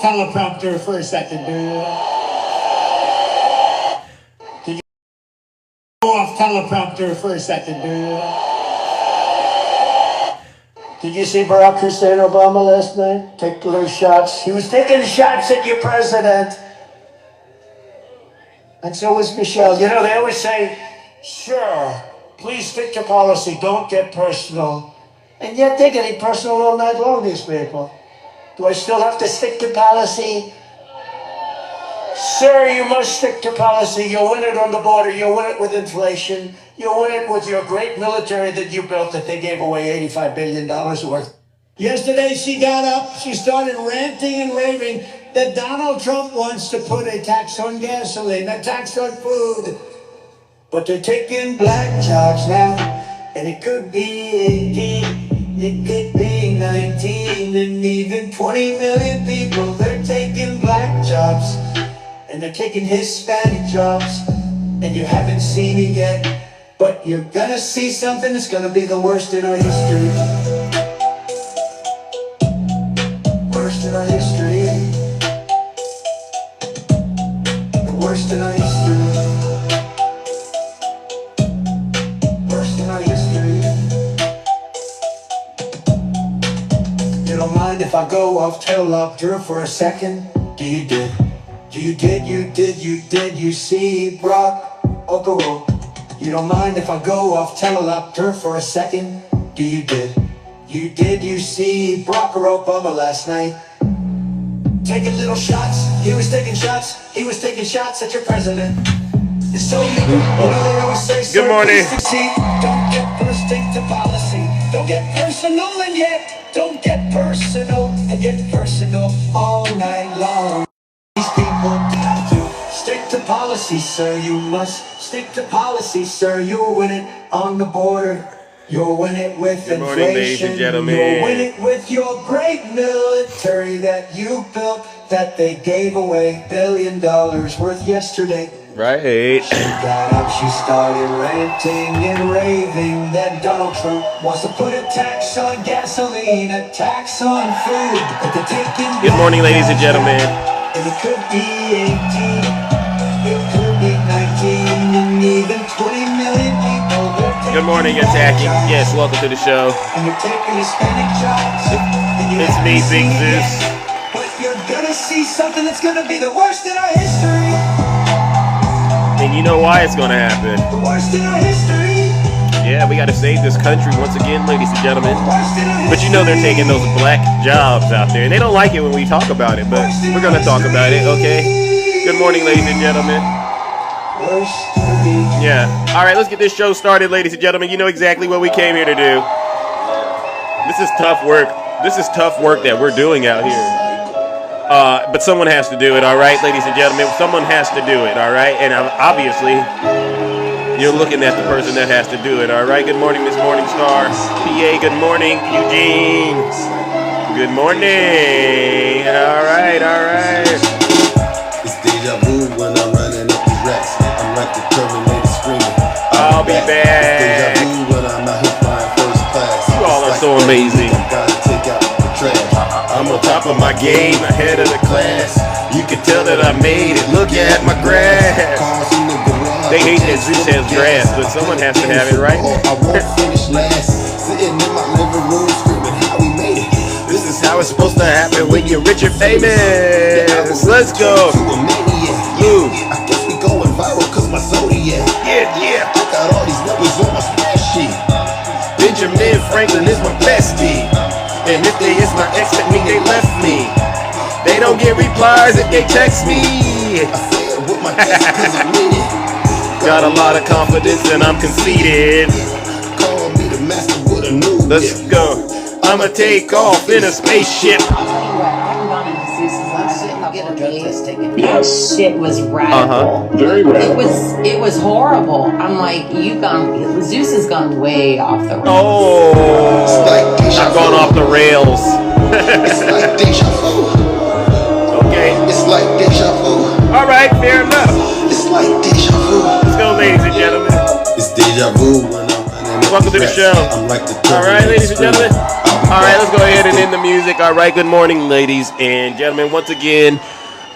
off teleprompter for a second, do you? Did you go off teleprompter for a second, do you? Did you see Barack Hussein Obama last night? Take little shots. He was taking shots at your president. And so was Michelle. You know, they always say, sure, please stick to policy, don't get personal. And yet they're getting personal all night long, these people. Do I still have to stick to policy? Sir, you must stick to policy. You'll win it on the border. You'll win it with inflation. You'll win it with your great military that you built that they gave away $85 billion worth. Yesterday she got up, she started ranting and raving that Donald Trump wants to put a tax on gasoline, a tax on food. But they're taking black jobs now, and it could be 18, it could be 19, and even 20 million people. They're taking black jobs, and they're taking Hispanic jobs, and you haven't seen it yet, but you're gonna see something that's gonna be the worst in our history. Worst in our history. The worst in our history. Worst in our history. You don't mind if I go off teleprompter for a second? You see Brock Okoro? You don't mind if I go off teleprompter for a second? You see Barack Obama last night? Taking little shots, he was taking shots at your president. It's so legal, you know they always say, good morning. Don't get first, stick to policy. Don't get personal and yet, don't get personal and get personal all night long. These people have to stick to policy, sir, you must stick to policy, sir. You'll win it on the border. You'll win it with good morning, ladies and gentlemen. You'll win it with your great military that you built, that they gave away $1 billion worth yesterday. Right. She got up, she started ranting and raving that Donald Trump wants to put a tax on gasoline, a tax on food. But they're taking good morning, ladies and gentlemen. And it could be 18, it could be 19, and even 20 million people. Good morning, attacking. Yes, welcome to the show. And you're taking Hispanic jobs. It's me, Big Zeus. But you're gonna see something that's gonna be the worst in our history. And you know why it's gonna happen. The worst in our history. Yeah, we gotta save this country once again, ladies and gentlemen. But you know they're taking those black jobs out there. And they don't like it when we talk about it, but we're gonna talk about it, okay? Good morning, ladies and gentlemen. Yeah. All right, let's get this show started, ladies and gentlemen. You know exactly what we came here to do. This is tough work. This is tough work that we're doing out here. But someone has to do it, all right, ladies and gentlemen? Someone has to do it, all right? And obviously, you're looking at the person that has to do it, all right? Good morning, Miss Morningstar. PA, good morning, Eugene. Good morning. All right, all right. It's deja vu when I'm running up these racks. I'm like the Terminator screaming. I'll be back. It's deja vu when I'm out here flying first class. You all are so amazing. I gotta take out the trash. I'm on top of my game, ahead of the class. You can tell that I made it. Look at my grass. They hate that Zeus has grass, but someone has to have it, right? I won't finish last. Sitting in my living room screaming how we made it. This is how it's supposed to happen when you're rich and famous. Let's go. Blue. I guess we going viral cause my zodiac. Yeah. I got all these numbers on my spreadsheet. Benjamin Franklin is my bestie. And if they is my ex, that mean they left me. They don't get replies if they text me. I said with my chest cause I mean it. Got a lot of confidence and I'm conceited. Call me the master with a new Let's go. I'ma take off in a spaceship. That shit was radical. Very radical. It was horrible. I'm like, Zeus has gone way off the rails. Oh, I've gone off the rails. It's like deja vu. Okay. It's like deja vu. All right, fair enough. It's like deja vu. Let's go, ladies and gentlemen. It's deja vu when I'm running up Welcome to the racks. show. I'm like the All right, ladies and gentlemen. I'll be All right, let's go ahead and end the music. All right, good morning, ladies and gentlemen. Once again,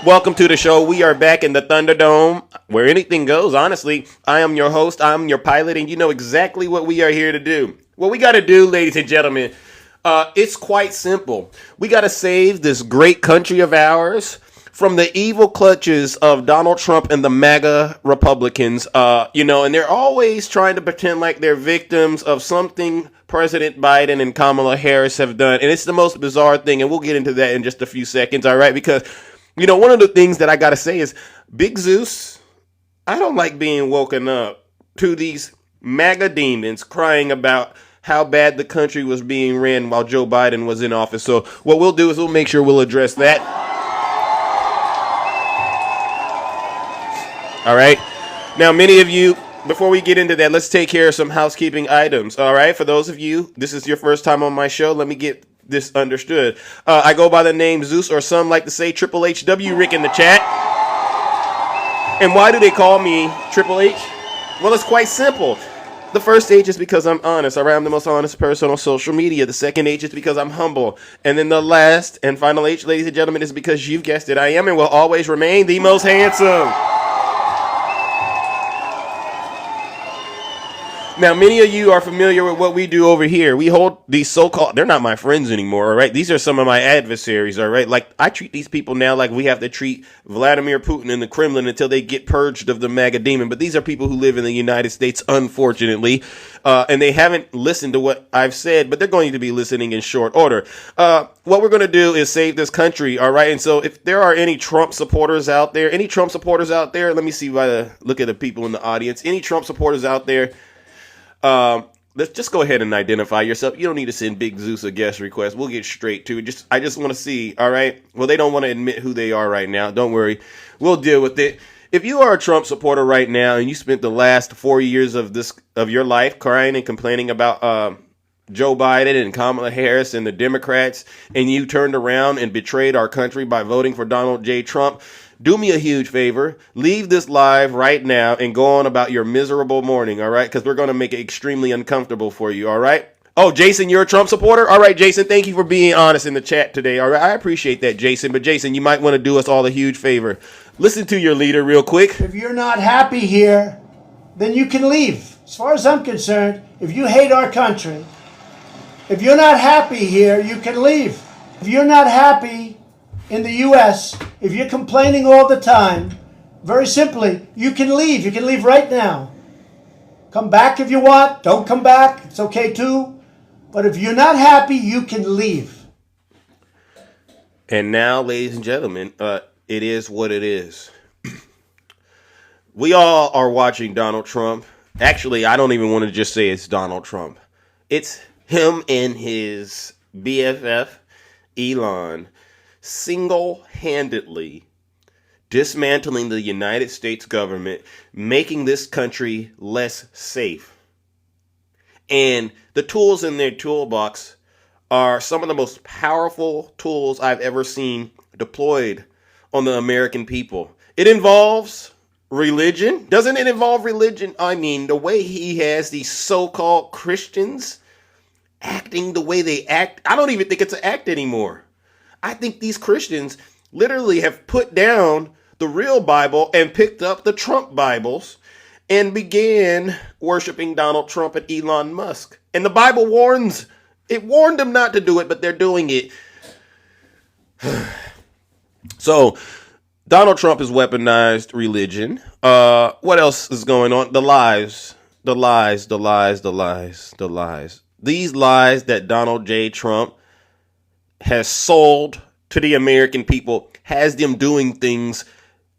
welcome to the show. We are back in the Thunderdome, where anything goes. Honestly, I am your host. I'm your pilot, and you know exactly what we are here to do. What we got to do, ladies and gentlemen, it's quite simple. We got to save this great country of ours from the evil clutches of Donald Trump and the MAGA Republicans, and they're always trying to pretend like they're victims of something President Biden and Kamala Harris have done. And it's the most bizarre thing, and we'll get into that in just a few seconds, all right? Because, one of the things that I got to say is, Big Zeus, I don't like being woken up to these MAGA demons crying about how bad the country was being ran while Joe Biden was in office. So what we'll do is we'll make sure we'll address that. All right. Now, many of you, before we get into that, let's take care of some housekeeping items. All right. For those of you, this is your first time on my show. Let me get this understood. I go by the name Zeus, or some like to say Triple HW, Rick in the chat. And why do they call me Triple H? Well, it's quite simple. The first H is because I'm honest. All right, I'm the most honest person on social media. The second H is because I'm humble. And then the last and final H, ladies and gentlemen, is because you've guessed it. I am and will always remain the most handsome. Now, many of you are familiar with what we do over here. We hold these so-called, they're not my friends anymore, all right? These are some of my adversaries, all right? Like, I treat these people now like we have to treat Vladimir Putin in the Kremlin until they get purged of the MAGA demon. But these are people who live in the United States, unfortunately, and they haven't listened to what I've said, but they're going to be listening in short order. What we're going to do is save this country, all right? And so if there are any Trump supporters out there, let me see by the look at the people in the audience, any Trump supporters out there, let's just go ahead and identify yourself. You don't need to send Big Zeus a guest request. We'll get straight to it. I just want to see, all right? Well, they don't want to admit who they are right now. Don't worry. We'll deal with it. If you are a Trump supporter right now and you spent the last 4 years of your life crying and complaining about Joe Biden and Kamala Harris and the Democrats, and you turned around and betrayed our country by voting for Donald J. Trump, do me a huge favor. Leave this live right now and go on about your miserable morning, all right? Because we're going to make it extremely uncomfortable for you, all right? Oh, Jason, you're a Trump supporter? All right, Jason, thank you for being honest in the chat today, all right? I appreciate that, Jason. But, Jason, you might want to do us all a huge favor. Listen to your leader real quick. If you're not happy here, then you can leave. As far as I'm concerned, if you hate our country, if you're not happy here, you can leave. If you're not happy in the U.S., if you're complaining all the time, very simply, you can leave. You can leave right now. Come back if you want. Don't come back. It's okay too. But if you're not happy, you can leave. And now, ladies and gentlemen, it is what it is. We all are watching Donald Trump. Actually, I don't even want to just say it's Donald Trump. It's him and his BFF, Elon, single-handedly dismantling the United States government, making this country less safe. And the tools in their toolbox are some of the most powerful tools I've ever seen deployed on the American people. It involves religion. Doesn't it involve religion? I mean, the way he has these so-called Christians acting the way they act, I don't even think it's an act anymore. I think these Christians literally have put down the real Bible and picked up the Trump Bibles and began worshiping Donald Trump and Elon Musk. And the Bible warned them not to do it, but they're doing it. So Donald Trump has weaponized religion. What else is going on? The lies. These lies that Donald J. Trump has sold to the American people has them doing things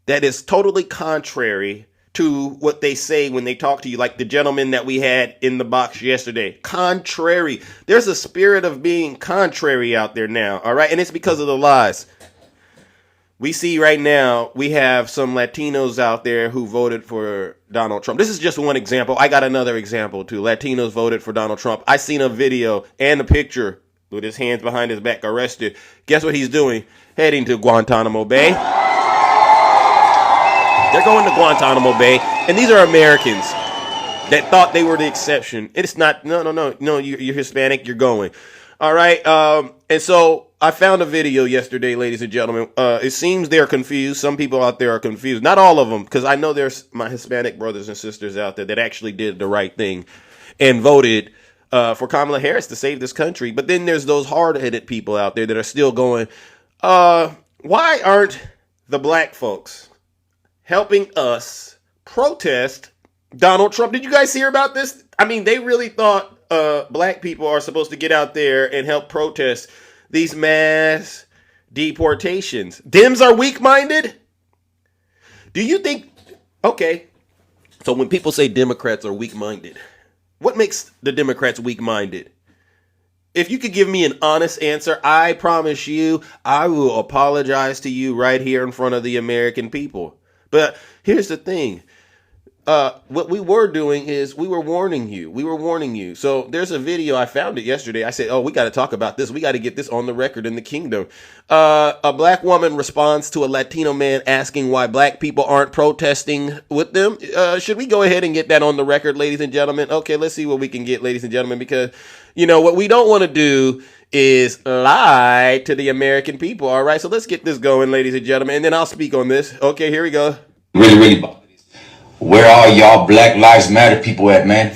that is totally contrary to what they say when they talk to you, like the gentleman that we had in the box yesterday. Contrary. There's a spirit of being contrary out there now, all right? And it's because of the lies. We see right now, we have some Latinos out there who voted for Donald Trump. This is just one example. I got another example, too. Latinos voted for Donald Trump. I seen a video and a picture with his hands behind his back, arrested. Guess what he's doing? Heading to Guantanamo Bay. They're going to Guantanamo Bay, and these are Americans that thought they were the exception. It's not. No. You're Hispanic. You're going. All right. And so I found a video yesterday, ladies and gentlemen. It seems they're confused. Some people out there are confused. Not all of them, because I know there's my Hispanic brothers and sisters out there that actually did the right thing and voted for Kamala Harris to save this country. But then there's those hard-headed people out there that are still going, why aren't the black folks helping us protest Donald Trump? Did you guys hear about this? I mean, they really thought black people are supposed to get out there and help protest these mass deportations. Dems are weak-minded? Do you think... Okay, so when people say Democrats are weak-minded, what makes the Democrats weak-minded? If you could give me an honest answer, I promise you, I will apologize to you right here in front of the American people. But here's the thing. What we were doing is we were warning you. We were warning you. So there's a video. I found it yesterday. I said, oh, we got to talk about this. We got to get this on the record in the kingdom. A black woman responds to a Latino man asking why black people aren't protesting with them. Should we go ahead and get that on the record, ladies and gentlemen? Okay, let's see what we can get, ladies and gentlemen, because, you know, what we don't want to do is lie to the American people. All right, so let's get this going, ladies and gentlemen, and then I'll speak on this. Okay, here we go. Really, where are y'all Black Lives Matter people at, man?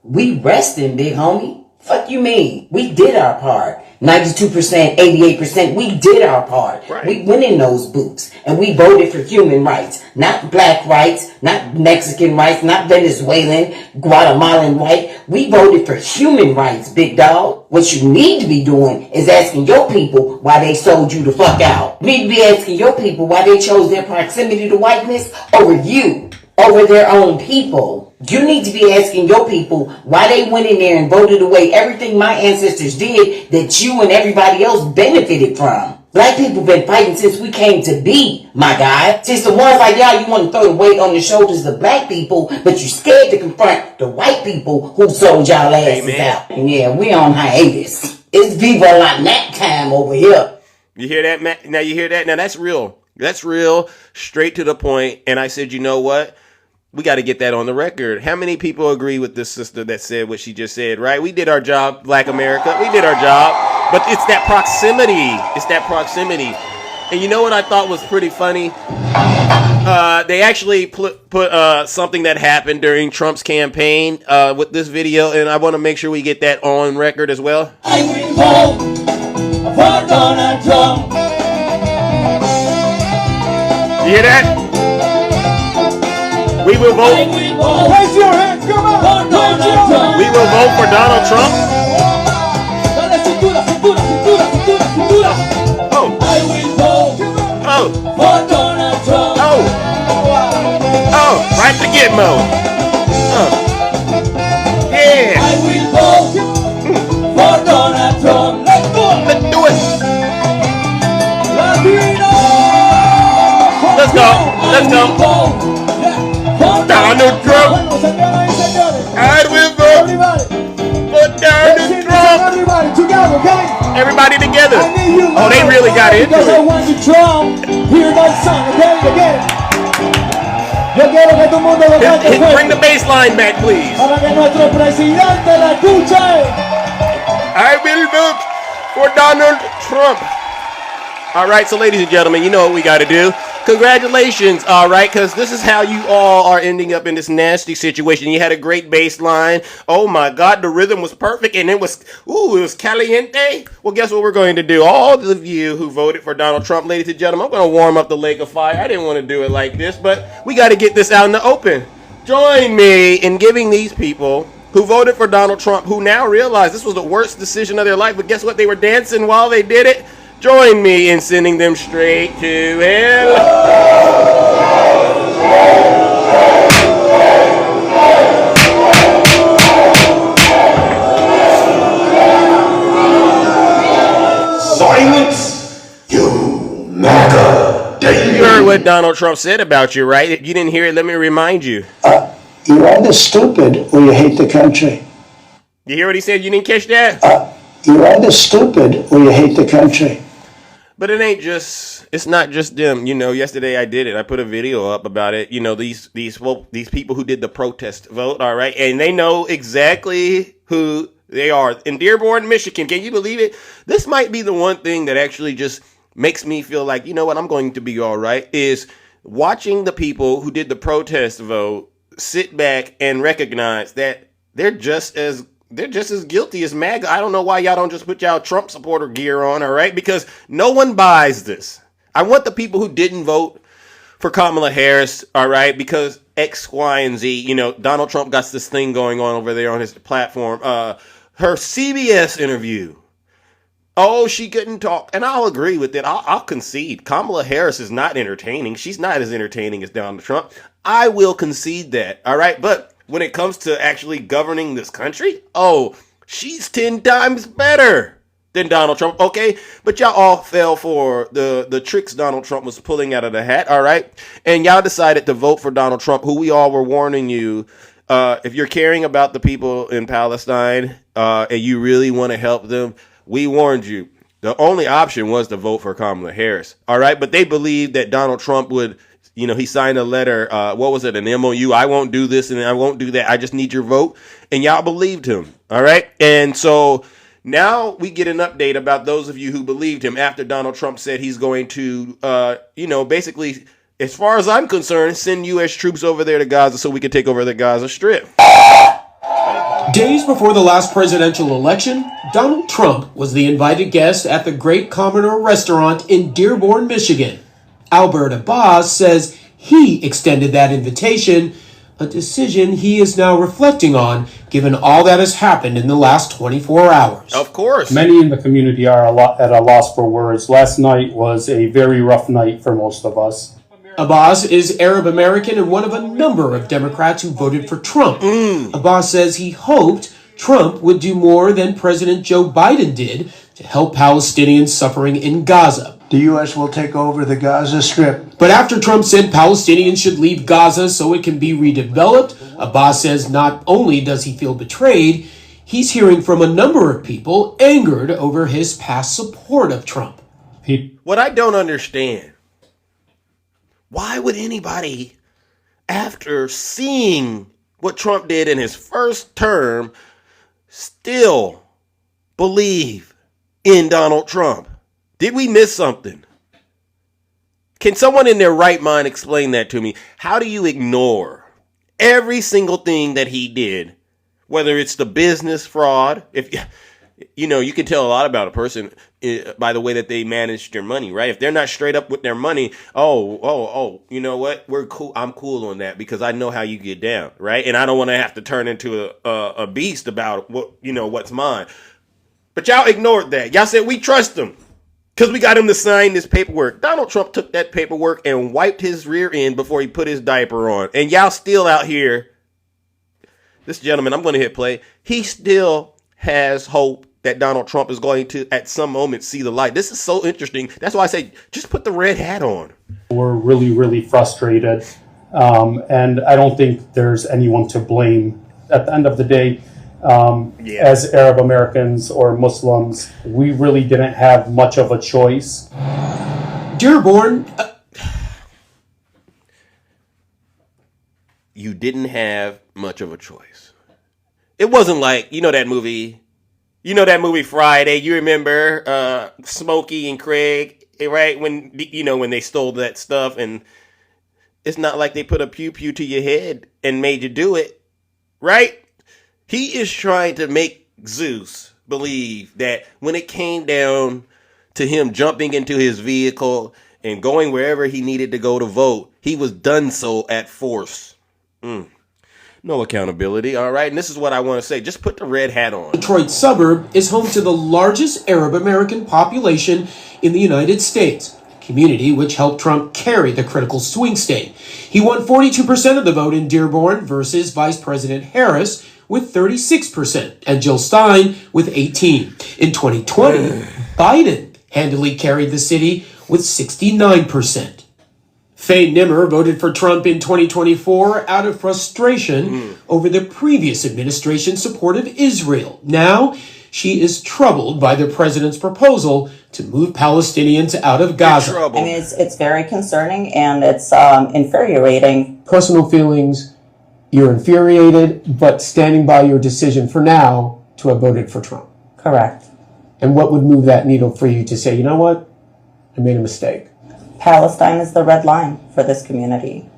We resting, big homie. Fuck you mean? We did our part. 92%, 88%, we did our part. Right. We went in those boots and we voted for human rights. Not black rights, not Mexican rights, not Venezuelan, Guatemalan right. We voted for human rights, big dog. What you need to be doing is asking your people why they sold you the fuck out. You need to be asking your people why they chose their proximity to whiteness over you, over their own people. You need to be asking your people why they went in there and voted away everything my ancestors did that you and everybody else benefited from. Black people been fighting since we came to be, my guy. Since the ones like y'all, you want to throw the weight on the shoulders of black people, but you scared to confront the white people who sold y'all asses out. And yeah, we on hiatus. It's Viva La Nat time over here. You hear that, Matt? Now you hear that? Now that's real. That's real, straight to the point. And I said, you know what? We got to get that on the record. How many people agree with this sister that said what she just said, right? We did our job, Black America. We did our job. But it's that proximity. It's that proximity. And you know what I thought was pretty funny? They actually put something that happened during Trump's campaign with this video. And I want to make sure we get that on record as well. I will vote for Donald Trump. You hear that? We will vote. Raise your hand, come on. For Donald Trump. We will vote for Donald Trump. Dale cintura, cintura, cintura, cintura, cintura. Oh. I will vote Oh. for Donald Trump. Oh. Oh. Right to Gitmo. Yeah. I will vote for Donald Trump. Let's go. Let's do it. Latino. Let's go. Let's go. Donald Trump. I will vote for Donald Trump. Everybody together, okay? Everybody together. I need you. Oh, they really got into because I it. want you Trump. Hear that song, okay? Again. Yo quiero que todo el mundo lo cante Bring the fuerte bass line back, please. para que nuestro presidente la escuche. I will vote for Donald Trump. All right, so ladies and gentlemen, you know what we got to do. Congratulations, all right, because this is how you all are ending up in this nasty situation. You had a great bass line. Oh, my God, the rhythm was perfect, and it was caliente. Well, guess what we're going to do? All of you who voted for Donald Trump, ladies and gentlemen, I'm going to warm up the lake of fire. I didn't want to do it like this, but we got to get this out in the open. Join me in giving these people who voted for Donald Trump, who now realize this was the worst decision of their life, but guess what? They were dancing while they did it. Join me in sending them straight to hell. Silence, you MAGA Daily. You heard what Donald Trump said about you, right? If you didn't hear it, let me remind you. You're either stupid or you hate the country. You hear what he said? You didn't catch that? You're either stupid or you hate the country. But it's not just them. You know, yesterday I did it. I put a video up about it. You know, these people who did the protest vote, all right? And they know exactly who They are. In Dearborn, Michigan, can you believe it? This might be the one thing that actually just makes me feel like, you know what, I'm going to be all right, is watching the people who did the protest vote sit back and recognize that they're just as guilty as MAGA. I don't know why y'all don't just put y'all Trump supporter gear on, all right? Because no one buys this. I want the people who didn't vote for Kamala Harris, all right, because X, Y, and Z, you know, Donald Trump got this thing going on over there on his platform. Her CBS interview. Oh, she couldn't talk. And I'll agree with it. I'll concede. Kamala Harris is not entertaining. She's not as entertaining as Donald Trump. I will concede that. All right. But when it comes to actually governing this country, oh, she's 10 times better than Donald Trump. Okay. But y'all all fell for the tricks Donald Trump was pulling out of the hat. All right. And y'all decided to vote for Donald Trump, who we all were warning you. If you're caring about the people in Palestine and you really want to help them, we warned you. The only option was to vote for Kamala Harris. All right. But they believed that Donald Trump would, you know, he signed a letter. What was it? An MOU. I won't do this and I won't do that. I just need your vote. And y'all believed him. All right. And so now we get an update about those of you who believed him after Donald Trump said he's going to, basically, as far as I'm concerned, send U.S. troops over there to Gaza so we can take over the Gaza Strip. Days before the last presidential election, Donald Trump was the invited guest at the Great Commodore restaurant in Dearborn, Michigan. Albert Abbas says he extended that invitation, a decision he is now reflecting on, given all that has happened in the last 24 hours. Of course. Many in the community are at a loss for words. Last night was a very rough night for most of us. Abbas is Arab American and one of a number of Democrats who voted for Trump. Abbas says he hoped Trump would do more than President Joe Biden did to help Palestinians suffering in Gaza. The U.S. will take over the Gaza Strip. But after Trump said Palestinians should leave Gaza so it can be redeveloped, Abbas says not only does he feel betrayed, he's hearing from a number of people angered over his past support of Trump. What I don't understand, why would anybody, after seeing what Trump did in his first term, still believe in Donald Trump? Did we miss something? Can someone in their right mind explain that to me? How do you ignore every single thing that he did, whether it's the business fraud? If you know, you can tell a lot about a person by the way that they manage their money, right? If they're not straight up with their money, you know what? We're cool. I'm cool on that because I know how you get down, right? And I don't want to have to turn into a beast about what's mine. But y'all ignored that. Y'all said we trust him because we got him to sign this paperwork. Donald Trump took that paperwork and wiped his rear end before he put his diaper on. And y'all still out here. This gentleman, I'm going to hit play. He still has hope that Donald Trump is going to, at some moment, see the light. This is so interesting. That's why I say, just put the red hat on. We're really, really frustrated. And I don't think there's anyone to blame. At the end of the day, as Arab Americans or Muslims, we really didn't have much of a choice. Dearborn. You didn't have much of a choice. It wasn't like, that movie Friday. You remember Smokey and Craig, right? When they stole that stuff, and it's not like they put a pew pew to your head and made you do it, right? He is trying to make Zeus believe that when it came down to him jumping into his vehicle and going wherever he needed to go to vote, he was done so at force. No accountability, all right? And this is what I want to say. Just put the red hat on. Detroit suburb is home to the largest Arab American population in the United States, a community which helped Trump carry the critical swing state. He won 42% of the vote in Dearborn versus Vice President Harris with 36% and Jill Stein with 18%. In 2020, Biden handily carried the city with 69%. Faye Nimmer voted for Trump in 2024 out of frustration over the previous administration's support of Israel. Now, she is troubled by the president's proposal to move Palestinians out of Gaza. I mean, it's very concerning and it's infuriating. Personal feelings, you're infuriated, but standing by your decision for now to have voted for Trump. Correct. And what would move that needle for you to say, you know what, I made a mistake? Palestine is the red line for this community.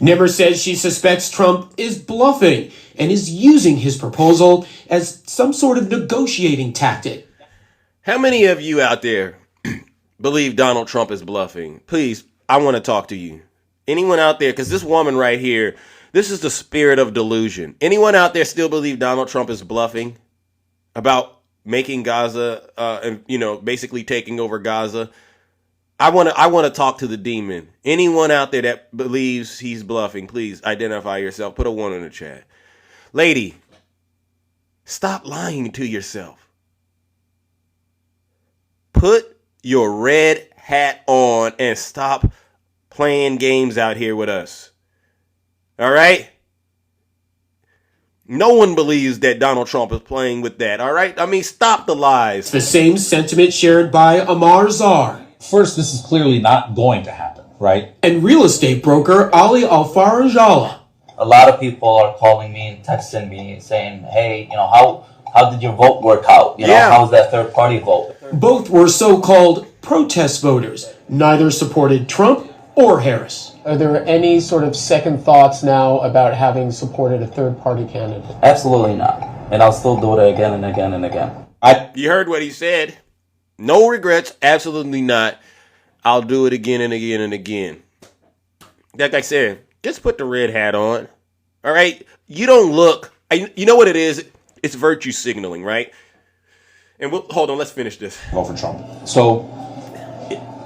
Nimmer says she suspects Trump is bluffing and is using his proposal as some sort of negotiating tactic. How many of you out there believe Donald Trump is bluffing? Please, I want to talk to you. Anyone out there, because this woman right here, this is the spirit of delusion. Anyone out there still believe Donald Trump is bluffing about making Gaza, and basically taking over Gaza? I want to talk to the demon. Anyone out there that believes he's bluffing, please identify yourself. Put a 1 in the chat. Lady, stop lying to yourself. Put your red hat on and stop playing games out here with us. All right? No one believes that Donald Trump is playing with that. All right? I mean, stop the lies. The same sentiment shared by Amar Zar. First, this is clearly not going to happen, right? And real estate broker Ali Alfarajala. A lot of people are calling me and texting me saying, hey, how did your vote work out? How's that third party vote? Both were so-called protest voters. Neither supported Trump or Harris. Are there any sort of second thoughts now about having supported a third-party candidate? Absolutely not. And I'll still do it again and again and again. You heard what he said. No regrets, absolutely not. I'll do it again and again and again. Like I said, just put the red hat on. All right? You don't look... You know what it is? It's virtue signaling, right? And hold on, let's finish this. Vote for Trump. So,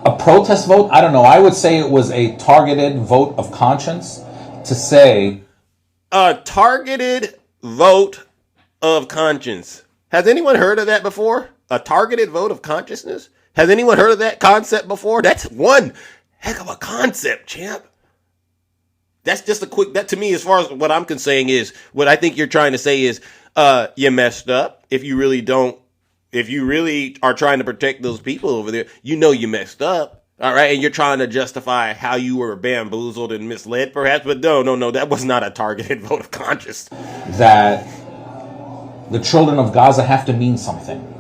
a protest vote? I don't know. I would say it was a targeted vote of conscience to say... A targeted vote of conscience. Has anyone heard of that before? A targeted vote of consciousness? Has anyone heard of that concept before? That's one heck of a concept, champ. That's just a quick, that to me, as far as what I'm saying is, what I think you're trying to say is, you messed up. If you really are trying to protect those people over there, you messed up. All right. And you're trying to justify how you were bamboozled and misled, perhaps. But no, that was not a targeted vote of conscience. That the children of Gaza have to mean something.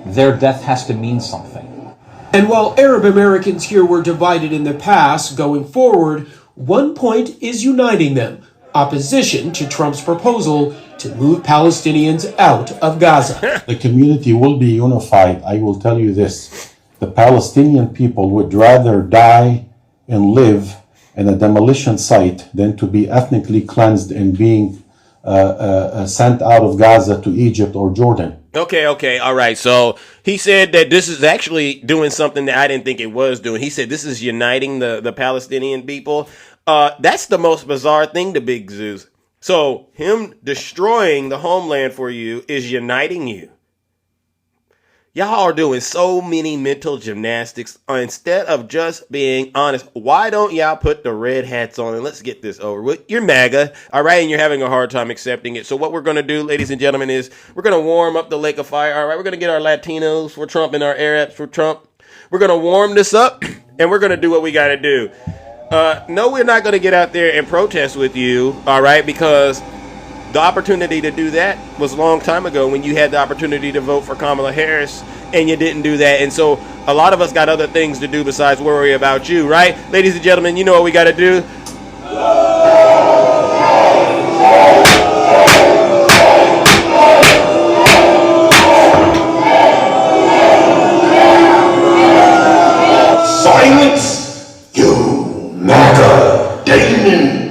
Their death has to mean something. And while Arab Americans here were divided in the past, going forward, one point is uniting them: opposition to Trump's proposal to move Palestinians out of Gaza. The community will be unified. I will tell you this. The Palestinian people would rather die and live in a demolition site than to be ethnically cleansed and being sent out of Gaza to Egypt or Jordan. Okay, all right. So he said that this is actually doing something that I didn't think it was doing. He said this is uniting the Palestinian people. That's the most bizarre thing to Big Zeus. So him destroying the homeland for you is uniting you. Y'all are doing so many mental gymnastics instead of just being honest. Why don't y'all put the red hats on and let's get this over with? You're MAGA, all right, and you're having a hard time accepting it. So what we're going to do, ladies and gentlemen, is we're going to warm up the lake of fire, all right? We're going to get our Latinos for Trump and our Arabs for Trump. We're going to warm this up, and we're going to do what we got to do. No, we're not going to get out there and protest with you, all right, because the opportunity to do that was a long time ago when you had the opportunity to vote for Kamala Harris and you didn't do that. And so a lot of us got other things to do besides worry about you, right? Ladies and gentlemen, you know what we got to do. Silence, you MAGA demon.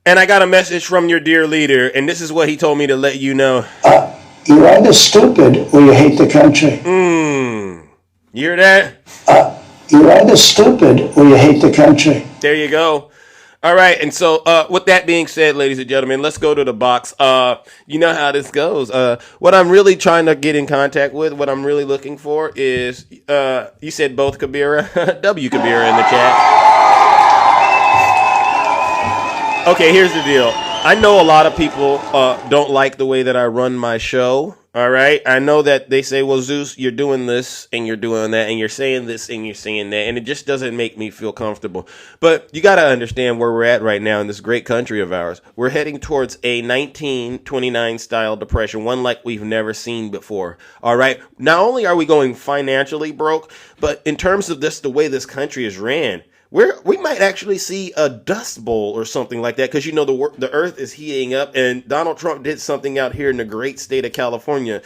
And I got a message from your dear leader, and this is what he told me to let you know. You're either stupid or you hate the country. You hear that? You're either stupid or you hate the country. There you go. All right, and so with that being said, ladies and gentlemen, let's go to the box. You know how this goes. What I'm really trying to get in contact with, what I'm really looking for is, you said both Kabira, W Kabira in the chat. Okay, here's the deal. I know a lot of people don't like the way that I run my show. All right. I know that they say, well, Zeus, you're doing this and you're doing that and you're saying this and you're saying that. And it just doesn't make me feel comfortable. But you got to understand where we're at right now in this great country of ours. We're heading towards a 1929 style depression, one like we've never seen before. All right. Not only are we going financially broke, but in terms of this, the way this country is ran, we might actually see a dust bowl or something like that, because you know the earth is heating up, and Donald Trump did something out here in the great state of California.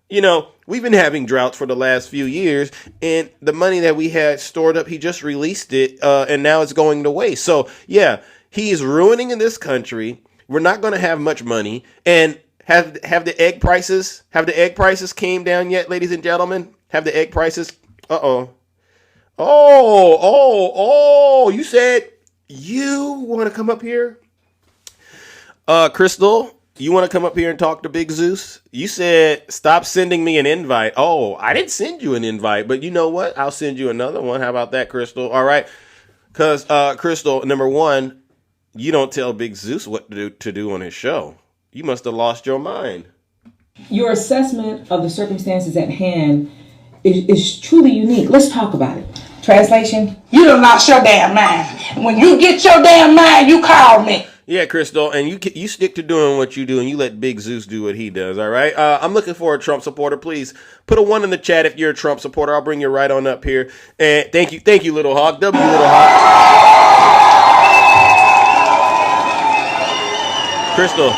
You know, we've been having droughts for the last few years, and the money that we had stored up, he just released it, and now it's going to waste. So yeah, he is ruining in this country. We're not going to have much money, and have the egg prices came down yet, ladies and gentlemen? Have the egg prices? You said you want to come up here? Crystal, you want to come up here and talk to Big Zeus? You said, stop sending me an invite. Oh, I didn't send you an invite, but you know what? I'll send you another one. How about that, Crystal? All right. Because, Crystal, number one, you don't tell Big Zeus what to do on his show. You must have lost your mind. Your assessment of the circumstances at hand is truly unique. Let's talk about it. Translation: you done lost your damn mind. When you get your damn mind, you call me. Yeah, Crystal, and you stick to doing what you do, and you let Big Zeus do what he does, all right? I'm looking for a Trump supporter. Please put a 1 in the chat if you're a Trump supporter. I'll bring you right on up here. And thank you, Little Hawk. W, Little Hawk. Crystal,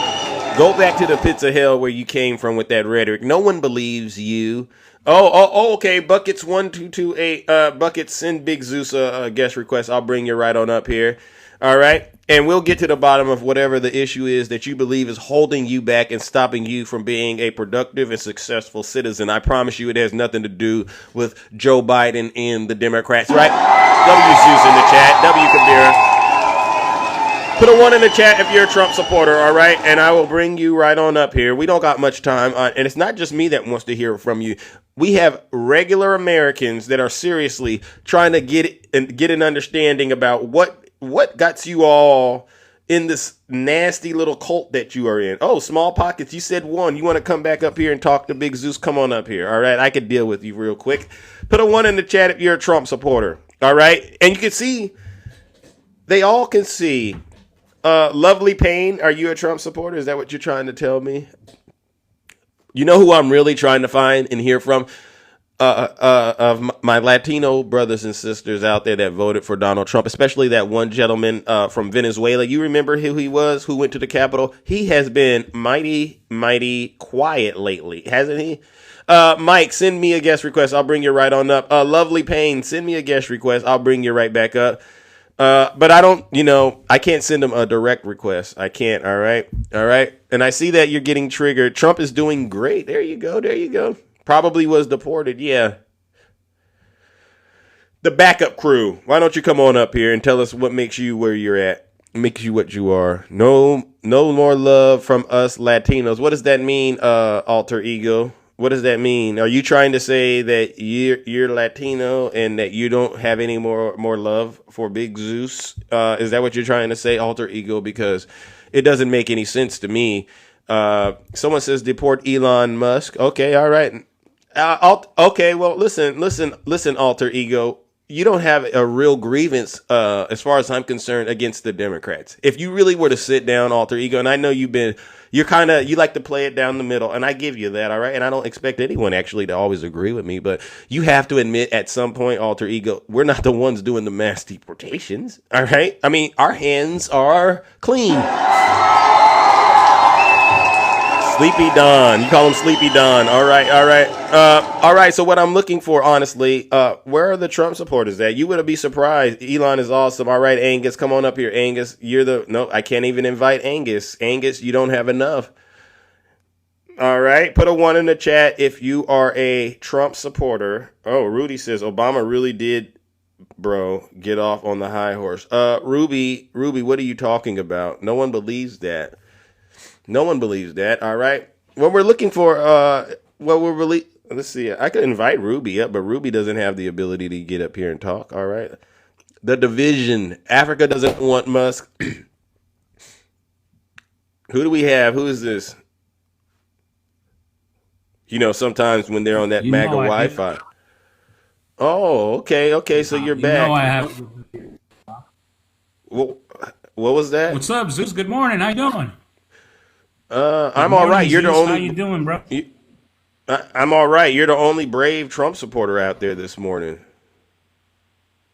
go back to the pits of hell where you came from with that rhetoric. No one believes you. Okay. Buckets 1228. Buckets, send Big Zeus a guest request. I'll bring you right on up here. All right. And we'll get to the bottom of whatever the issue is that you believe is holding you back and stopping you from being a productive and successful citizen. I promise you it has nothing to do with Joe Biden and the Democrats, right? W Zeus in the chat. W Kabira. Put a 1 in the chat if you're a Trump supporter, all right? And I will bring you right on up here. We don't got much time, and it's not just me that wants to hear from you. We have regular Americans that are seriously trying to get an understanding about what got you all in this nasty little cult that you are in. Oh, Small Pockets, you said 1. You want to come back up here and talk to Big Zeus? Come on up here, all right? I can deal with you real quick. Put a 1 in the chat if you're a Trump supporter, all right? And you can see, they all can see. Lovely Payne, are you a Trump supporter? Is that what you're trying to tell me? You know who I'm really trying to find and hear from? Of my Latino brothers and sisters out there that voted for Donald Trump, especially that one gentleman from Venezuela. You remember who he was, who went to the Capitol? He has been mighty quiet lately, hasn't he? Mike, send me a guest request. I'll bring you right on up. Lovely Payne, send me a guest request. I'll bring you right back up. But I don't, I can't send them a direct request. I can't. All right. And I see that you're getting triggered. Trump is doing great. There you go. Probably was deported. Yeah. The backup crew. Why don't you come on up here and tell us what makes you where you're at? Makes you what you are. No more love from us Latinos. What does that mean, alter ego? What does that mean? Are you trying to say that you're Latino and that you don't have any more love for Big Zeus? Is that what you're trying to say, alter ego? Because it doesn't make any sense to me. Someone says deport Elon Musk. Okay, all right. Okay, well, listen, alter ego. You don't have a real grievance, as far as I'm concerned, against the Democrats. If you really were to sit down, alter ego, and I know you like to play it down the middle, and I give you that, all right? And I don't expect anyone actually to always agree with me, but you have to admit at some point, alter ego, we're not the ones doing the mass deportations, all right? I mean, our hands are clean. Sleepy Don. You call him Sleepy Don. All right. All right. So what I'm looking for, honestly, where are the Trump supporters at? You would be surprised. Elon is awesome. All right, Angus, come on up here. Angus, no, I can't even invite Angus. Angus, you don't have enough. All right. Put a 1 in the chat if you are a Trump supporter. Oh, Rudy says Obama really did, bro, get off on the high horse. Ruby, what are you talking about? No one believes that. No one believes that. All right. What we're looking for, let's see. I could invite Ruby up, but Ruby doesn't have the ability to get up here and talk. All right. The division. Africa doesn't want Musk. Who do we have? Who is this? You know, sometimes when they're on that You MAGA know I did. Wi-Fi. Oh, okay. So you're You know back. I have. What, what was that? What's up, Zeus? Good morning. How you doing? Good I'm all right. morning, You're the Zeus. How only. you doing, bro? I'm all right. You're the only brave Trump supporter out there this morning.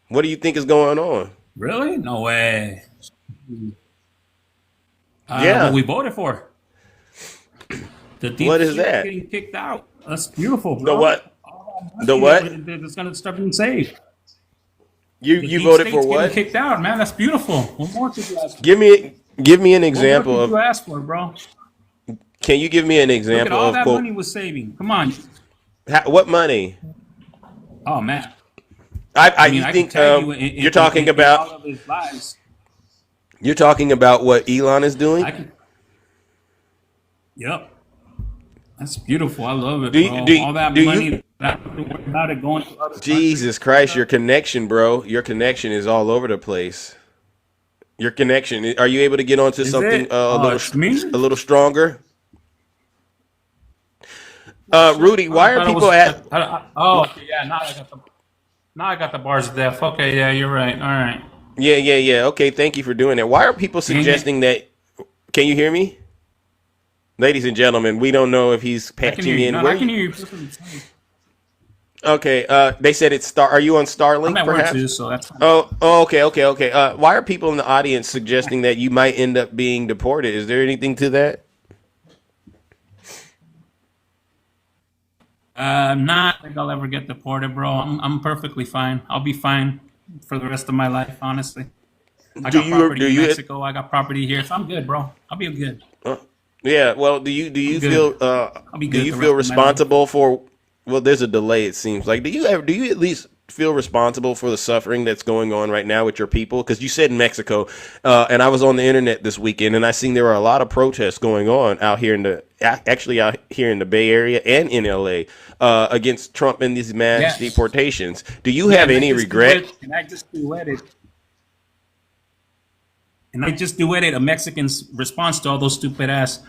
What do you think is going on? Really? No way. What Yeah. we voted for. The deep What is state that? getting kicked out. That's beautiful, The bro. what? The what? That's gonna start being saved. You The you deep voted for state's getting what? kicked out, man. That's beautiful. What more could you ask for? Give me an What more example could you of. ask for, bro? Can you give me an Look at example all of that quote? money was saving. Come on. What money? Oh man. I I mean, you I could think tag you you're talking in all about of his lies. you're talking about what Elon is doing? I could. Yep. That's beautiful. I love it, Do bro. you, do All that do money you? about it going to other Jesus countries. Christ, your connection, bro. Your connection is all over the place. Your connection. Are you able to get onto Is something it? Oh, it's me? a little stronger? Rudy, Oh, I why are thought it was. people at? Oh, okay, yeah. Now I got the bars of death. Okay, yeah, you're right. All right. Yeah. Okay, thank you for doing that. Why are people Dang it. suggesting that? Can you hear me, ladies and gentlemen? We don't know if he's I can hear patching you. in. No, Where? I can hear you. Okay. They said it's Star. Are you on I'm Starlink, at work too, perhaps? so that's fine. Okay. Why are people in the audience suggesting that you might end up being deported? Is there anything to that? Not think I'll ever get deported, bro. I'm perfectly fine. I'll be fine for the rest of my life, honestly. I got property in Mexico. I got property here, so I'm good, bro. I'll be good. Yeah. Well, do you I'm feel good. I'll be do good you the feel rest of my life. responsible for? Well, there's a delay. It seems like. Do you at least feel responsible for the suffering that's going on right now with your people? Because you said in Mexico, and I was on the internet this weekend, and I seen there were a lot of protests going on out here out here in the Bay Area and in LA against Trump and these mass Yes. deportations. Do you Yeah, have any regret? And I just duetted. And I just duetted a Mexican's response to all those stupid ass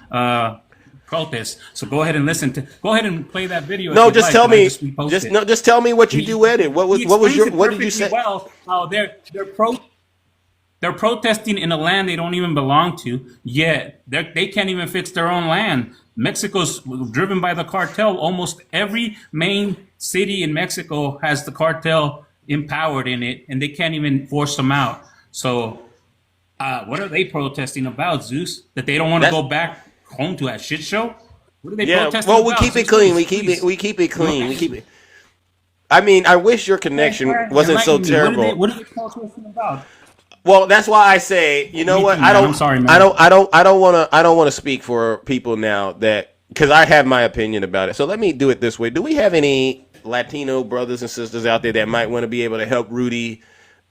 protests. So go ahead and go ahead and play that video. No, if you'd just like, tell and I me. just repost it. Just tell me what you duetted. What was your? It What did you perfectly say? well how they're protesting in a land they don't even belong to, yet they can't even fix their own land. Mexico's driven by the cartel. Almost every main city in Mexico has the cartel empowered in it, and they can't even force them out. So what are they protesting about, Zeus? That they don't want to go back home to a shit show? What are they protesting well, about? we keep it Zeus, clean. please. We keep it clean. We keep it. I mean, I wish your connection wasn't so Enlighten me. terrible. What are they protesting about? Well, that's why I say, you know Me what? too, man. I'm sorry, man. I don't want to speak for people now that because I have my opinion about it. So let me do it this way. Do we have any Latino brothers and sisters out there that might want to be able to help Rudy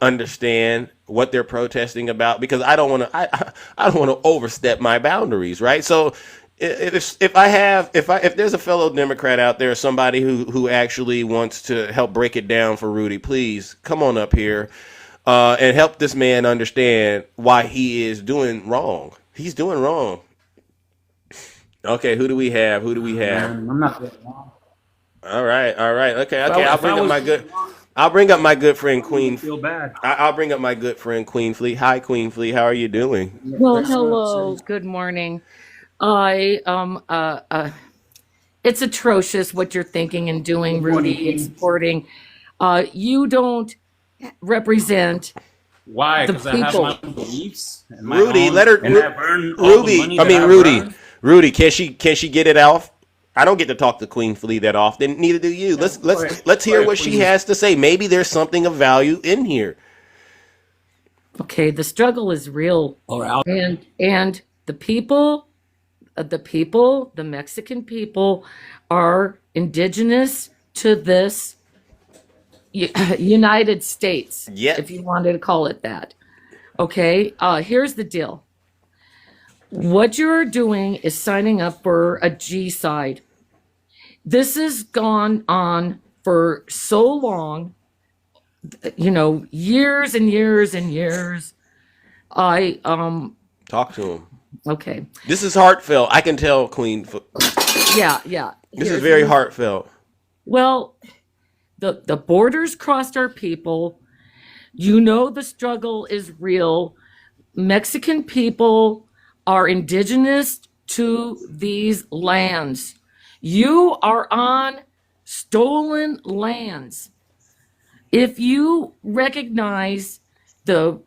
understand what they're protesting about? Because I don't want to I don't want to overstep my boundaries, right? So if there's a fellow Democrat out there, somebody who actually wants to help break it down for Rudy, please come on up here. And help this man understand why he is doing wrong. He's doing wrong. Okay, who do we have? Man, I'm not doing wrong. All right. Okay. I'll bring up my good friend Queen. Feel bad. I'll bring up my good friend Queen Flea. Hi, Queen Flea. How are you doing? Well, hello. Good morning. It's atrocious what you're thinking and doing, Rudy, and supporting. You don't represent Why? the Because I have people. my own beliefs. And my Rudy, own, let her. and I've earned all the money that I've earned. Rudy. Can she get it off? I don't get to talk to Queen Flea that often. Neither do you. Let's hear what she has to say. Maybe there's something of value in here. Okay, the struggle is real, and the people, the Mexican people, are indigenous to this United States, if you wanted to call it that. Okay, here's the deal. What you're doing is signing up for a G side. This has gone on for so long, years and years and years. Talk to him. Okay. This is heartfelt. I can tell, Queen. Yeah. This is very heartfelt. Well, the borders crossed our people. You know the struggle is real. Mexican people are indigenous to these lands. You are on stolen lands. If you recognize the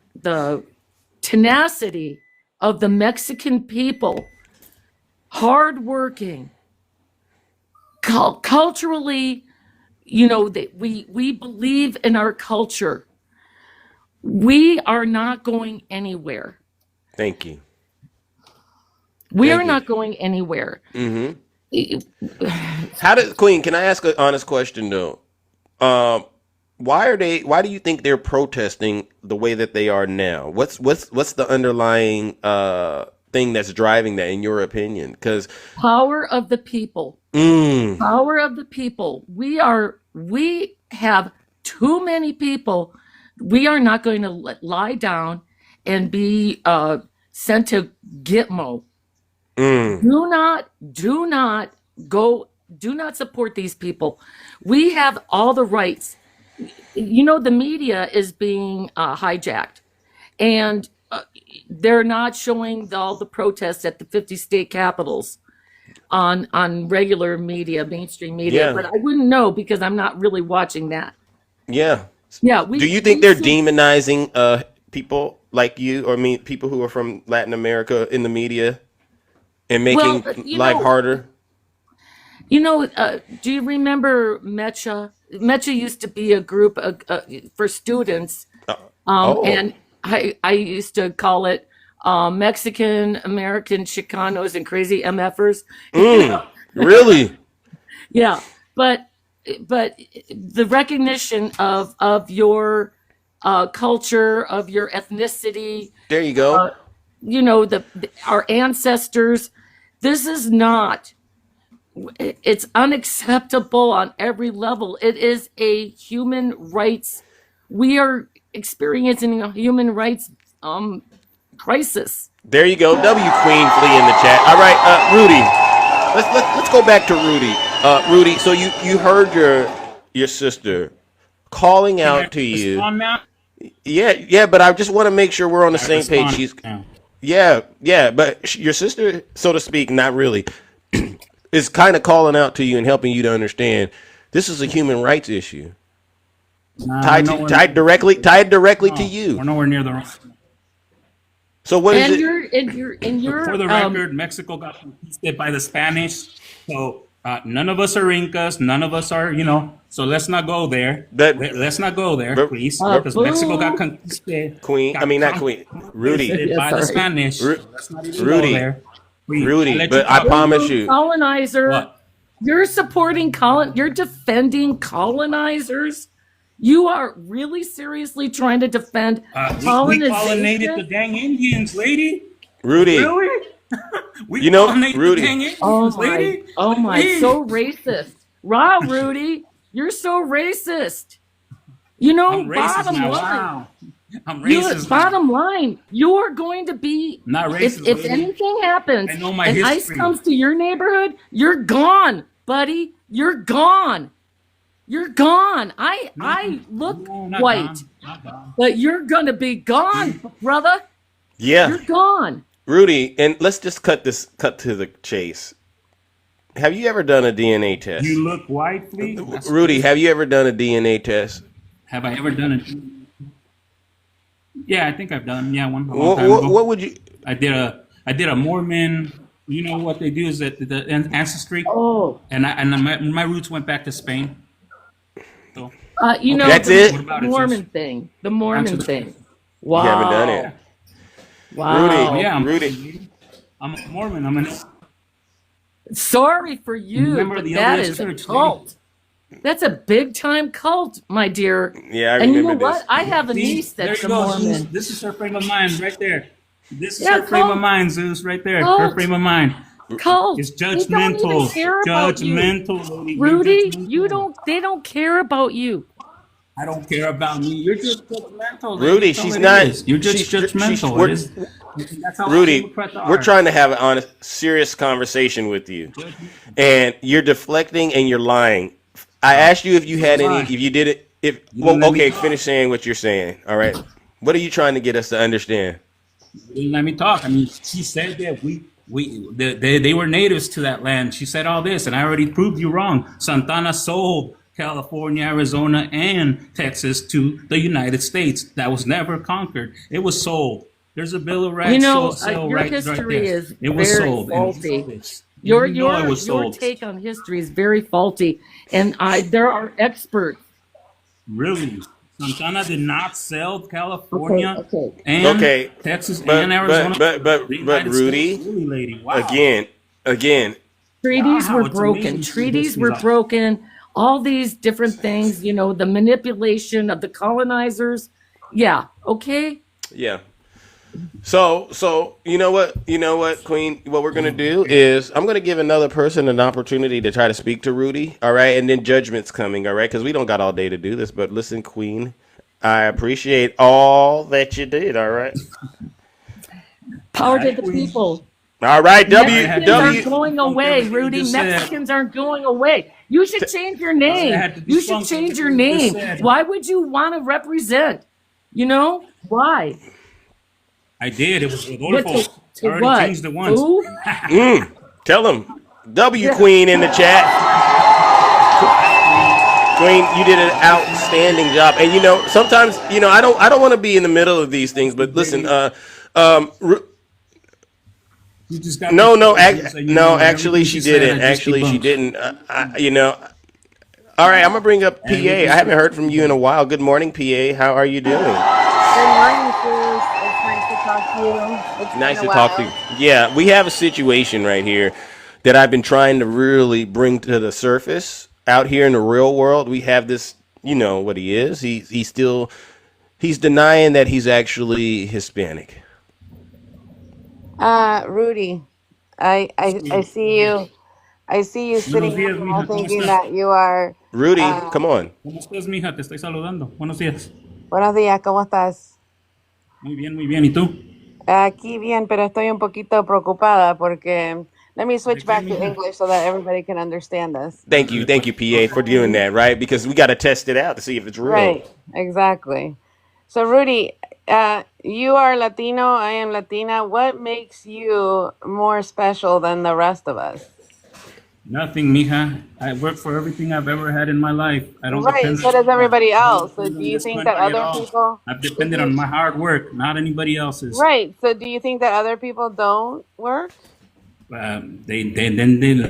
tenacity of the Mexican people, hardworking, culturally, you know, that we believe in our culture. We are not going anywhere. Thank you. We are not going anywhere. How does Queen? Can I ask an honest question though? Why do you think they're protesting the way that they are now? What's the underlying thing that's driving that, in your opinion? Because power of the people. Power of the people. We have too many people. We are not going to lie down and be sent to Gitmo. Do not support these people. We have all the rights. You know, the media is being hijacked, and they're not showing all the protests at the 50 state capitals on regular media, mainstream media. Yeah. But I wouldn't know because I'm not really watching that. Yeah. Yeah. Do you think they're demonizing people like you, or people who are from Latin America in the media, and making life harder? You know, do you remember Mecha? Mecha used to be a group for students, and I used to call it Mexican American Chicanos and crazy MFers. Really? Yeah, but the recognition of your culture, of your ethnicity. There you go. You know, our ancestors. This is not. It's unacceptable on every level. It is a human rights. We are experiencing a human rights crisis. There you go. W Queen Flea in the chat. All right, Rudy. Let's go back to Rudy. Rudy, so you heard your sister calling out to you. Yeah, but I just want to make sure we're on the same page. But your sister, so to speak, not really, is kind of calling out to you and helping you to understand this is a human rights issue. Tied directly to you. We're nowhere near the. So what is it? For the record, Mexico got conquisted by the Spanish, so none of us are Incas, none of us are, so let's not go there. Let's not go there, please, because Mexico got conquisted. Rudy. By the Spanish. Let's not even go there. Rudy, but I promise you. Colonizer. What? You're supporting you're defending colonizers? You are really seriously trying to defend colonization? We pollinated the dang Indians, lady. Rudy. Really? Rudy. The dang Indians, lady. Oh my, so racist. Wow, Rudy, you're so racist. You know, I'm racist bottom now. line. Wow. I'm racist. Bottom line, you are going to be not racist. If anything happens I know my and history. ICE comes to your neighborhood, you're gone, buddy. You're gone. You're gone. I look white, but you're gonna be gone, brother. Yeah, you're gone. Rudy, and let's just cut to the chase. Have you ever done a DNA test? You look white, please. Rudy, have you ever done a DNA test? Have I ever done it? Yeah, I think I've done. Yeah, one. What would you? I did a Mormon. You know what they do is that the ancestry. Oh. And my roots went back to Spain. So. That's it. Mormon thing. The Mormon thing. Wow. You haven't done it. Wow. Rudy, yeah, Rudy. I'm a Mormon. Sorry for you, but that is a cult. That's a big time cult, my dear. Yeah, I and remember you know this. what? I have a niece that's a Mormon. This is her frame of mind right there. This is her frame of mind, Zeus, right there. Cult. Her frame of mind. Cult. It's judgmental. Judgmental, lady. Rudy. They don't care about you. I don't care about me. You're just judgmental, lady. Rudy, That's all she's it not. is. You're just She's. judgmental. It is. That's how all Rudy, Democrats we're are. trying to have an honest, serious conversation with you, and you're deflecting and you're lying. I asked you if you had any, if you did it, if well, okay, finish saying what you're saying. All right, what are you trying to get us to understand? Let me talk. I mean, she said that they were natives to that land. She said all this, and I already proved you wrong. Santana sold California, Arizona, and Texas to the United States. That was never conquered. It was sold. There's a bill of rights. You know, sale your right history there. is It was very sold. faulty. You Your know it your was your sold. take on history is very faulty, and there are experts. Really, Santana did not sell California Okay. and Okay, Texas but and Arizona. but The United Rudy, States. Really, lady. Wow. again. Treaties were It's broken. amazing. Treaties were broken. All these different things, you know, the manipulation of the colonizers. Yeah. Okay. Yeah. So you know what, Queen. What we're gonna do is I'm gonna give another person an opportunity to try to speak to Rudy. All right, and then judgment's coming. All right, because we don't got all day to do this. But listen, Queen, I appreciate all that you did. All right. Power to the people. All right. Mexicans aren't going away, Rudy. Mexicans aren't going away. You should change your name. You should change your name. Why would you want to represent? You know why? I did. It was Rodolfo. I already what? changed it once. Tell him. W Queen in the chat. Queen, you did an outstanding job. And you know, sometimes, you know, I don't want to be in the middle of these things, but listen, You just got no, actually she didn't. Actually she didn't. You know. All right, I'm gonna bring up PA. I haven't heard from you in a while. Good morning, PA. How are you doing? Good morning, Sus. It's nice to talk to you. It's Nice been to a talk to while. you. Yeah, we have a situation right here that I've been trying to really bring to the surface. Out here in the real world, we have this. You know what he is. He's denying that he's actually Hispanic. Rudy, I see you. I see you Buenos sitting días, here mija. ¿Cómo thinking estás? that you are. Rudy, come on. ¿Cómo estás, mija? Te estoy saludando. Buenos días. Buenos días, ¿cómo estás? Muy bien, muy bien. ¿Y tú? Aquí bien, pero estoy un poquito preocupada porque. Let me switch ¿De qué, back to mija? English so that everybody can understand this. Thank you, PA, for doing that. Right, because we got to test it out to see if it's real. Right, exactly. So, Rudy, you are Latino, I am Latina. What makes you more special than the rest of us? Nothing, mija. I work for everything I've ever had in my life. I don't Right, depend so does everybody I don't else. So depend do on you this think that country at other all. people, I've depended on my hard work, not anybody else's. right, so do you think that other people don't work? They let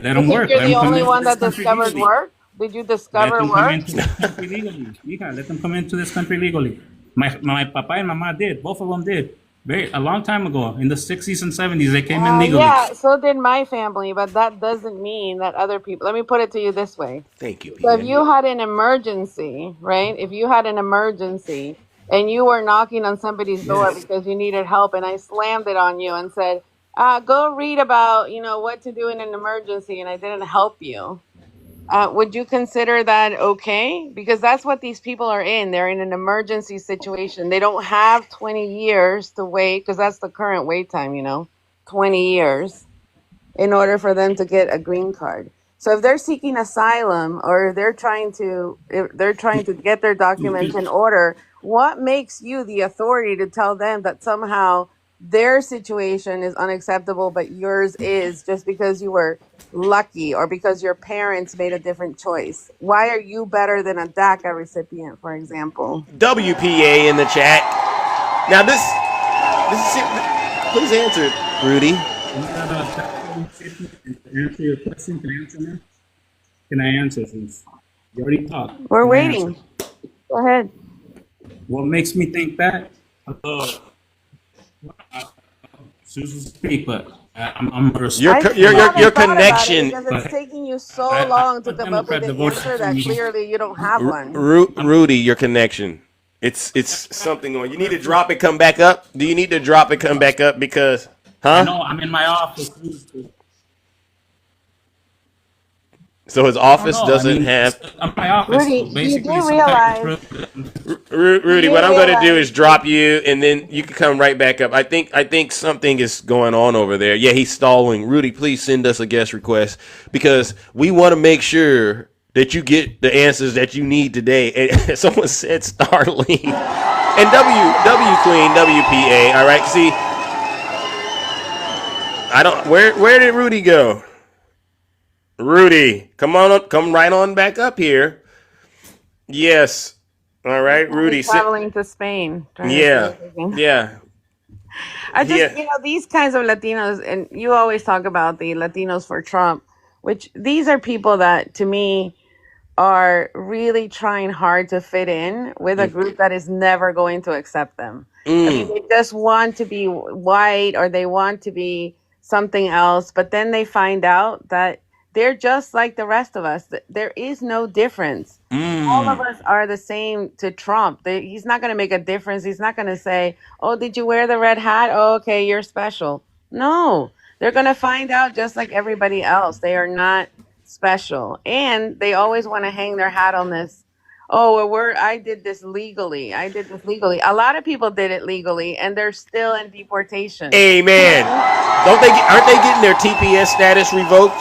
them You think work. you're Let the them come only into one this that country discovered legally. work? Did you Let discover them come work? into this country legally. Mija, let them come into this country legally. My papa and mama did. Both of them did. A long time ago, in the 60s and 70s, they came in legally. Yeah, so did my family, but that doesn't mean that other people. Let me put it to you this way. Thank you, So if PA. you had an emergency, right? If you had an emergency and you were knocking on somebody's door Yes. because you needed help, and I slammed it on you and said, "Go read about what to do in an emergency," and I didn't help you. Would you consider that okay? Because that's what these people are in. They're in an emergency situation. They don't have 20 years to wait because that's the current wait time, 20 years in order for them to get a green card. So if they're seeking asylum or if they're trying to get their documents in order, what makes you the authority to tell them that somehow their situation is unacceptable but yours is, just because you were lucky or because your parents made a different choice? Why are you better than a DACA recipient, for example? WPA in the chat. Now this is please answer, Rudy. Answer your question. Can I answer now? Can I answer, since you already talked? We're Can I waiting. answer? Go ahead. What makes me think that? Susan speak, but I'm your connection. Because it's taking you so long to come up with an answer that clearly you don't have one. Rudy, your connection. It's something on. You need to drop it, come back up. Do you need to drop it, come back up? Because, No, I'm in my office. So his I don't office know. I doesn't mean, have. my office Rudy, you basically do some kind realize, of. you Rudy, do what I'm going to do realize, is drop you, and then you can come right back up. I think something is going on over there. Yeah, he's stalling. Rudy, please send us a guest request because we want to make sure that you get the answers that you need today. And someone said Starlink and W Queen WPA. All right, see, I don't. Where did Rudy go? Rudy, come on up, come right on back up here. Yes. All he's right, probably Rudy. traveling to Spain, trying to see Yeah. everything. Yeah. I just, Yeah. these kinds of Latinos, and you always talk about the Latinos for Trump, which these are people that, to me, are really trying hard to fit in with a group that is never going to accept them. I mean, they just want to be white or they want to be something else, but then they find out that they're just like the rest of us. There is no difference. All of us are the same to Trump. He's not going to make a difference. He's not going to say, "Oh, did you wear the red hat? Oh, okay, you're special." No, they're going to find out just like everybody else. They are not special, and they always want to hang their hat on this. Oh, well, I did this legally. I did this legally. A lot of people did it legally, and they're still in deportation. Amen. Aren't they getting their TPS status revoked?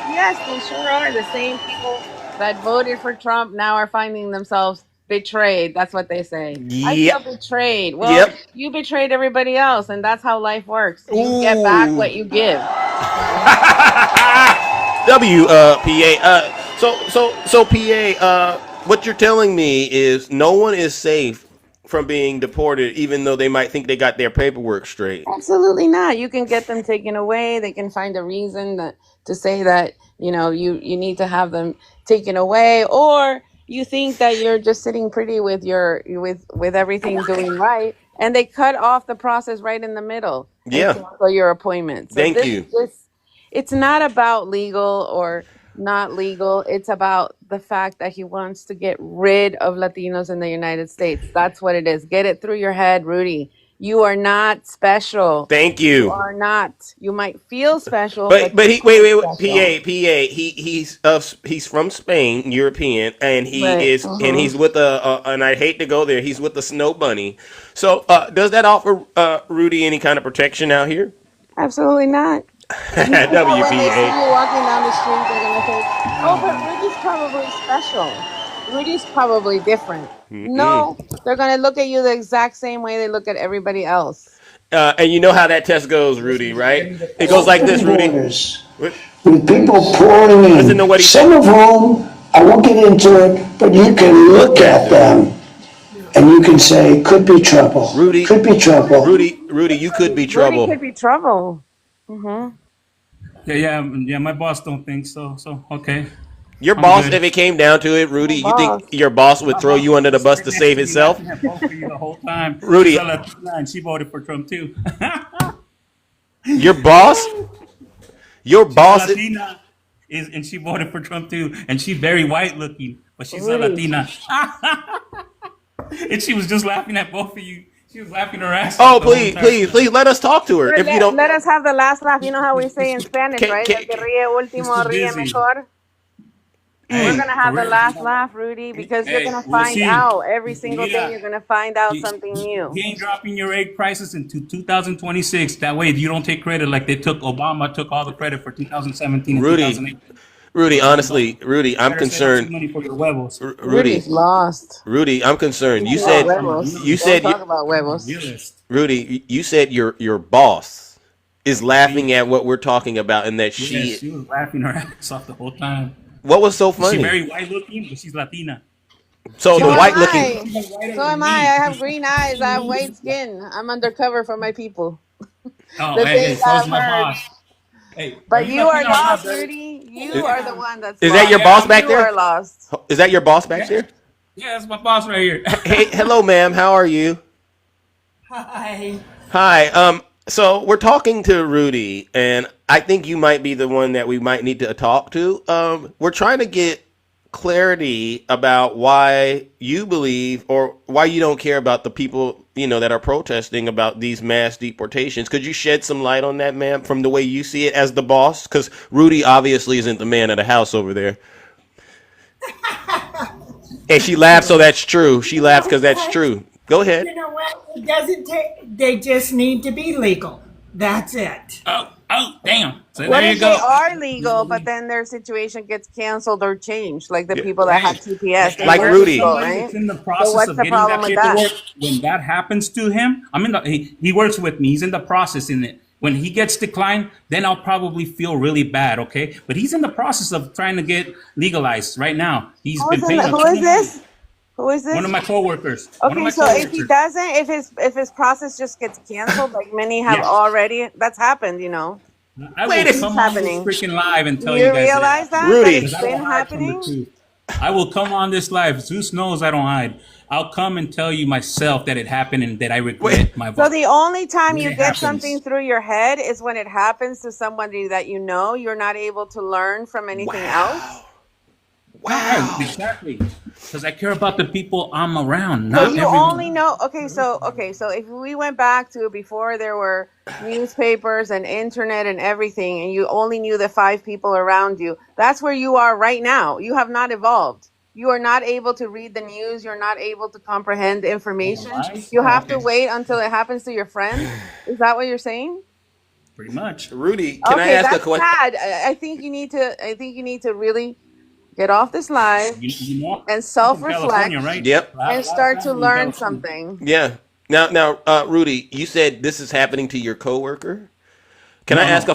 Yes, they sure are. The same people that voted for Trump now are finding themselves betrayed. That's what they say. I feel Yep. betrayed. Well, Yep. you betrayed everybody else, and that's how life works. You get back Ooh. what you give. PA. So PA. What you're telling me is no one is safe from being deported, even though they might think they got their paperwork straight. Absolutely not. You can get them taken away. They can find a reason to say that, you need to have them taken away, or you think that you're just sitting pretty with with everything doing right, and they cut off the process right in the middle and Yeah. cancel your appointment. So Thank you. it's not about legal or not legal. It's about the fact that he wants to get rid of Latinos in the United States. That's what it is. Get it through your head, Rudy. You are not special. Thank You you. are not. You might feel special, But but he you're not wait special. he's from Spain, European, and Right. he's with and I hate to go there. He's with the snow bunny. So does that offer Rudy any kind of protection out here? Absolutely not. You think that when they see WPA. you walking down the street, they're gonna say, "Oh, but Rudy's probably special. Rudy's probably different." Mm-mm. No, they're gonna look at you the exact same way they look at everybody else. And you know how that test goes, Rudy, right? It goes like this, Open Rudy. borders with people pouring Listen to in. what he Some said. of whom, I won't get into it, but you can look at them and you can say, could be trouble. Rudy, Could be trouble. Rudy, you could be Rudy trouble. could be trouble. Hmm. Yeah. My boss don't think so. So okay, Your I'm boss, good. if it came down to it, Rudy, you think Boss. your boss would My throw boss you under the was bus right to next save to me, himself? laughing at both of you the whole time. She's Rudy, a Latina and she voted for Trump too. your boss, your She's a boss. Latina, and she voted for Trump too. And she's very white looking, but she's a Rudy. Latina. And she was just laughing at both of you. She was laughing her ass Oh, off the whole please, entire please, time. please let us talk to her. But If you don't, let us have the last laugh. You know how we say in Spanish, can, right? can, El que ríe She's último too ríe busy. mejor. We're Hey, gonna for have the real. last laugh, Rudy, because you're Hey, gonna we'll find see. out every single day. Mira, You're gonna find out he, something new. he ain't dropping your egg prices into 2026. That way, you don't take credit like they took. Obama took all the credit for 2017 and Rudy, 2018. Rudy, So honestly, Rudy, I'm better save up some concerned. money for your huevos. Rudy, Rudy's lost. Rudy, I'm concerned. He's got huevos. You Don't said, talk about I'm a huevos. realist. Rudy, you said your boss is See? laughing at what we're talking about, and that Yes, she was laughing her ass off the whole time. What was so She's funny? very white looking, but she's Latina. So She the So looks am white looking, I. even whiter So am than I. me. I have green eyes. I have white skin. I'm undercover for my people. Oh, The hey, things so is I've my heard. boss. Hey, are But you you are Latina or not, lost, Barry? Rudy. You is, are the one that's is that lost. your Yeah, boss back You are there? lost. Is that your boss back there? yeah, that's my boss right here. Hey, hello, ma'am. How are you? Hi. Hi. So we're talking to Rudy, and I think you might be the one that we might need to talk to. We're trying to get clarity about why you believe or why you don't care about the people, that are protesting about these mass deportations. Could you shed some light on that, ma'am, from the way you see it as the boss? Because Rudy obviously isn't the man of the house over there. And she laughed, so that's true. She laughed because that's true. Go ahead. You know what? It doesn't take. They just need to be legal. That's it. Oh, damn. So What there you if they go. are legal, but then their situation gets canceled or changed, like the people that have TPS? They Like were Rudy. legal, Somebody right? that's in the So process what's of the getting that problem with that? paperwork. When that happens to him, he works with me. He's in the process in it. When he gets declined, then I'll probably feel really bad, okay? But he's in the process of trying to get legalized right now. He's been paying. Who is this? Who is this? One of my coworkers. One of Okay, my so if he coworkers. doesn't, if his process just gets canceled, like many have Yes. already, that's happened, I Wait, will it's come happening. on this freaking live and tell You you guys realize that? Rudy. That it's been happening? I will come on this live. Zeus knows I don't hide. I'll come and tell you myself that it happened and that I regret my So vote. the only time When you it get happens. something through your head is when it happens to somebody that you know. You're not able to learn from anything else. Wow. Exactly. Because I care about the people I'm around, So not you everyone. only know. Okay, so if we went back to before there were newspapers and internet and everything, and you only knew the 5 people around you, that's where you are right now. You have not evolved. You are not able to read the news. You're not able to comprehend information. You have to wait until it happens to your friends. Is that what you're saying? Pretty much. Rudy, can I Okay, ask a that's question? sad. I think you need to. I think you need to really get off this live You know, and I'm from self-reflect California, right? Yep. and start to learn something. Yeah. Now, Rudy, you said this is happening to your coworker. Can I ask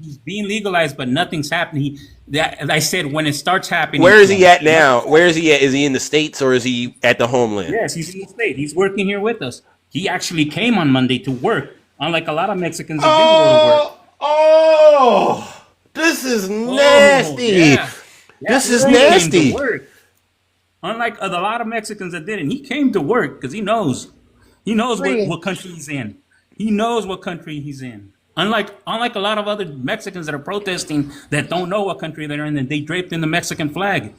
He's being legalized, but nothing's happening. As I said, when it starts happening. where is he at now? Where is he at? Is he in the States or is he at the homeland? Yes, he's in the state. He's working here with us. He actually came on Monday to work, unlike a lot of Mexicans that didn't go to work. Oh, this is nasty. Yeah. This is He came to nasty. work. Unlike a lot of Mexicans that didn't, he came to work because he knows. He knows what country he's in. He knows what country he's in. Unlike a lot of other Mexicans that are protesting that don't know what country they're in and they draped in the Mexican flag.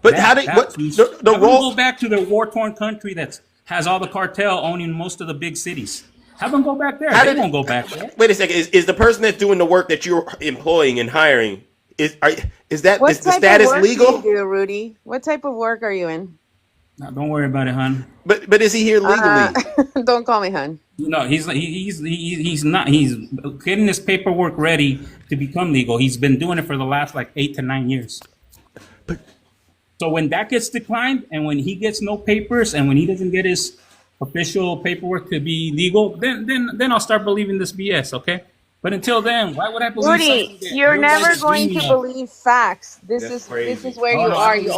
But how did the role? Go back to the war-torn country that has all the cartel owning most of the big cities. Have them go back there. They won't go back there. Wait a second. Is the person that's doing the work that you're employing and hiring is the status legal? Do you do, Rudy? What type of work are you in? No, don't worry about it, hon. But is he here legally? Don't call me hun. No, he's not. He's getting his paperwork ready to become legal. He's been doing it for the last 8 to 9 years. So when that gets declined, and when he gets no papers, and when he doesn't get his official paperwork to be legal, then I'll start believing this BS. Okay. But until then, why would I believe Rudy, something that you're you guys never are going to dreaming of? believe facts. This is where you are. You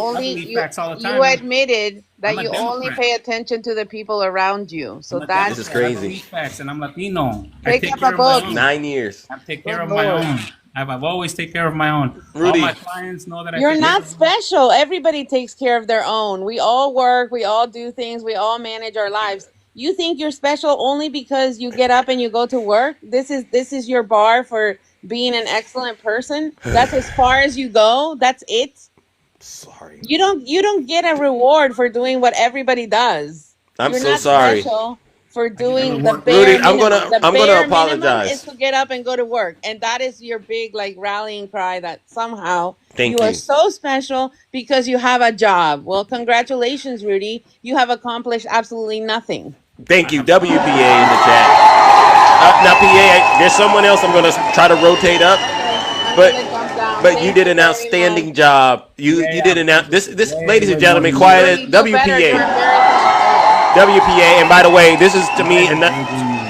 admitted that I'm a you only Democrat. pay attention to the people around you. So that's This is crazy. I believe facts, and I'm Latino. Pick I take up care a of my book. own. 9 years. I take care of Good my Lord. own. I've always take care of my own. Rudy. All my clients know that I You're take not care of special. Everybody takes care of their own. We all work, we all do things, we all manage our lives. You think you're special only because you get up and you go to work? This is your bar for being an excellent person? That's as far as you go? That's it? Sorry. You don't get a reward for doing what everybody does. I'm You're so not sorry. special for doing the Rudy, bare I'm minimum. gonna The bare apologize. minimum is to get up and go to work, and that is your big rallying cry. That somehow Thank you are you. so special because you have a job. Well, congratulations, Rudy. You have accomplished absolutely nothing. Thank you, WPA in the chat. Now, PA, there's someone else I'm gonna try to rotate up, but you did an outstanding job. You did an out. This, ladies and gentlemen, quiet as WPA, and by the way, this is to me. And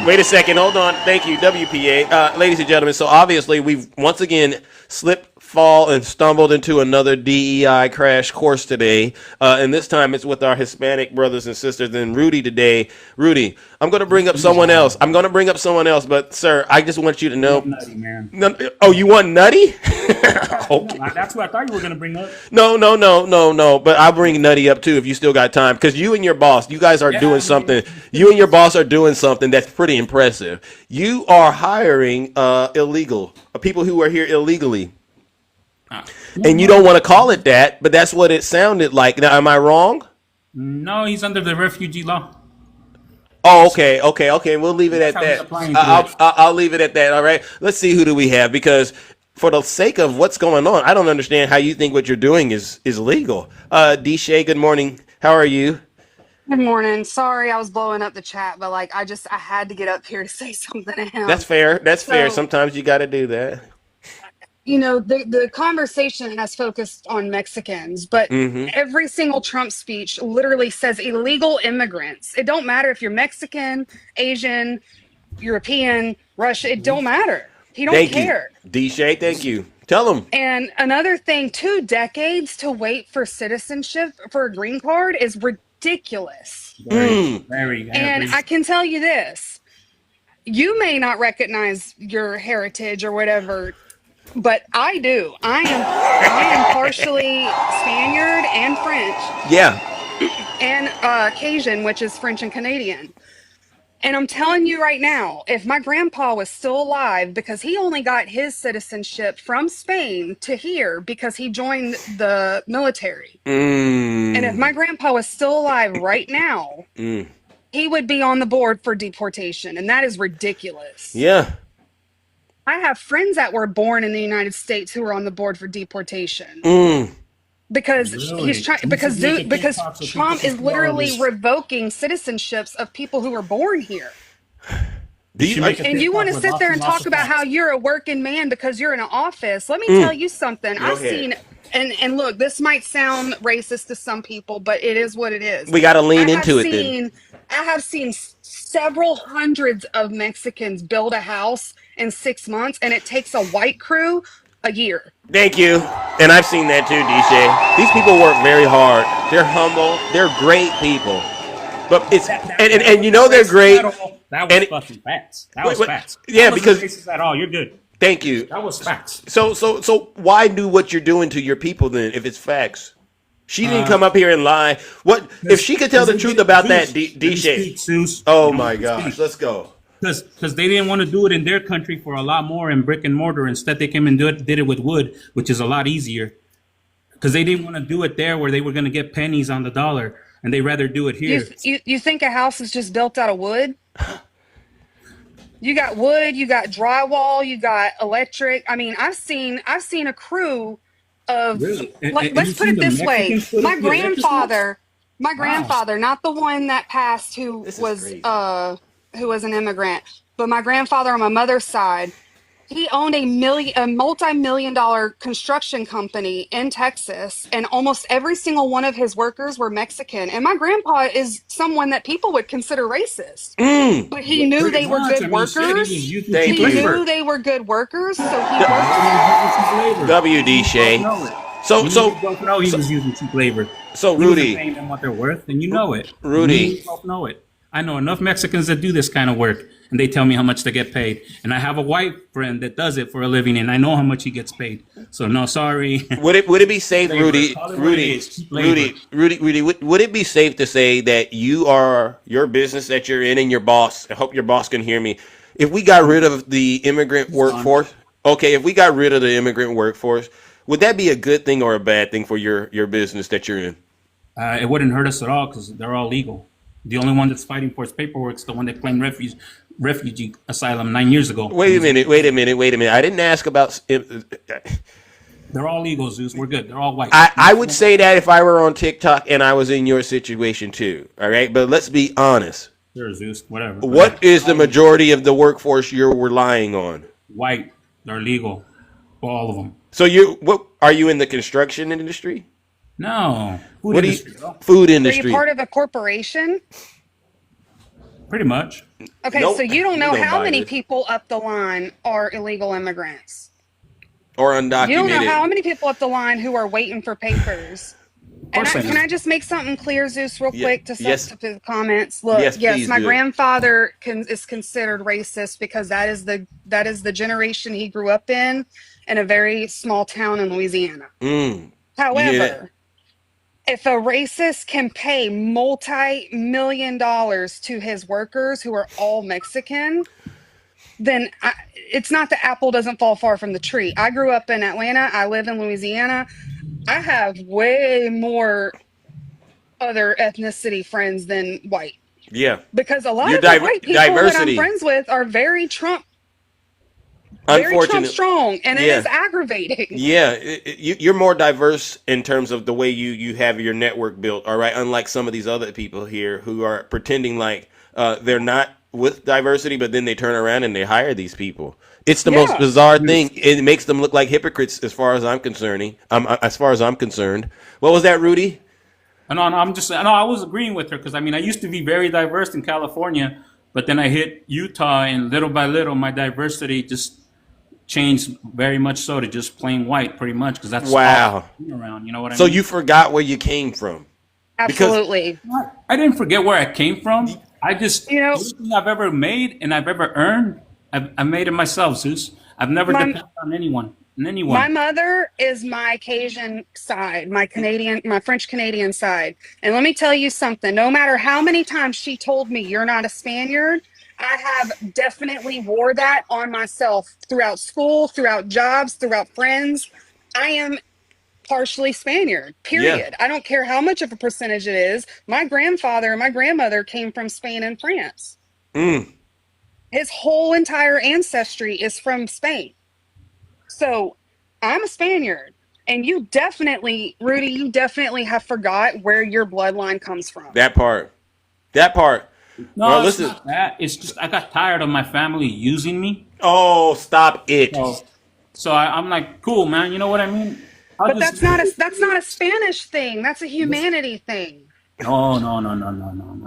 wait a second, hold on. Thank you, WPA, ladies and gentlemen. So obviously, we've once again slipped, fall, and stumbled into another DEI crash course today, and this time it's with our Hispanic brothers and sisters. And Rudy today, Rudy, I'm going to bring up someone else. But sir, I just want you to know. Nutty, man. No, oh, you want Nutty? Okay. That's what I thought you were going to bring up. No. But I'll bring Nutty up too if you still got time. Because you and your boss, you guys are doing something. You and your boss are doing something that's pretty impressive. You are hiring people who are here illegally. And you don't want to call it that, but that's what it sounded like. Now, am I wrong? No, he's under the refugee law. Oh, okay. We'll leave it That's at how he's that. applying to it. I'll leave it at that. All right. Let's see, who do we have? Because for the sake of what's going on, I don't understand how you think what you're doing is legal. D. Shay, good morning. How are you? Good morning. Sorry, I was blowing up the chat, but like I had to get up here to say something to That's him. fair. That's fair. So, Sometimes you got to do that. the conversation has focused on Mexicans, but Mm-hmm. every single Trump speech literally says illegal immigrants. It don't matter if you're Mexican, Asian, European, Russia, it don't matter. He don't Thank you, care. D. Shay. Thank you. Tell them. And another thing, 2 decades to wait for citizenship for a green card is ridiculous. Very. And I can tell you this. You may not recognize your heritage or whatever, but I do. I am partially Spaniard and French Yeah. and Cajun, which is French and Canadian. And I'm telling you right now, if my grandpa was still alive, because he only got his citizenship from Spain to here because he joined the military. And if my grandpa was still alive right now, he would be on the board for deportation. And that is ridiculous. Yeah. I have friends that were born in the United States who are on the board for deportation. Because he's trying because Trump is literally revoking citizenships of people who were born here. And you want to sit there and talk about how you're a working man because you're in an office. Let me tell you something. I've seen and look, this might sound racist to some people, but it is what it is. We got to lean into it then. I have seen several hundreds of Mexicans build a house in 6 months, and it takes a white crew a year. Thank you. And I've seen that too, DJ. These people work very hard. They're humble. They're great people. But it's and you know they're great. That was fucking facts. That was facts. Yeah, that because racist at all. You're good. Thank you. That was facts. So why do what you're doing to your people then if it's facts? She didn't come up here and lie. What if she could tell the truth about that, DJ? Oh my gosh, let's go. Because they didn't want to do it in their country for a lot more in brick and mortar. Instead, they came and did it with wood, which is a lot easier. Because they didn't want to do it there where they were going to get pennies on the dollar, and they rather do it here. You think a house is just built out of wood? You got wood, you got drywall, you got electric. I mean, I've seen a crew of let's put it this way. My grandfather, not the one that passed who was an immigrant, but my grandfather on my mother's side, he owned a multi-million-dollar construction company in Texas, and almost every single one of his workers were Mexican. And my grandpa is someone that people would consider racist, but he knew they were good workers. He knew they were good workers, so he worked. WD Shay. So don't know he was using cheap labor. So Rudy, he was paying them what they're worth, and you know it. Rudy, you both know it. I know enough Mexicans that do this kind of work, and they tell me how much they get paid. And I have a white friend that does it for a living, and I know how much he gets paid. So no, sorry. Would it be safe, Rudy? Would it be safe to say that your business that you're in and your boss? I hope your boss can hear me. If we got rid of the immigrant workforce, would that be a good thing or a bad thing for your business that you're in? It wouldn't hurt us at all because they're all legal. The only one that's fighting for his paperwork is the one that claimed refugee asylum 9 years ago. Wait a minute. I didn't ask about. They're all legal, Zeus. We're good. They're all white. I would say that if I were on TikTok and I was in your situation too. All right, but let's be honest. Sure, Zeus. Whatever. What is the majority of the workforce you're relying on? White. They're legal. All of them. So what are you in the construction industry? No. Food industry. Are you part of a corporation? Pretty much. Okay, so you don't know how many people up the line are illegal immigrants. Or undocumented. You don't know how many people up the line who are waiting for papers. And can I just make something clear, Zeus, real quick to the comments? Look, yes, my grandfather is considered racist because that is the generation he grew up in a very small town in Louisiana. However, if a racist can pay multi-million dollars to his workers who are all Mexican, then it's not the apple doesn't fall far from the tree. I grew up in Atlanta. I live in Louisiana. I have way more other ethnicity friends than white Yeah. because a lot Your of the white people that I'm diversity. friends with are very Trump Unfortunate. strong, and it is Yeah. aggravating. Yeah, you're more diverse in terms of the way you have your network built. All right, unlike some of these other people here who are pretending like they're not with diversity, but then they turn around and they hire these people. It's the most Yeah. bizarre thing. It makes them look like hypocrites, as far as I'm concerning. As far as I'm concerned. What was that, Rudy? No, I was agreeing with her because I mean, I used to be very diverse in California, but then I hit Utah, and little by little, my diversity just changed very much so to just plain white, pretty much, because that's all Wow. around. You know what I So mean? you forgot where you came from. Absolutely. I didn't forget where I came from. I just You know, everything I've ever made and I've ever earned, I made it myself, Zeus. I've never my depended on anyone. my mother is my Cajun side, my French Canadian side. And let me tell you something, no matter how many times she told me you're not a Spaniard, I have definitely wore that on myself throughout school, throughout jobs, throughout friends. I am partially Spaniard, Yeah. period. I don't care how much of a percentage it is. My grandfather and my grandmother came from Spain and France. Mm. His whole entire ancestry is from Spain. So I'm a Spaniard. And you definitely, Rudy, you definitely have forgot where your bloodline comes from. That part. That part. Well, No, it's listen. not that. It's just I got tired of my family using me. Oh, stop it. So I'm like, cool, man. You know what I mean? But that's not a Spanish thing. That's a humanity thing. No.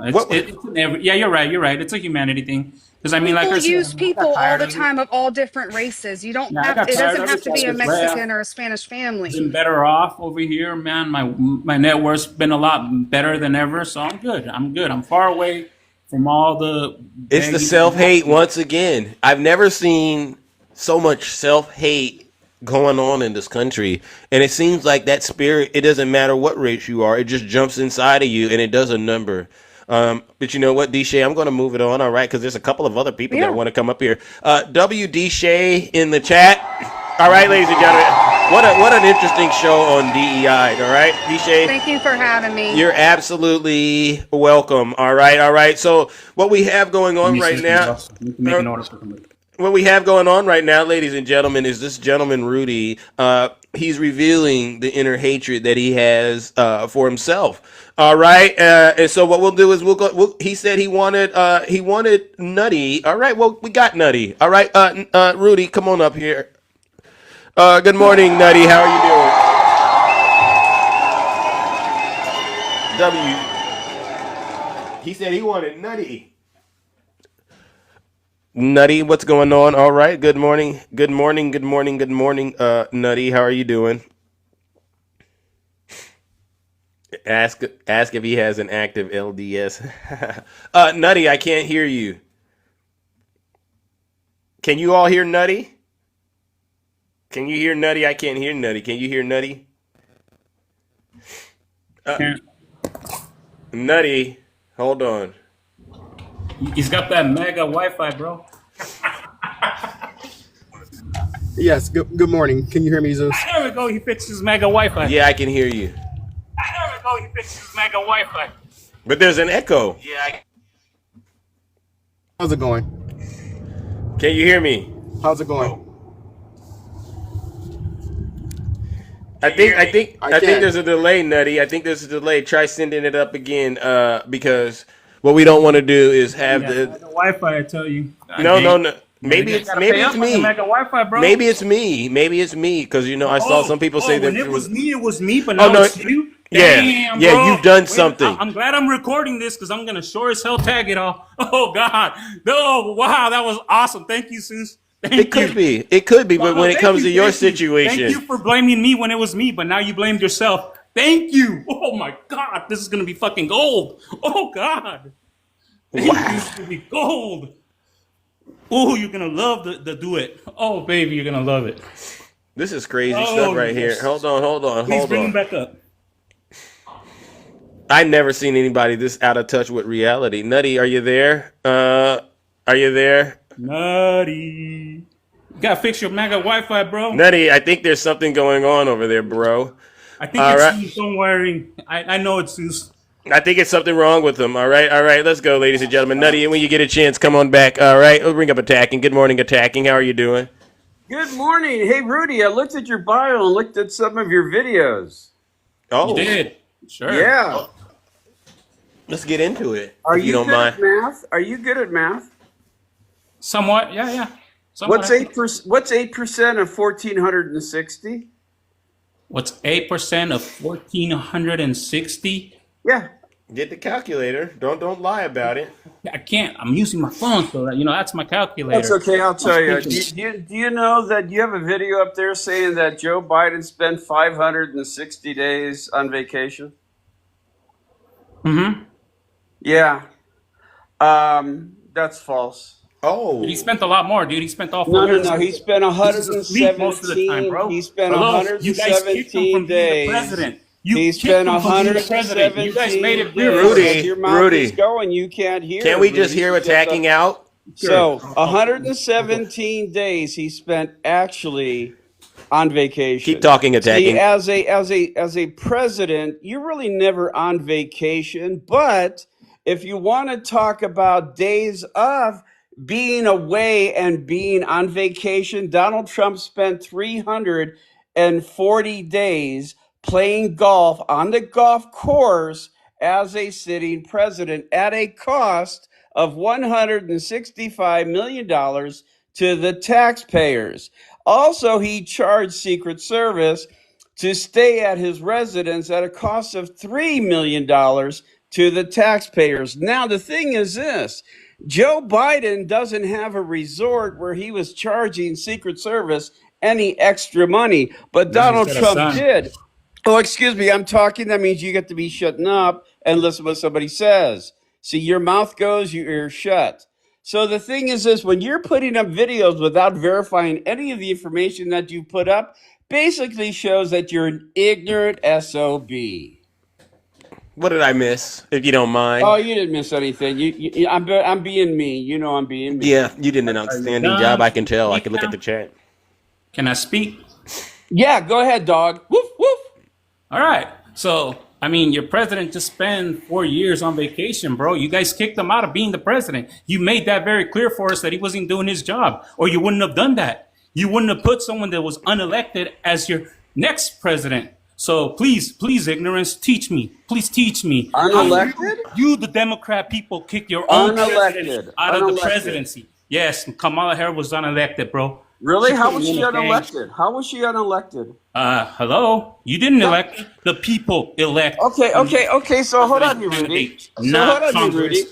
It's in every, yeah, you're right. You're right. It's a humanity thing. Because I mean, like People I said, use I got people all tired the of it. time of all different races. You don't Yeah, I have got it tired doesn't of have it. to So I be a just left. Mexican or a Spanish family. Been better off over here, man. My net worth's been a lot better than ever, so I'm good. I'm good. I'm far away from all the. It's the self-hate once again. I've never seen so much self-hate going on in this country, and it seems like that spirit, it doesn't matter what race you are, it just jumps inside of you and it does a number. But you know what, D Shay, I'm going to move it on, all right, because there's a couple of other people that want to come up here. W D Shay in the chat. All right, ladies and gentlemen, what an interesting show on DEI. All right, D Shay. Thank you for having me. You're absolutely welcome. All right. So what we have going on right now. Make an order for somebody. What we have going on right now, ladies and gentlemen, is this gentleman Rudy. He's revealing the inner hatred that he has for himself. All right, and so what we'll do is we'll go. He said he wanted Nutty. All right, well we got Nutty. All right, Rudy, come on up here. Good morning, Nutty. How are you doing? He said he wanted Nutty. Nutty, what's going on? All right. Good morning. Nutty, how are you doing? Ask if he has an active LDS. Nutty, I can't hear you. Can you all hear Nutty? Can you hear Nutty? I can't hear Nutty. Can you hear Nutty? Nutty, hold on. He's got that mega Wi-Fi, bro. Yes, good morning. Can you hear me, Zeus? There we go. He fixed his mega Wi-Fi. Yeah, I can hear you. There we go. He fixed his mega Wi-Fi. But there's an echo. Yeah. How's it going? Can you hear me? How's it going? I think there's a delay, Nutty. I think there's a delay. Try sending it up again, because what we don't want to do is have the Wi-Fi. I tell you. No. Maybe it's me. Mega Wi-Fi, bro. Maybe it's me, because I saw some people say that when it was me, but now it's you. Yeah, Damn, yeah, bro. you've done something. I'm glad I'm recording this because I'm gonna sure as hell tag it all. Oh God, no, wow, that was awesome. Thank you, Zeus. It could be, but when it comes to your situation, thank you for blaming me when it was me, but now you blamed yourself. Thank you. Oh my God, this is gonna be fucking gold. Oh God, this is gonna be gold. Oh, you're gonna love the duet. Oh baby, you're gonna love it. This is crazy stuff right here. Hold on. Please bring him back up. I never seen anybody this out of touch with reality. Nutty, are you there? Nutty. You gotta fix your MAGA Wi-Fi, bro. Nutty, I think there's something going on over there, bro. I think All it's right. Zeus. Don't worry. I know it's Zeus. I think it's something wrong with him. All right, let's go, ladies and gentlemen. Nutty, when you get a chance, come on back. All right, we'll bring up Attacking. Good morning, Attacking. How are you doing? Good morning. Hey, Rudy, I looked at your bio and looked at some of your videos. Oh, You did. Sure. Yeah. Let's get into it, Are if you you don't good mind. at math? Are you good at math? Somewhat. Yeah. Somewhat. What's 8%? What's 8% of 1,460? What's 8% of 1,460? Yeah. Get the calculator. Don't lie about it. I can't. I'm using my phone, so that's my calculator. That's okay. I'll tell you. Do you know that you have a video up there saying that Joe Biden spent 560 days on vacation? Mm-hmm. Yeah. That's false. Oh. He spent a lot more, dude. He spent all 4 No. years. He spent He's asleep most of the time, 117. bro. He spent Hello? You guys kicked him 117 from being the days. president. He spent 117 You guys made it days. Rudy, Your mouth Rudy. is going. You can't hear. Can we just Rudy. hear Attacking out? So 117 days he spent actually on vacation. Keep talking, Attacking. See, as a president, you're really never on vacation. But if you want to talk about days of being away and being on vacation, Donald Trump spent 340 days playing golf on the golf course as a sitting president at a cost of $165 million to the taxpayers. Also, he charged Secret Service to stay at his residence at a cost of $3 million to the taxpayers. Now, the thing is this. Joe Biden doesn't have a resort where he was charging Secret Service any extra money, but Donald Trump did. Oh, excuse me, I'm talking. That means you get to be shutting up and listen to what somebody says. See, your mouth goes, your ears shut. So the thing is this, when you're putting up videos without verifying any of the information that you put up, basically shows that you're an ignorant SOB. What did I miss, if you don't mind? Oh, you didn't miss anything. I'm being mean. You know I'm being mean. Yeah, you did an outstanding job. I can tell. I can look at the chat. Can I speak? Yeah, go ahead, dog. Woof, woof. All right. So, I mean, your president just spent 4 years on vacation, bro. You guys kicked him out of being the president. You made that very clear for us that he wasn't doing his job, or you wouldn't have done that. You wouldn't have put someone that was unelected as your next president. So please, ignorance, teach me. Please teach me. Unelected? You, the Democrat people, kick your own president Unelected. out of the Unelected. presidency. Yes, Kamala Harris was unelected, bro. Really? How put was him she in a gang. unelected? How was she unelected? Hello? You didn't elect. The people elect. Okay. So hold on, Rudy. Not Hey, Rudy,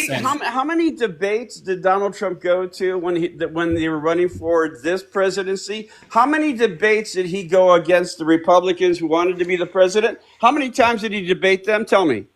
Senate. how many debates did Donald Trump go to when they were running for this presidency? How many debates did he go against the Republicans who wanted to be the president? How many times did he debate them? Tell me.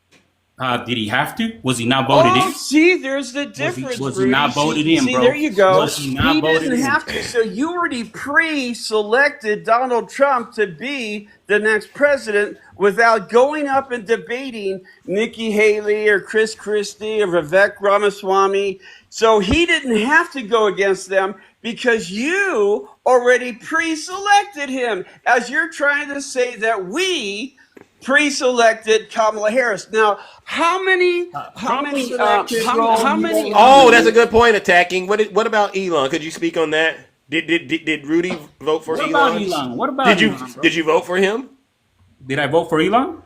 Did he have to? Was he not voted in? See, there's the difference. Was he Rudy. not voted in, See, bro? there you go. Was he not voted didn't in? have to. So you already pre-selected Donald Trump to be the next president without going up and debating Nikki Haley or Chris Christie or Vivek Ramaswamy. So he didn't have to go against them because you already pre-selected him, as you're trying to say that we pre-selected Kamala Harris. Now, how many? Oh, that's a good point. Attacking. What about Elon? Could you speak on that? Did Rudy vote for Elon? What about Elon? What about Elon, bro? Did you vote for him? Did I vote for Elon?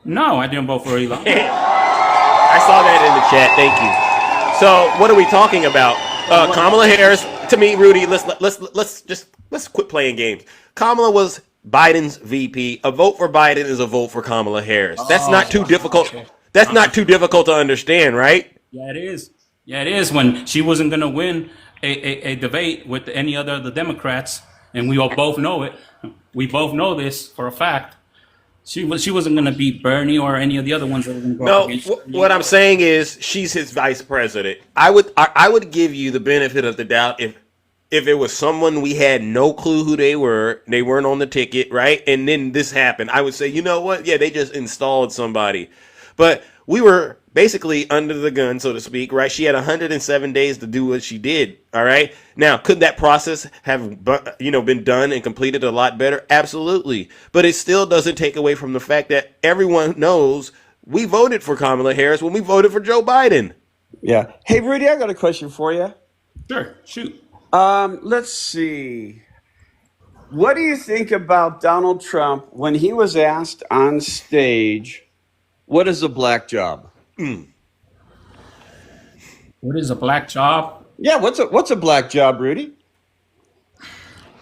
No, I didn't vote for Elon. I saw that in the chat. Thank you. So, what are we talking about? Kamala Harris. To me, Rudy, let's quit playing games. Kamala was Biden's VP. A vote for Biden is a vote for Kamala Harris. That's not too difficult. That's not too difficult to understand, right? Yeah, it is. Yeah, it is. When she wasn't going to win a debate with any other of the Democrats, and we all both know it. We both know this for a fact. She wasn't going to beat Bernie or any of the other ones that were going to go up against. What I'm saying is she's his vice president. I would give you the benefit of the doubt if it was someone we had no clue who they weren't on the ticket, right? And then this happened. I would say, you know what? Yeah, they just installed somebody. But we were basically under the gun, so to speak, right? She had 107 days to do what she did. All right. Now, could that process have been done and completed a lot better? Absolutely. But it still doesn't take away from the fact that everyone knows we voted for Kamala Harris when we voted for Joe Biden. Yeah. Hey, Rudy, I got a question for you. Sure, shoot. Let's see. What do you think about Donald Trump when he was asked on stage, "What is a black job?" What is a black job? Yeah, what's a black job, Rudy?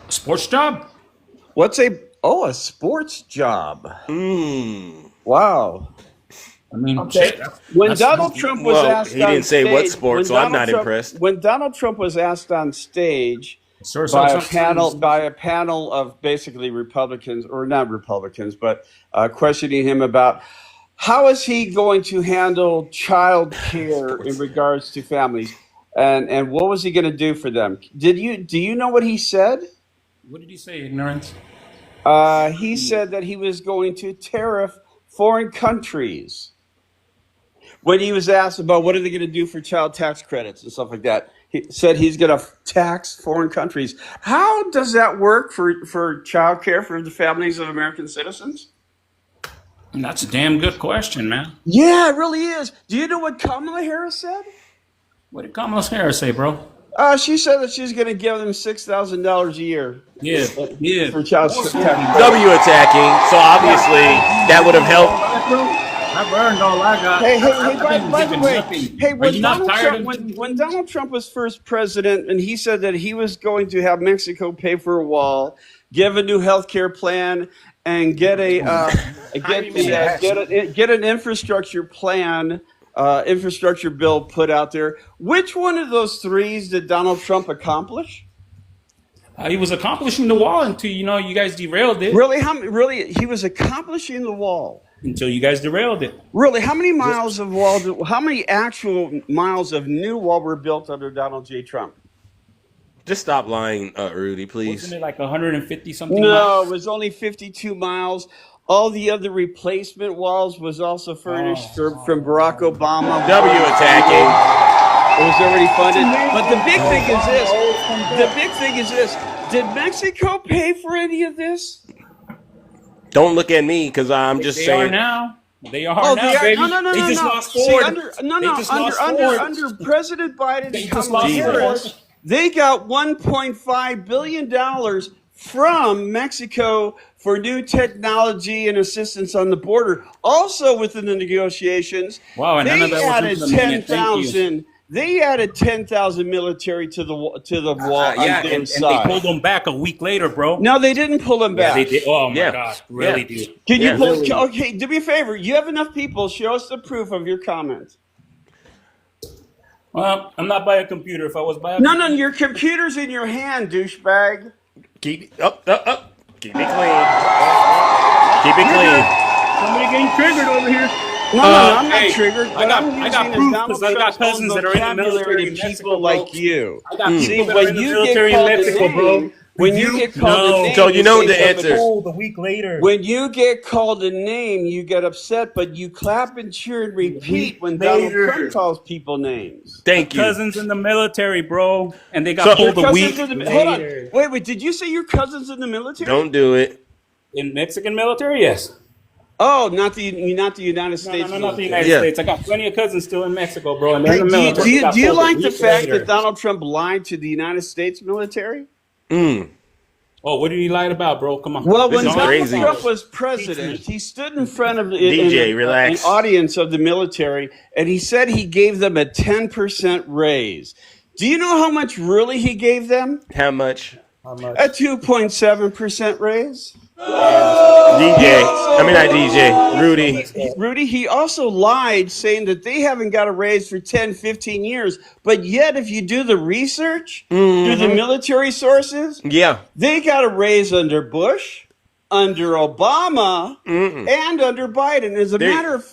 A sports job? What's a sports job? Wow. I mean, okay. When Donald Trump was asked, he didn't say what sports, so I'm not Trump, impressed. When Donald Trump was asked on stage by a panel of basically Republicans, or not Republicans, but questioning him about how is he going to handle child care in regards to families, and what was he going to do for them? Do you know what he said? What did he say, ignorance? He said that he was going to tariff foreign countries. When he was asked about what are they going to do for child tax credits and stuff like that, he said he's going to tax foreign countries. How does that work for child care for the families of American citizens? That's a damn good question, man. Yeah, it really is. Do you know what Kamala Harris said? What did Kamala Harris say, bro? She said that she's going to give them $6,000 a year. Yeah. For child tax. W attacking, so obviously that would have helped. I've earned all I got. Hey, by the way, when Donald Trump was first president and he said that he was going to have Mexico pay for a wall, give a new health care plan, and get an infrastructure plan, infrastructure bill put out there, which one of those threes did Donald Trump accomplish? He was accomplishing the wall until you guys derailed it. Really, he was accomplishing the wall until you guys derailed it. Really, how many miles of wall? How many actual miles of new wall were built under Donald J. Trump? Just stop lying, Rudy, please. Wasn't it like 150 something? No, miles? it was only 52 miles. All the other replacement walls was also furnished from Barack Obama. W attacking. It was already funded. But the big thing is this. Did Mexico pay for any of this? Don't look at me because I'm just saying. They are now. They are now, baby. No. They just lost Ford. Under President Biden and Kamala Harris, they got $1.5 billion from Mexico for new technology and assistance on the border. Also within the negotiations, wow, and none of that was implemented. 10,000. They added 10,000 military to the wall on their side. And they pulled them back a week later, bro. No, they didn't pull them back. Yeah, they did. Oh my gosh, really, dude. Can you pull? Okay, do me a favor. You have enough people. Show us the proof of your comment. Well, I'm not by a computer. If I was by a no, your computer's in your hand, douchebag. Keep it up. Keep it clean. Keep it clean. Somebody getting triggered over here. No, I'm not triggered. I got proof because I got cousins that are in the military in Mexico, like you. I got people that are in the military in Mexico, bro. When you get called a name, so you know the answer. The week later. When you get called a name, you get upset, but you clap and cheer and repeat when Donald Trump calls people names. Thank you. Cousins in the military, bro, and they got pulled a week later. Hold on. Wait. Did you say your cousins in the military? Don't do it. In Mexican military, yes. Oh, not the United States. No, not the United States. I got plenty of cousins still in Mexico, bro. And hey, do you like the fact that Donald Trump lied to the United States military? Oh, what did he lie about, bro? Come on. Well, when Donald Trump was president, he stood in front of an audience of the military, and he said he gave them a 10% raise. Do you know how much really he gave them? How much? A 2.7% raise. Rudy, he also lied saying that they haven't got a raise for 10, 15 years. But yet, if you do the research through the military sources, they got a raise under Bush, under Obama, and under Biden. As a matter of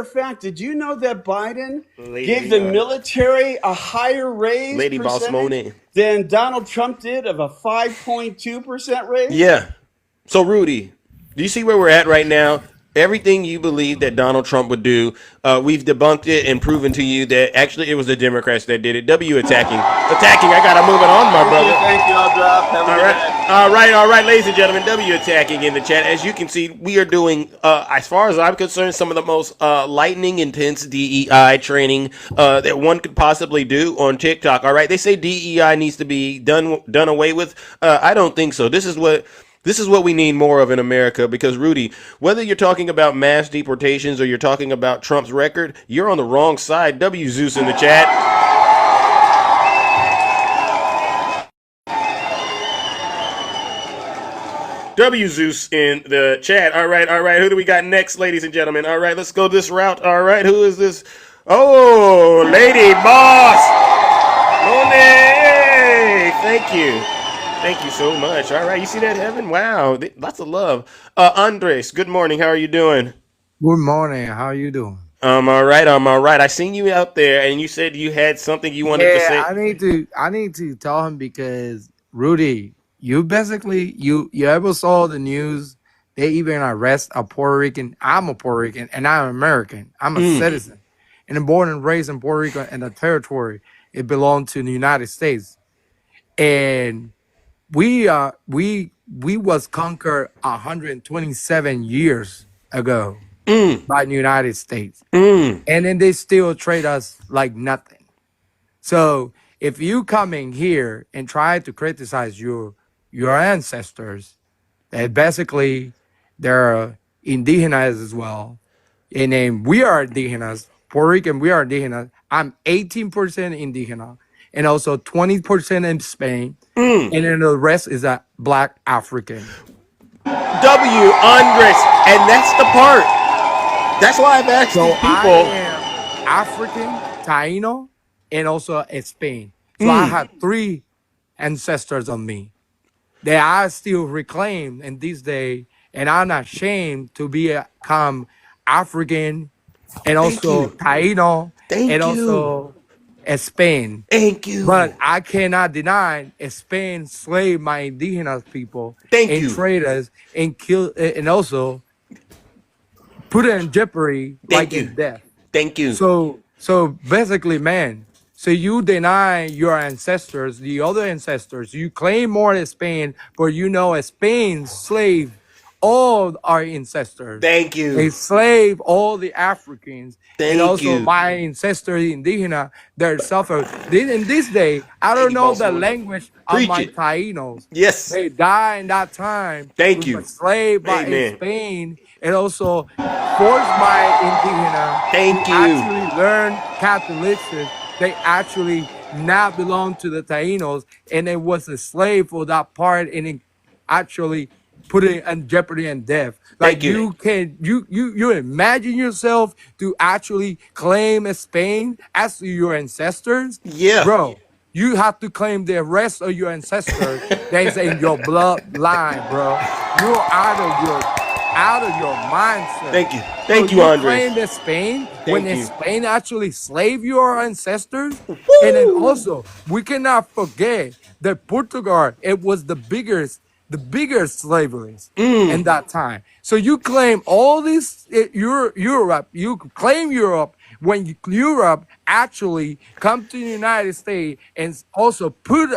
fact, did you know that Biden gave the military a higher raise than Donald Trump did of a 5.2% raise? Yeah. So, Rudy, do you see where we're at right now? Everything you believe that Donald Trump would do, we've debunked it and proven to you that actually it was the Democrats that did it. W attacking. I gotta move it on, my brother. Thank you. I'll drop. Have a All good right, day. all right, ladies and gentlemen. W attacking in the chat. As you can see, we are doing, as far as I'm concerned, some of the most lightning intense DEI training that one could possibly do on TikTok. All right, they say DEI needs to be done away with. I don't think so. This is what we need more of in America because, Rudy, whether you're talking about mass deportations or you're talking about Trump's record, you're on the wrong side. W Zeus in the chat. W Zeus in the chat. All right. Who do we got next, ladies and gentlemen? All right, let's go this route. All right, who is this? Oh, Lady Boss. Monet. Thank you. Thank you so much. All right, you see that, Heaven? Wow, lots of love. Andres, good morning. How are you doing? Good morning. How are you doing? I'm all right. I seen you out there, and you said you had something you wanted to Yeah, say. I need to tell him because Rudy, you basically you ever saw the news? They even arrest a Puerto Rican. I'm a Puerto Rican and I'm American. I'm a citizen. And I'm born and raised in Puerto Rico and the territory. It belonged to the United States. And we was conquered 127 years ago by the United States. And then they still treat us like nothing. So if you coming here and try to criticize your ancestors, that basically they're indigenous as well. And then we are indigenous, Puerto Rican, we are indigenous. I'm 18% indigenous and also 20% in Spain. And then the rest is a black African. Andres, and that's the part. That's why I've asked So these people. I am African, Taino, and also Spain. So I have three ancestors on me that I still reclaim in this day, and I'm not ashamed to become African and also Taino and also Spain. Thank you. But I cannot deny Spain slaved my indigenous people and traders and kill and also put it in jeopardy like in death. Thank you. So basically, man, so you deny your ancestors, the other ancestors, you claim more than Spain, but you know Spain slaved all our ancestors. Thank you. They slave all the Africans. And Thank also you. my ancestors, indigena, they suffer. In this day, I don't know the language of my Tainos. Yes. They die in that time. Thank We you. were slave by Amen. Spain and also forced by indigena Thank to you. actually learn Catholicism. They actually now belong to the Tainos, and it was a slave for that part, and it actually put it in jeopardy and death. Like Thank you. you can you imagine yourself to actually claim Spain as your ancestors? Yeah. Bro, you have to claim the rest of your ancestors that's in your bloodline, bro. You're out of your mindset. Thank you. Thank So you, you Andres. claim that Spain when Thank you. Spain actually slave your ancestors? And then also we cannot forget that Portugal, it was the biggest slaveries in that time. So you claim all this Europe, you claim Europe when Europe actually come to the United States and also put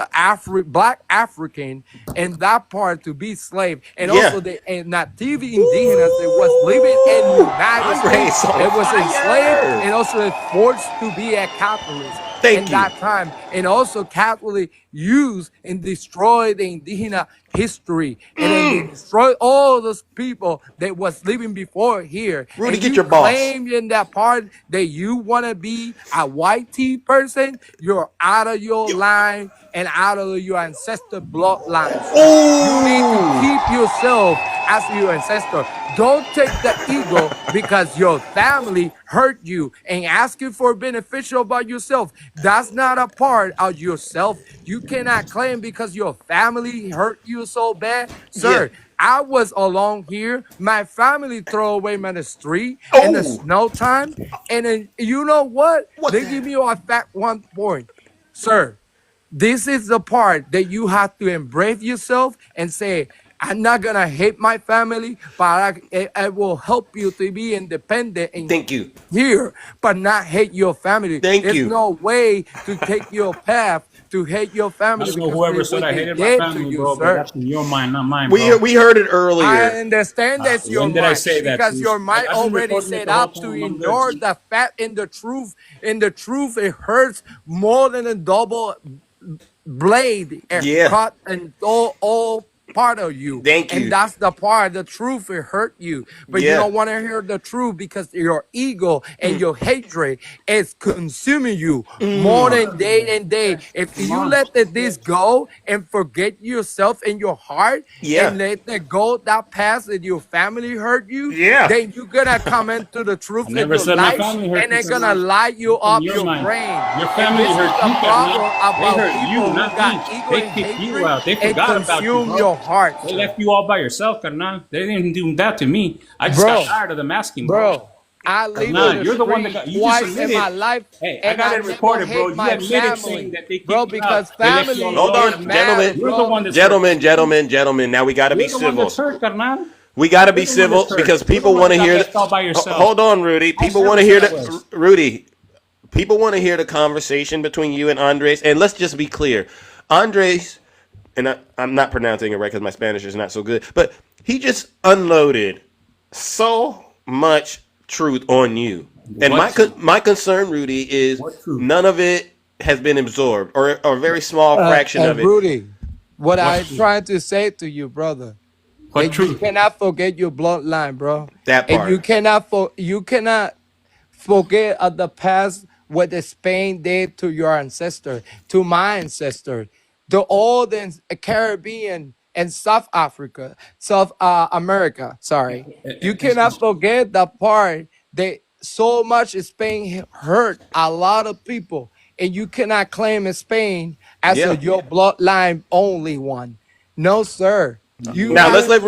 black African in that part to be slave, and also the native indigenous that was living in the United States, it was enslaved and also forced to be a Catholic in that time, and also Catholic use and destroy the indigenous history, and then they destroy all those people that was living before here. Rudy, and get you your boss. claim in that part that you want to be a white tea person, you're out of your line and out of your ancestor bloodline. You need to keep yourself as your ancestor. Don't take the ego because your family hurt you and ask you for beneficial about yourself. That's not a part of yourself. You cannot claim because your family hurt you so bad. Sir, I was alone here. My family throw away me in the street in the snow time. And then you know what? They give me a fact one point. Sir, this is the part that you have to embrace yourself and say, I'm not gonna hate my family, but I will help you to be independent and Thank you. here, but not hate your family. Thank There's you. no way to take your path to hate your I family don't know because whoever of said what I they hated my did to family, you, bro, but sir. that's in your mind, not mine, We bro. heard it I earlier. understand that's your When did I mind say that, because Zeus? your mind I've been already recording it set the whole up to time. I'm good, ignore Zeus. the fact in the truth. In the truth, it hurts more than a double blade Yeah. cut and all part of you. Thank And you. that's the part, the truth, it hurt you. But you Yeah. don't want to hear the truth because your ego and your hatred is consuming you more than day and day. If Come you on. let this go and forget yourself in your heart Yeah. and let that go, that past that your family hurt you, Yeah. then you're gonna come into the I truth in never your said my life family hurt and you, they're gonna carnal. light you That's in up your your mind. brain. Your And family this is hurt the you, problem carnal. They about hurt you, people who not got me. ego They and kicked you hatred out. They and forgot about you, consume bro. your heart, They sir. left you all by yourself, carnal. They didn't do that to me. I just got Bro, tired of them asking, bro. bro, I live in Carnal, the you're the one that street got, you just twice in my admitted. life Hey, I and got I it never recorded, bro. hate You my admitted saying family. that they Bro, kicked you out. because They left you all family Hold alone. is on, matter, gentlemen. You're the bro. one that's hurt. Gentlemen. Now we got to You're be the one civil. that's hurt, carnal. We got to You're be the one civil that's hurt. because You're the people one want to that got hear left all by the. yourself. Hold on, Rudy. I People want never to said hear I the. was. Rudy. People want to hear the conversation between you and Andres. And let's just be clear. Andres, and I'm not pronouncing it right because my Spanish is not so good, but he just unloaded so much truth on you. And What truth? my concern, Rudy, is What truth? none of it has been absorbed, or a very small fraction of it. Rudy, what What I truth? trying to say to you, brother, What that you truth? cannot forget your bloodline, bro, That and part. you cannot forget of the past what the Spain did to your ancestor, to my ancestor, to all the Caribbean and South Africa, South America. Sorry, you cannot forget the part that so much Spain hurt a lot of people, and you cannot claim Spain as Yeah. your bloodline only one. No, sir. You Now have let's let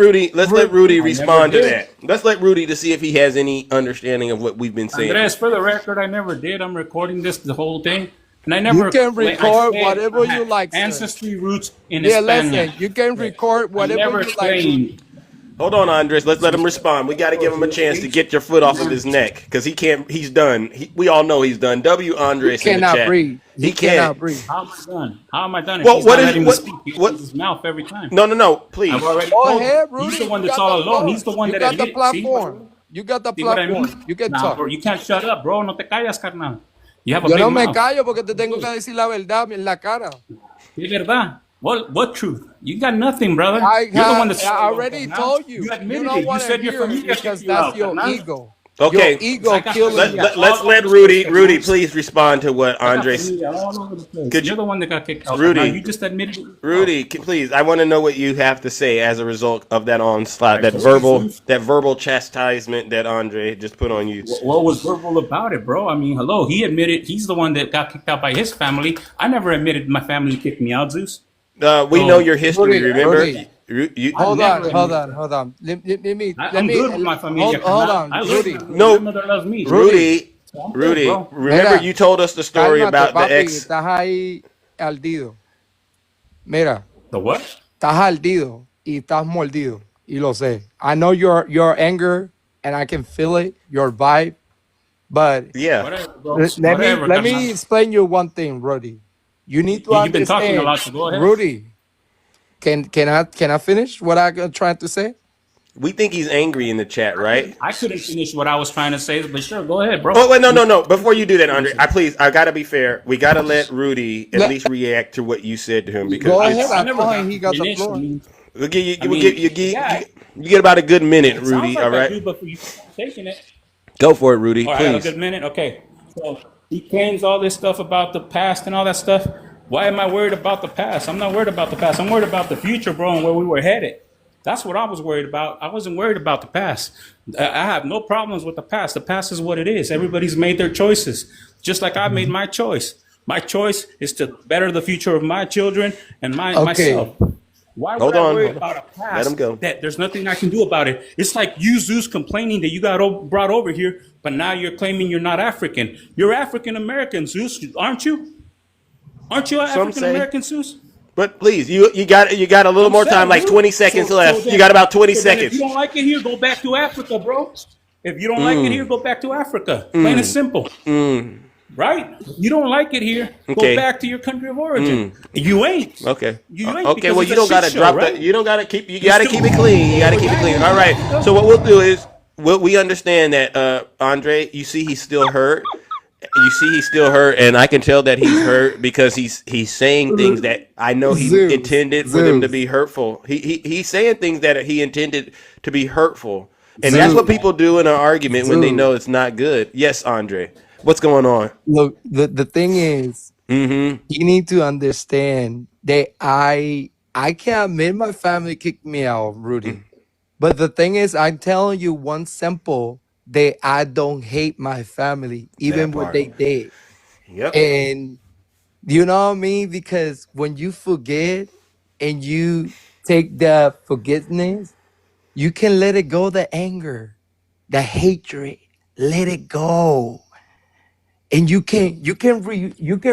Rudy I never respond to did. that. Let's let Rudy to see if he has any understanding of what we've been saying. Andres, for the record, I never did. I'm recording this, the whole thing. And I You never, can I record said whatever I you had like, sir. ancestry roots in Yeah, Hispania. listen, you can Okay. record I whatever never you like, claimed. Rudy. Hold on, Andres. Let's let him respond. We got to give him a chance to get your foot off of his neck because he can't. He's done. We all know he's done. W. He Andres in the cannot chat. breathe. He He can't. cannot breathe. How am I done? How am I done if Well, he's not letting me speak? He opens his mouth every time. No. I've Please. already Go told you. ahead, He's Rudy. the one You that's got all the alone. floor. He's the one You that got the admitted. See? platform. You got the See what I platform. mean? You can Nah, talk. bro, you can't shut up, bro. No te callas, carnal. You have a Yo big no me mouth. callo porque te tengo que decir la verdad en la cara. Es verdad. What truth? You got nothing, brother. You're the one that's I all alone, already carnal. told You you. You admitted don't it. You want to said your hear it familia kicked because you that's out, your carnal. ego. Your Okay. ego killing you. Let's let Rudy. Please respond to what Andres. All over the place. Could You're you, the one that got kicked out. Rudy? Now you just admitted it. Rudy, please. I want to know what you have to say as a result of that onslaught, I told you, Zeus. that verbal chastisement that Andre just put on you. What was verbal about it, bro? I mean, hello. He admitted he's the one that got kicked out by his family. I never admitted my family kicked me out, Zeus. We know your history. Remember? Rudy, hold on. Let I'm me good with my familia. hold on, I live Rudy. with my mother loves me. Rudy. So I'm good, bro. Remember Mira, you told us the story cálmate, about the papi. ex. Estás ahí ardido. Mira, The what? estás ardido y estás mordido. Y lo sé. I know your anger and I can feel it, your vibe. But Yeah. Whatever, bro. let me explain you one thing, Rudy. You need to You've been talking a understand, lot, so go ahead. Rudy. Can I finish what I'm trying to say? We think he's angry in the chat, right? I couldn't finish what I was trying to say, but sure, go ahead, bro. Oh wait, no. Before you do that, Andre, I gotta be fair. We gotta let Rudy at least react to what you said to him because Go ahead. I I'm never fine. got He got the finished. floor. I mean, we'll give you, I we'll mean, give, yeah. you get about a good minute, It Rudy. sounds like All I right, do, but you taking it. go for it, Rudy. All right, I got a Please. good minute. Okay. So he claims all this stuff about the past and all that stuff. Why am I worried about the past? I'm not worried about the past. I'm worried about the future, bro, and where we were headed. That's what I was worried about. I wasn't worried about the past. I have no problems with the past. The past is what it is. Everybody's made their choices, just like I made my choice. My choice is to better the future of my children and myself. Why would I worry about a past Let him go. that there's nothing I can do about it? It's like you, Zeus, complaining that you got brought over here, but now you're claiming you're not African. You're African American, Zeus, aren't you? Aren't you Some African American, Zeus? But please, you got a little more time, like 20 seconds left. You got about 20 So then if seconds. you don't like it here, go back to Africa, bro. If you don't like it here, go back to Africa. Plain and simple. Right? If you don't like it here, go Okay. back to your country of origin. You ain't. Okay. You ain't Okay. because Well, it's you a don't shit gotta show, drop right? that. You don't gotta keep. You gotta keep it clean. You gotta keep it clean. All right. So what we'll do is, we understand that Andre. You see, he's still hurt. You see, he's still hurt, and I can tell that he's hurt because he's saying things that I know he intended for them to be hurtful. He's saying things that he intended to be hurtful, and that's what people do in an argument when they know it's not good. Yes, Andre. What's going on? Look, the thing is, you need to understand that I can't admit my family kicked me out, Rudy. But the thing is, I'm telling you one simple that I don't hate my family, even That what part. they did. Yep. And you know what I mean? Because when you forget and you take the forgiveness, you can let it go, the anger, the hatred, let it go. And you can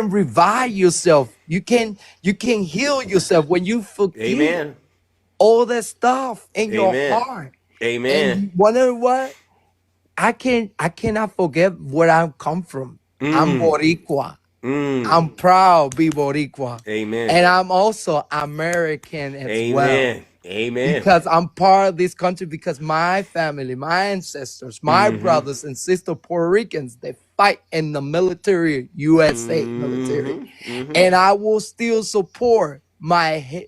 revive yourself. You can heal yourself when you forgive Amen. all that stuff in your Amen. heart. And Amen. you wonder what? I cannot forget where I come from. I'm Boricua. I'm proud to be Boricua. Amen. And I'm also American as well. Amen. Amen. Because I'm part of this country, because my family, my ancestors, my brothers and sisters, Puerto Ricans, they fight in the military, USA military. And I will still support my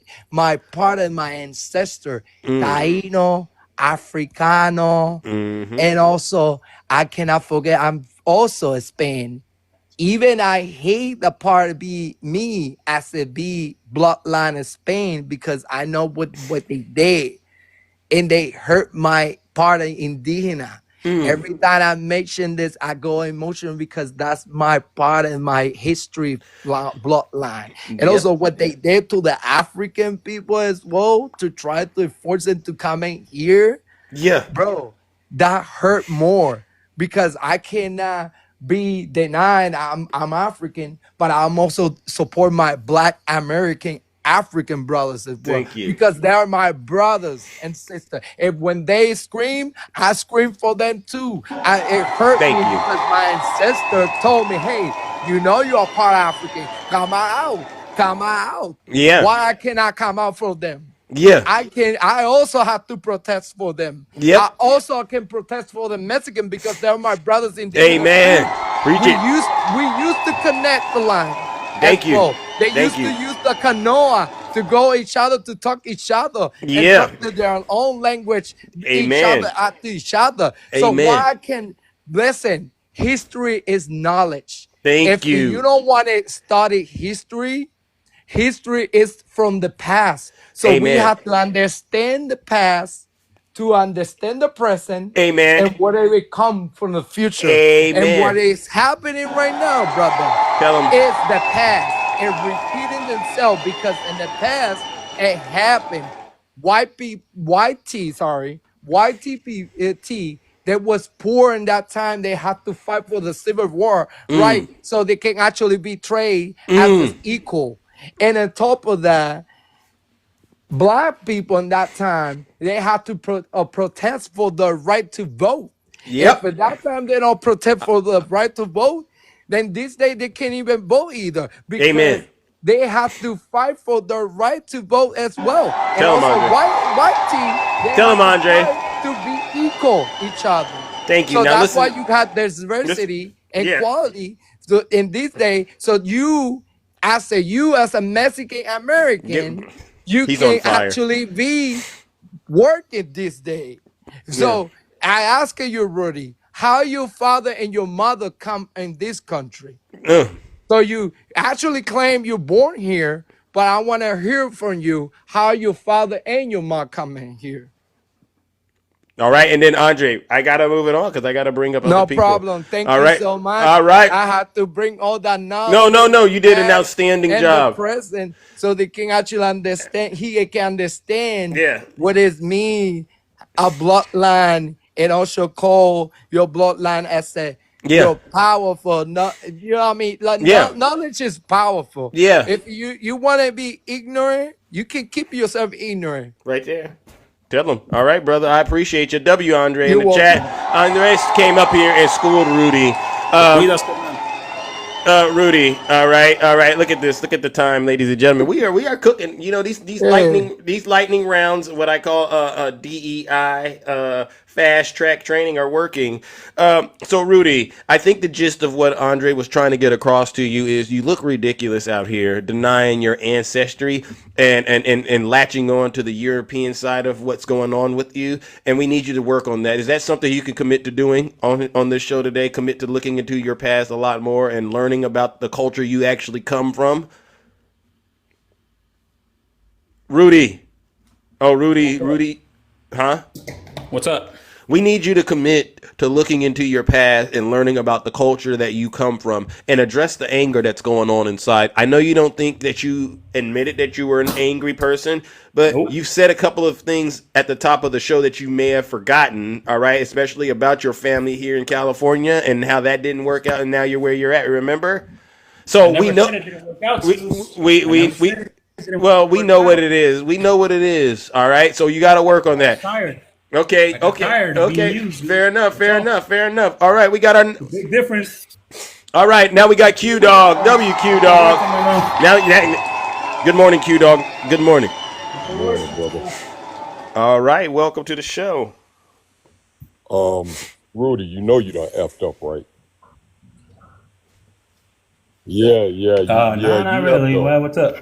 part of my ancestor, Taino, Africano, and also I cannot forget I'm also a Spain. Even I hate the part of be me as a be bloodline of Spain, because I know what they did, and they hurt my part of Indigena. Every time I mention this, I go emotional because that's my part of my history bloodline. And Yep. also what they did to the African people as well, to try to force them to come in here. Yeah. Bro, that hurt more, because I cannot be denying I'm African, but I'm also support my Black American African brothers as well, Thank you. because they're my brothers and sisters. If when they scream, I scream for them too. It hurt Thank me you. because my ancestor told me, "Hey, you know you're part African. Come out, come out." Yeah. Why I cannot come out for them? Yeah. I also have to protest for them. Yep. I also can protest for the Mexican, because they're my brothers in the Amen. Preach we it. used to connect the line. Thank as you. well. They Thank used you. to use the canoa to go each other, to talk each other and Yeah. talk to their own language each Amen. other at each other. So Amen. why can listen? History is knowledge. Thank If you. you don't want to study history, history is from the past. So we Amen. have to understand the past to understand the present, Amen. and whatever come from the future. And Amen. what is happening right now, brother, Tell 'em. is the past. It repeating themselves, because in the past it happened. White T that was poor in that time, they had to fight for the Civil War, right? So they can actually be treated as an equal. And on top of that, Black people in that time, they had to protest for the right to vote. Yep. If at that time they don't protest for the right to vote, then this day they can't even vote either, because Amen. they have to fight for the right to vote as well. And Tell 'em, also Andre. white team, they Tell have 'em, to Andre. fight to be equal each other. Thank you. So Now that's why listen. you got diversity and Yeah. equality. So in this day, so you as a Mexican American, you He's on can fire. actually be working this day. So I ask you, Rudy, how your father and your mother come in this country? So you actually claim you're born here, but I want to hear from you how your father and your mom come in here. All right, and then Andre, I gotta move it on because I gotta bring up other No people. problem. Thank All you right. so much. All right. I had to bring all that No, knowledge. no. You did an past outstanding and job. the present, so they can actually understand. He can understand Yeah. what is me, a bloodline, and also call your bloodline as a Yeah. powerful. No, you know what I mean? Like Yeah. knowledge is powerful. Yeah. If you want to be ignorant, you can keep yourself ignorant. Right there. Tell them. All right, brother. I appreciate you. W. Andre in You're the chat. welcome. Andres came up here and schooled Rudy. Rudy. All right. All right. Look at this. Look at the time, ladies and gentlemen. We are cooking. You know these Hey. lightning rounds, what I call DEI fast track training, are working. So Rudy, I think the gist of what Andre was trying to get across to you is you look ridiculous out here denying your ancestry and latching on to the European side of what's going on with you, and we need you to work on that. Is that something you can commit to doing on this show today? Commit to looking into your past a lot more and learning about the culture you actually come from? Rudy. Oh, Rudy. Huh? What's up? We need you to commit to looking into your past and learning about the culture that you come from and address the anger that's going on inside. I know you don't think that you admitted that you were an angry person, but you've said a couple of things at the top of the show that you may have forgotten, all right, especially about your family here in California and how that didn't work out and now you're where you're at, remember? So we know we know what it is. We know what it is, all right? So you got to work on that. Tired. Okay. Fair enough. All right, we got our big difference. All right, now we got Q Dog, WQ Dog. Now, good morning, Q Dog. Good morning. Good morning, brother. All right, welcome to the show. Rudy, you know you done effed up, right? Yeah. Not really. Why? What's up?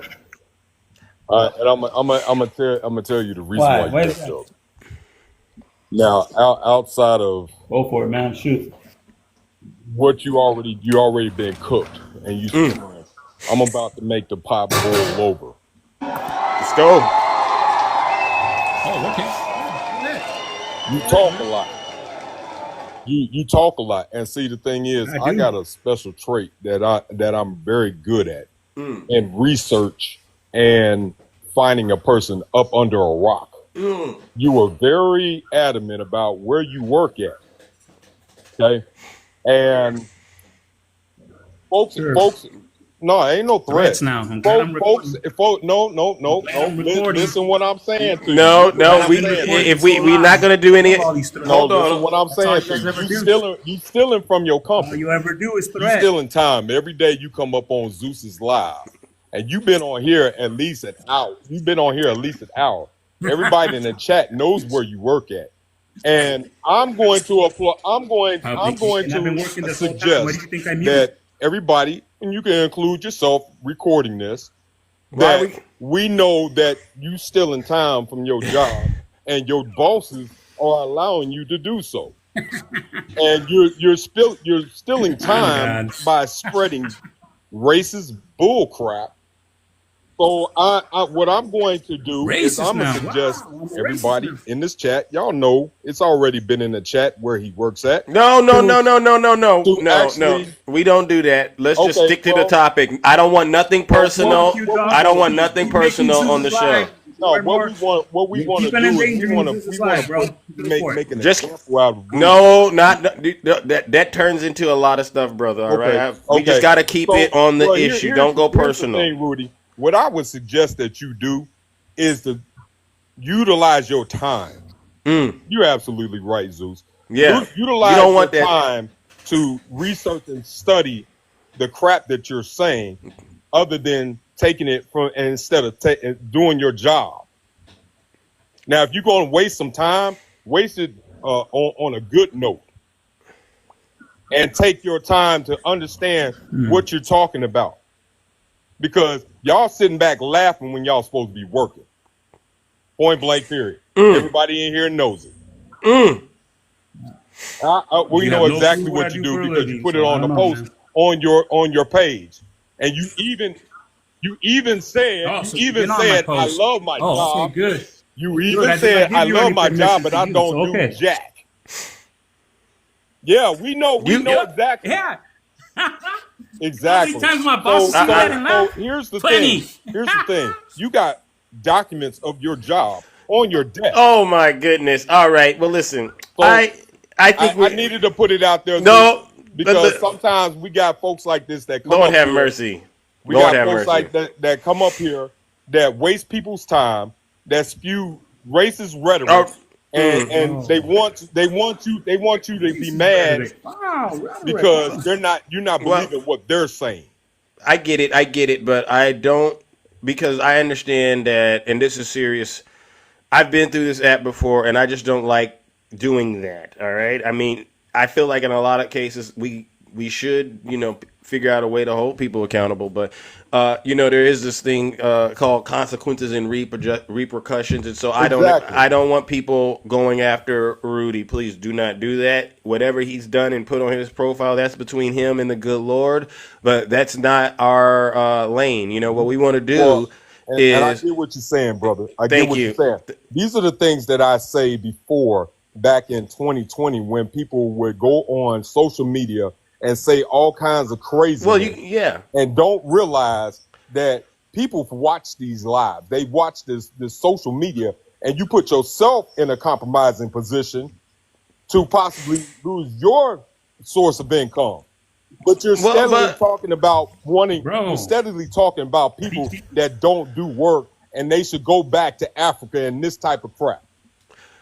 And I'm gonna tell you the reason why you effed up. Now, outside of go for it, man. Shoot. What you already been cooked, and you. I'm about to make the pot boil over. Let's go. Oh, okay. You talk a lot. You talk a lot, and see the thing is, I got a special trait that I'm very good at in research and finding a person up under a rock. You were very adamant about where you work at, okay? And folks, no, ain't no threats now. Folks, no. Listen what I'm saying to you. No. We're not gonna do any. Hold on. Listen what I'm saying to you. You stealing from your company. All you ever do is threat. You stealing time. Every day you come up on Zeus's Live, and you've been on here at least an hour. Everybody in the chat knows where you work at, and I'm going to suggest that everybody, and you can include yourself, recording this, that we know that you stealing time from your job, and your bosses are allowing you to do so, and you're stealing time by spreading racist bull crap. So what I'm going to do is I'm going to suggest everybody in this chat, y'all know it's already been in the chat where he works at. No. We don't do that. Let's just stick to the topic. I don't want nothing personal. I don't want nothing personal on the show. No, what we want to do is we want to make an example out of No, not that turns into a lot of stuff, brother. All right, we just got to keep it on the issue. Don't go personal. Here's the thing, Rudy. What I would suggest that you do is to utilize your time. You're absolutely right, Zeus. Yeah, utilize your time to research and study the crap that you're saying, other than taking it from and instead of doing your job. Now, if you're going to waste some time, waste it on a good note, and take your time to understand what you're talking about. Because y'all sitting back laughing when y'all supposed to be working. Point blank period. Everybody in here knows it. We know exactly what you do because you put it on the post on your page, and you even said I love my job. Good. You even said I love my job, but I don't do jack. Yeah, we know exactly. Yeah. Exactly. How many times my boss so here's the thing. You got documents of your job on your desk. Oh my goodness. All right. Well, listen. So I think I needed to put it out there. No. Because sometimes we got folks like this that come Lord up have here. mercy. We Lord got have folks mercy. like that come up here that waste people's time, that spew racist rhetoric, and they want you to be mad because you're not believing what they're saying. I get it, but I don't, because I understand that, and this is serious. I've been through this app before, and I just don't like doing that. All right. I mean, I feel like in a lot of cases we should, figure out a way to hold people accountable. But there is this thing called consequences and repercussions, and so Exactly. I don't want people going after Rudy. Please do not do that. Whatever he's done and put on his profile, that's between him and the good Lord. But that's not our lane. What we want to do. Well, and I is get what you're saying, brother. I get Thank what you. you're saying. These are the things that I say before, back in 2020, when people would go on social media and say all kinds of craziness, and don't realize that people watch these lives. They watch this social media, and you put yourself in a compromising position to possibly lose your source of income. But you're steadily talking about you're steadily talking about people that don't do work and they should go back to Africa and this type of crap.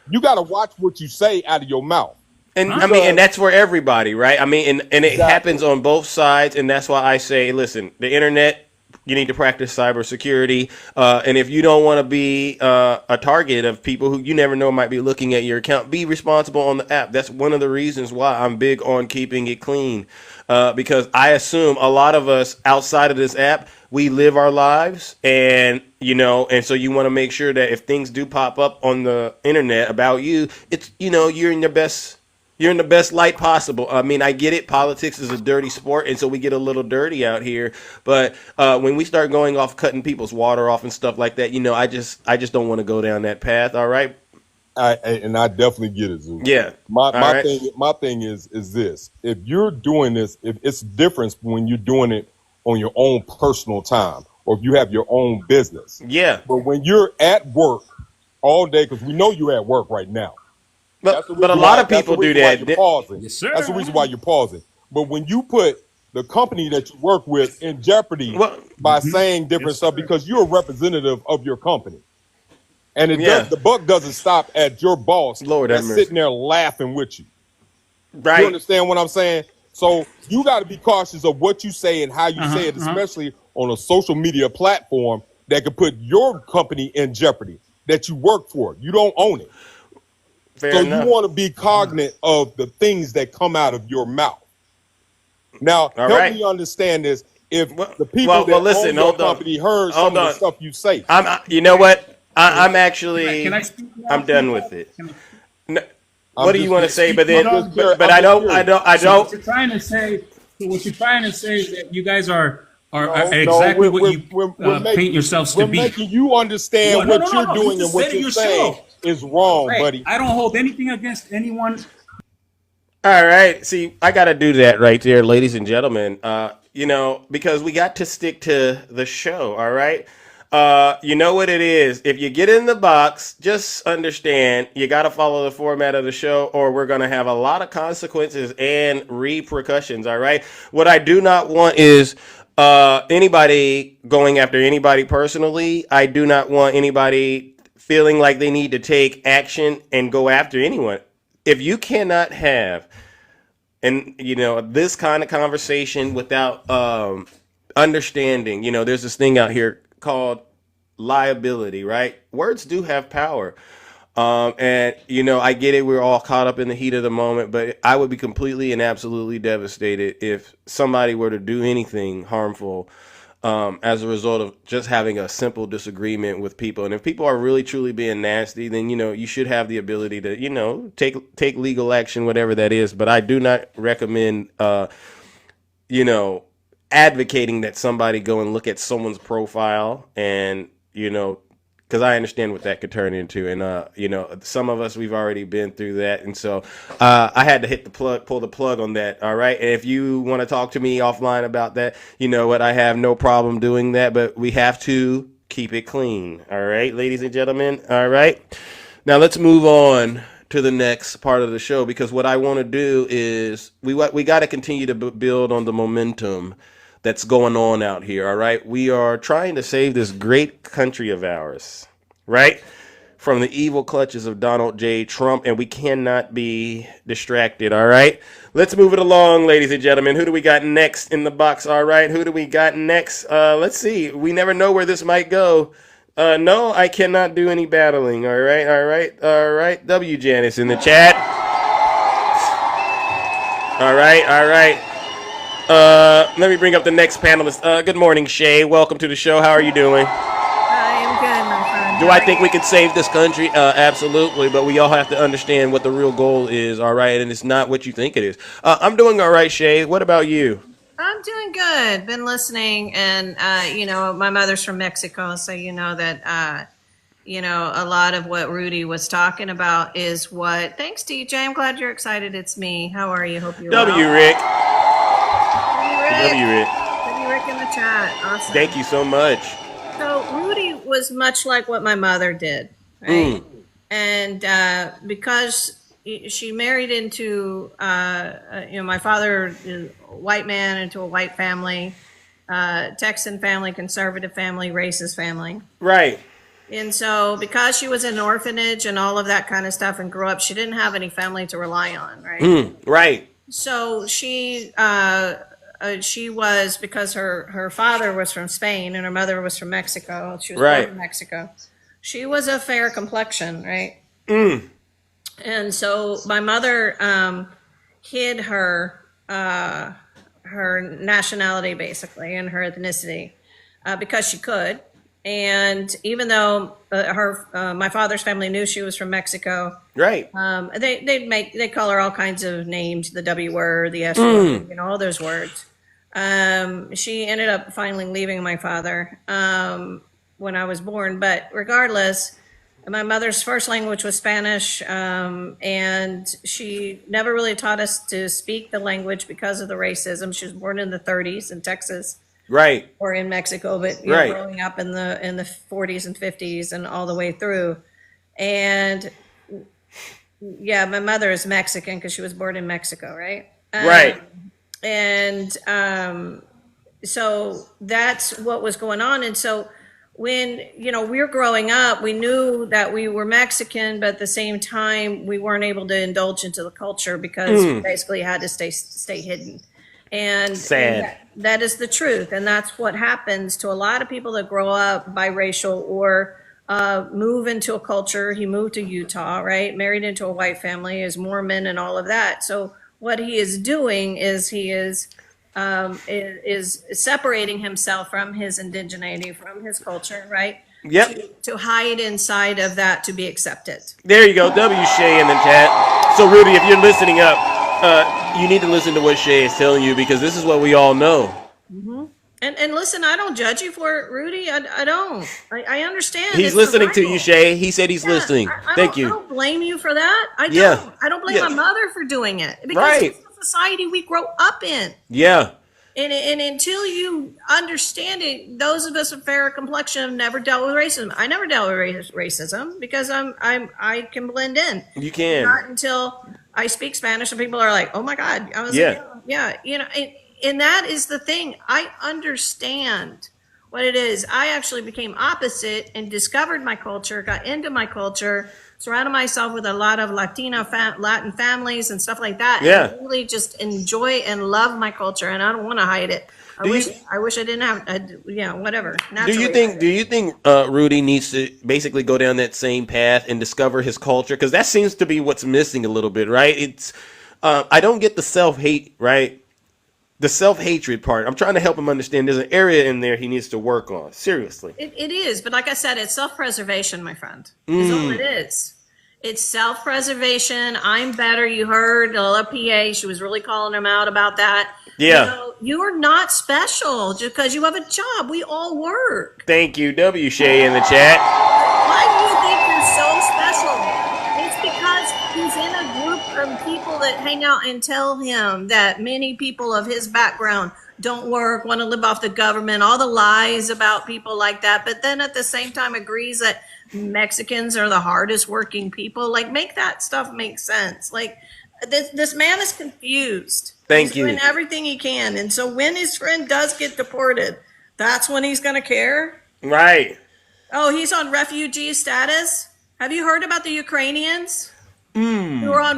You got to watch what you say out of your mouth. And and that's for everybody, right? And it happens on both sides, and that's why I say, listen, the internet, you need to practice cybersecurity, and if you don't want to be a target of people who you never know might be looking at your account, be responsible on the app. That's one of the reasons why I'm big on keeping it clean, because I assume a lot of us outside of this app, we live our lives, and so you want to make sure that if things do pop up on the internet about you, it's you're in your best. You're in the best light possible. I mean, I get it. Politics is a dirty sport, and so we get a little dirty out here. But when we start going off, cutting people's water off and stuff like that, I just don't want to go down that path. All right. And I definitely get it, Zeus. Yeah. My thing is this: if you're doing this, if it's a difference when you're doing it on your own personal time, or if you have your own business. Yeah. But when you're at work all day, because we know you're at work right now. But a lot of people do that. You're pausing. Yes, sir. That's the reason why you're pausing. But when you put the company that you work with in jeopardy by saying different stuff, because you're a representative of your company, and the buck doesn't stop at your boss that's sitting there laughing with you. Right? You understand what I'm saying? So you got to be cautious of what you say and how you say it, especially on a social media platform that could put your company in jeopardy that you work for. You don't own it. Fair enough. You want to be cognizant of the things that come out of your mouth. Now, help me understand this. If the people that own your company heard some of the stuff you say. You know what? I'm actually. I'm done with it. What do you want to say? But then, but I don't. So what you're trying to say is that you guys are exactly what you paint yourselves to be. We're making you understand what you're doing and what you're saying is wrong, buddy. I don't hold anything against anyone. All right. See, I got to do that right there, ladies and gentlemen. Because we got to stick to the show. All right. You know what it is. If you get in the box, just understand you got to follow the format of the show, or we're going to have a lot of consequences and repercussions. All right. What I do not want is anybody going after anybody personally. I do not want anybody feeling like they need to take action and go after anyone. If you cannot have this kind of conversation without understanding, there's this thing out here called liability, right? Words do have power. And I get it. We're all caught up in the heat of the moment, but I would be completely and absolutely devastated if somebody were to do anything harmful as a result of just having a simple disagreement with people. And if people are really truly being nasty, then you should have the ability to take legal action, whatever that is. But I do not recommend advocating that somebody go and look at someone's profile and because I understand what that could turn into. And some of us, we've already been through that. And so I had to pull the plug on that. All right. And if you want to talk to me offline about that, you know what, I have no problem doing that, but we have to keep it clean. All right, ladies and gentlemen. All right. Now let's move on to the next part of the show, because what I want to do is we got to continue to build on the momentum that's going on out here. All right, we are trying to save this great country of ours, right, from the evil clutches of Donald J. Trump, and we cannot be distracted. All right, let's move it along, ladies and gentlemen. Who do we got next in the box? All right, who do we got next? Let's see. We never know where this might go. No, I cannot do any battling. All right. W. Janice in the chat. All right. Let me bring up the next panelist. Good morning, Shay. Welcome to the show. How are you doing? I am good, my friend. Do I think we can save this country? Absolutely, but we all have to understand what the real goal is, all right? And it's not what you think it is. I'm doing all right, Shay. What about you? I'm doing good. Been listening, and my mother's from Mexico, so you know that a lot of what Rudy was talking about is what. Thanks, DJ. I'm glad you're excited. It's me. How are you? Hope you're W. well. Rick. W. Rick. W. Rick in the chat. Awesome. Thank you so much. So Rudy was much like what my mother did, right? And because she married into, my father is a white man into a white family, Texan family, conservative family, racist family. Right. And so because she was in an orphanage and all of that kind of stuff and grew up, she didn't have any family to rely on, right? Right. So she was, because her father was from Spain and her mother was from Mexico. She was born in Mexico. She was a fair complexion, right? And so my mother hid her nationality, basically, and her ethnicity because she could. And even though my father's family knew she was from Mexico, right? They call her all kinds of names, the W word, the S word, all those words. She ended up finally leaving my father when I was born. But regardless, my mother's first language was Spanish, and she never really taught us to speak the language because of the racism. She was born in the 30s in Texas. Right. Or in Mexico, but growing up in the 40s and 50s and all the way through. And yeah, my mother is Mexican because she was born in Mexico, right? Right. And so that's what was going on. And so when, we were growing up, we knew that we were Mexican, but at the same time, we weren't able to indulge into the culture because we basically had to stay hidden. And sad. That is the truth. And that's what happens to a lot of people that grow up biracial or move into a culture. He moved to Utah, right? Married into a white family, is Mormon and all of that. So what he is doing is he is separating himself from his indigeneity, from his culture, right? Yep. To hide inside of that to be accepted. There you go. W. Shay in the chat. So Rudy, if you're listening up, you need to listen to what Shay is telling you, because this is what we all know. Mm-hmm. And listen, I don't judge you for it, Rudy. I don't. I understand. He's listening to you, Shay. He said he's listening. Thank you. I don't blame you for that. I don't. I don't blame my mother for doing it, because it's the society we grow up in. Yeah. And until you understand it, those of us of fair complexion have never dealt with racism. I never dealt with racism because I can blend in. You can. Not until I speak Spanish and people are like, "Oh my God!" I was like, "Yeah." And that is the thing. I understand what it is. I actually became opposite and discovered my culture, got into my culture, surrounded myself with a lot of Latin families and stuff like that. Yeah. And really just enjoy and love my culture, and I don't want to hide it. I wish I didn't have, whatever. Do you think Rudy needs to basically go down that same path and discover his culture? Because that seems to be what's missing a little bit, right? It's I don't get the self-hate, right? The self-hatred part. I'm trying to help him understand there's an area in there he needs to work on. Seriously. It is, but like I said, it's self-preservation, my friend. Is all it is. It's self-preservation. I'm better. You heard Lola PA. She was really calling him out about that. Yeah. You're not special just because you have a job. We all work. Thank you, W. Shay in the chat. Why do you think you're so special? It's because he's in a group of people that hang out and tell him that many people of his background don't work, want to live off the government, all the lies about people like that, but then at the same time agrees that Mexicans are the hardest working people. Like, make that stuff make sense. Like, this man is confused. Thank He's you. doing everything he can. And so when his friend does get deported, that's when he's going to care. Right. Oh, he's on refugee status. Have you heard about the Ukrainians who are on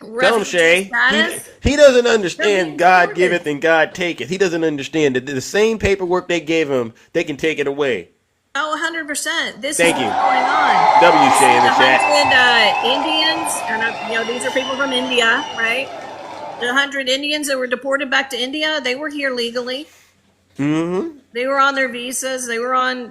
Tell him, refugee Shay. status? He doesn't They're being understand God deported. giveth and God taketh. He doesn't understand that the same paperwork they gave him, they can take it away. Oh, 100%. This Thank is you. what's going on. W Shay in the The chat. 100 Indians, and these are people from India, right? The 100 Indians that were deported back to India, they were here legally. Mm-hmm. They were on their visas. They were on,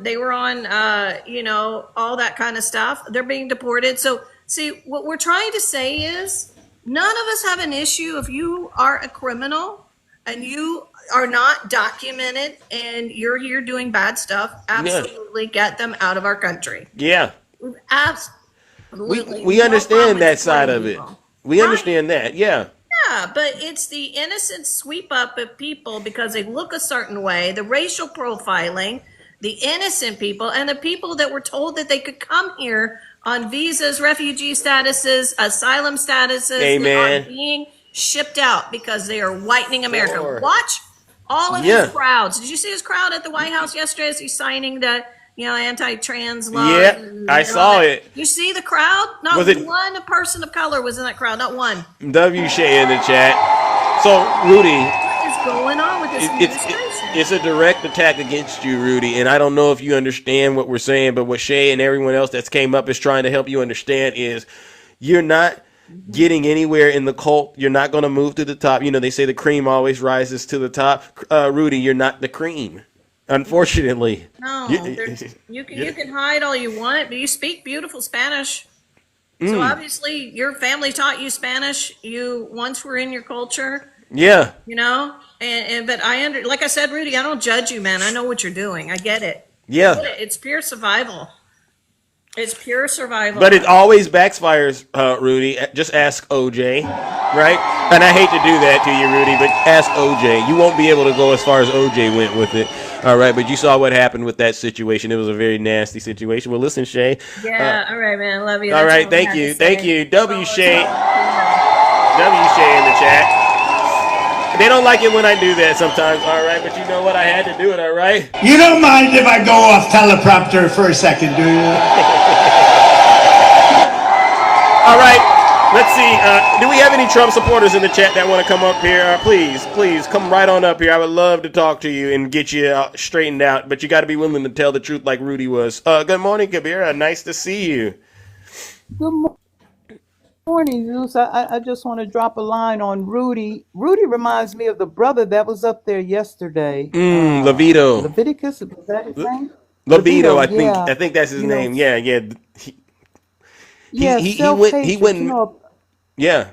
all that kind of stuff. They're being deported. So, see, what we're trying to say is none of us have an issue if you are a criminal and you are not documented and you're here doing bad stuff. Absolutely get them out of our country. Yeah. Absolutely. We no understand problem that side deporting of it. people. We understand that. Yeah. Yeah, but it's the innocent sweep up of people because they look a certain way, the racial profiling, the innocent people, and the people that were told that they could come here on visas, refugee statuses, asylum statuses, Amen. that are being shipped out because they are whitening America. Sure. Watch all of Yeah. his crowds. Did you see his crowd at the White House yesterday as he's signing the anti-trans law? Yeah, I saw it. You see the crowd? Not Was it- one person of color was in that crowd. Not one. W Shay in the chat. So, Rudy, What is going on with this administration? it's a direct attack against you, Rudy, and I don't know if you understand what we're saying, but what Shay and everyone else that's came up is trying to help you understand is you're not getting anywhere in the cult. You're not going to move to the top. They say the cream always rises to the top. Rudy, you're not the cream, unfortunately. No, You- you can hide all you want, but you speak beautiful Spanish. So obviously your family taught you Spanish. You once were in your culture. Yeah. But like I said, Rudy, I don't judge you, man. I know what you're doing. I get it. Yeah. I get it. It's pure survival. It's pure survival. But it always backfires, Rudy. Just ask OJ, right? And I hate to do that to you, Rudy, but ask OJ. You won't be able to go as far as OJ went with it. All right, but you saw what happened with that situation. It was a very nasty situation. Well, listen, Shay. Yeah, all right, man. Love you. All That's right, I thank had to you. say. Thank you. W Shay. W Shay in the chat. They don't like it when I do that sometimes, all right? But you know what? I had to do it, all right? You don't mind if I go off teleprompter for a second, do you? All right. Let's see. Do we have any Trump supporters in the chat that want to come up here? Please come right on up here. I would love to talk to you and get you straightened out, but you got to be willing to tell the truth like Rudy was. Good morning, Kabira. Nice to see you. Good morning, Zeus. I just want to drop a line on Rudy. Rudy reminds me of the brother that was up there yesterday. Levito. Leviticus, was that his name? Levito, yeah. I think that's his name. Yeah. He self-hatred. went. Yeah.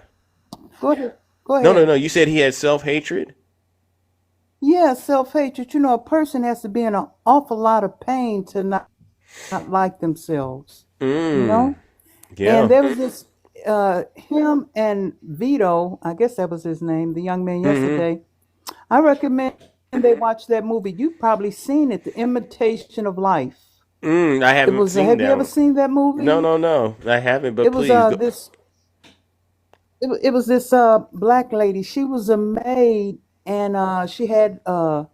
Go ahead. Go ahead. No. You said he had self-hatred? Yeah, self-hatred. A person has to be in an awful lot of pain to not like themselves. Yeah. And there was this, him and Vito, I guess that was his name, the young man yesterday. I recommend they watch that movie. You've probably seen it, The Imitation of Life. I haven't seen that. Have you ever seen that movie? No. I haven't, but it was, please. It was this black lady. She was a maid, and she had I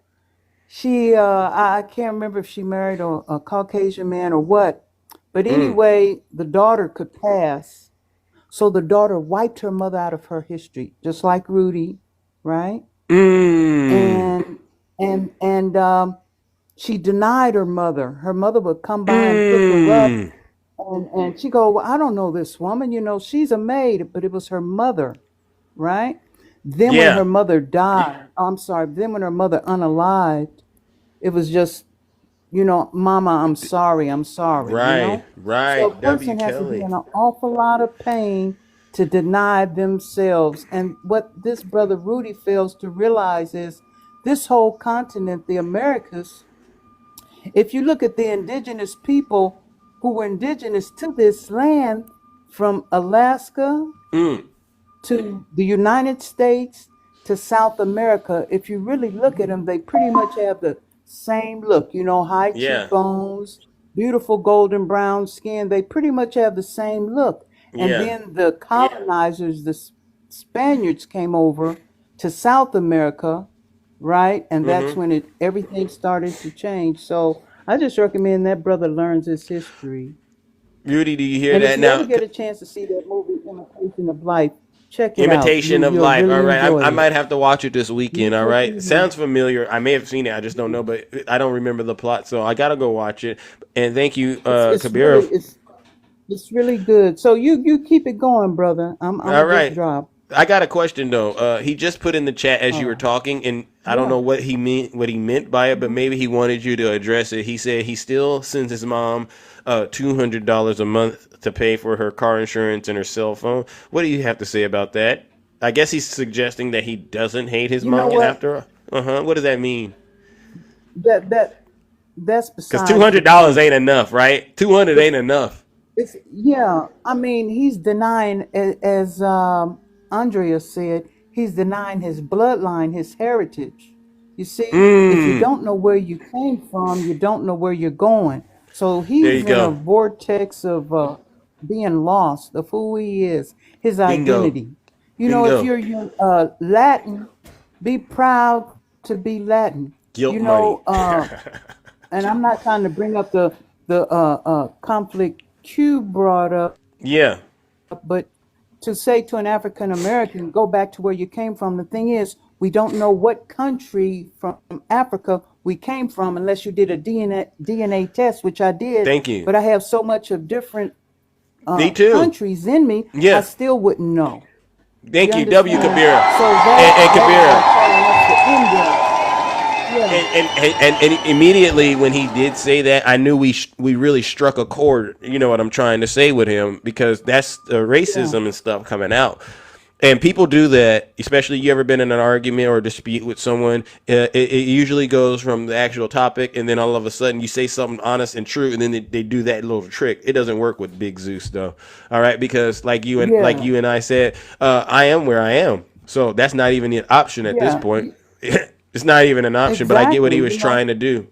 can't remember if she married a Caucasian man or what, but anyway, the daughter could pass, so the daughter wiped her mother out of her history, just like Rudy, right? And she denied her mother. Her mother would come by and pick her up. And she go, well, I don't know this woman, she's a maid, but it was her mother, right? Then when her mother died, then when her mother unalived, it was just, Mama, I'm sorry. Right. So a person has to be in an awful lot of pain to deny themselves. And what this brother Rudy fails to realize is this whole continent, the Americas, if you look at the indigenous people who were indigenous to this land, from Alaska to the United States to South America, if you really look at them, they pretty much have the same look. You know, high Yeah. cheekbones, beautiful golden brown skin. They pretty much have the same look. And Yeah. then the colonizers, the Spaniards came over to South America, right? And that's Mm-hmm. when everything started to change. So I just recommend that brother learns his history. Rudy, do you hear And if that you ever now? get a chance to see that movie, Imitation of Life, check it out. Imitation of You'll Life. All really right, enjoy I it. might have to watch it this weekend. All Yes, right, indeed. sounds familiar. I may have seen it. I just don't know, but I don't remember the plot, so I gotta go watch it. And thank you, It's really Kabira. it's really good. So you keep it going, brother. I'm All gonna just right. drop. I got a question though. He just put in the chat as you were Oh, talking, and I don't yeah. know what he meant by it, but maybe he wanted you to address it. He said he still sends his mom $200 a month to pay for her car insurance and her cell phone. What do you have to say about that? I guess he's suggesting that he doesn't hate his You know mom what? after. What does that mean? That's Because two besides the hundred dollars point. ain't enough, right? 200 ain't enough. It's yeah. I mean, he's denying, as Andrea said, he's denying his bloodline, his heritage. You see, if you Mm. don't know where you came from, you don't know where you're going. So There you he's in a go. vortex of being lost of who he is, his Bingo. identity. You know, if Bingo. you're Latin, be proud to be Latin. Guilt You money. know, and I'm not trying to bring up the conflict Q brought up, Yeah. but to say to an African American, go back to where you came from. The thing is, we don't know what country from Africa we came from unless you did a DNA test, which I did. Thank you. But I have so much of different Me too. countries in me, I Yeah. still wouldn't know. You Thank you, W. understand? Kabira. So And that is Kabira. like telling us to end it. Yeah. And immediately when he did say that, I knew we really struck a chord. You know what I'm trying to say with him, because that's the Yeah. racism and stuff coming out. And people do that, especially you ever been in an argument or a dispute with someone. It usually goes from the actual topic, and then all of a sudden you say something honest and true, and then they do that little trick. It doesn't work with Big Zeus though. All right, because like Yeah. you and I said, I am where I am, so that's not even an option at this Yeah. point. It's not even an option, but I get what Exactly. he You was know. trying to do.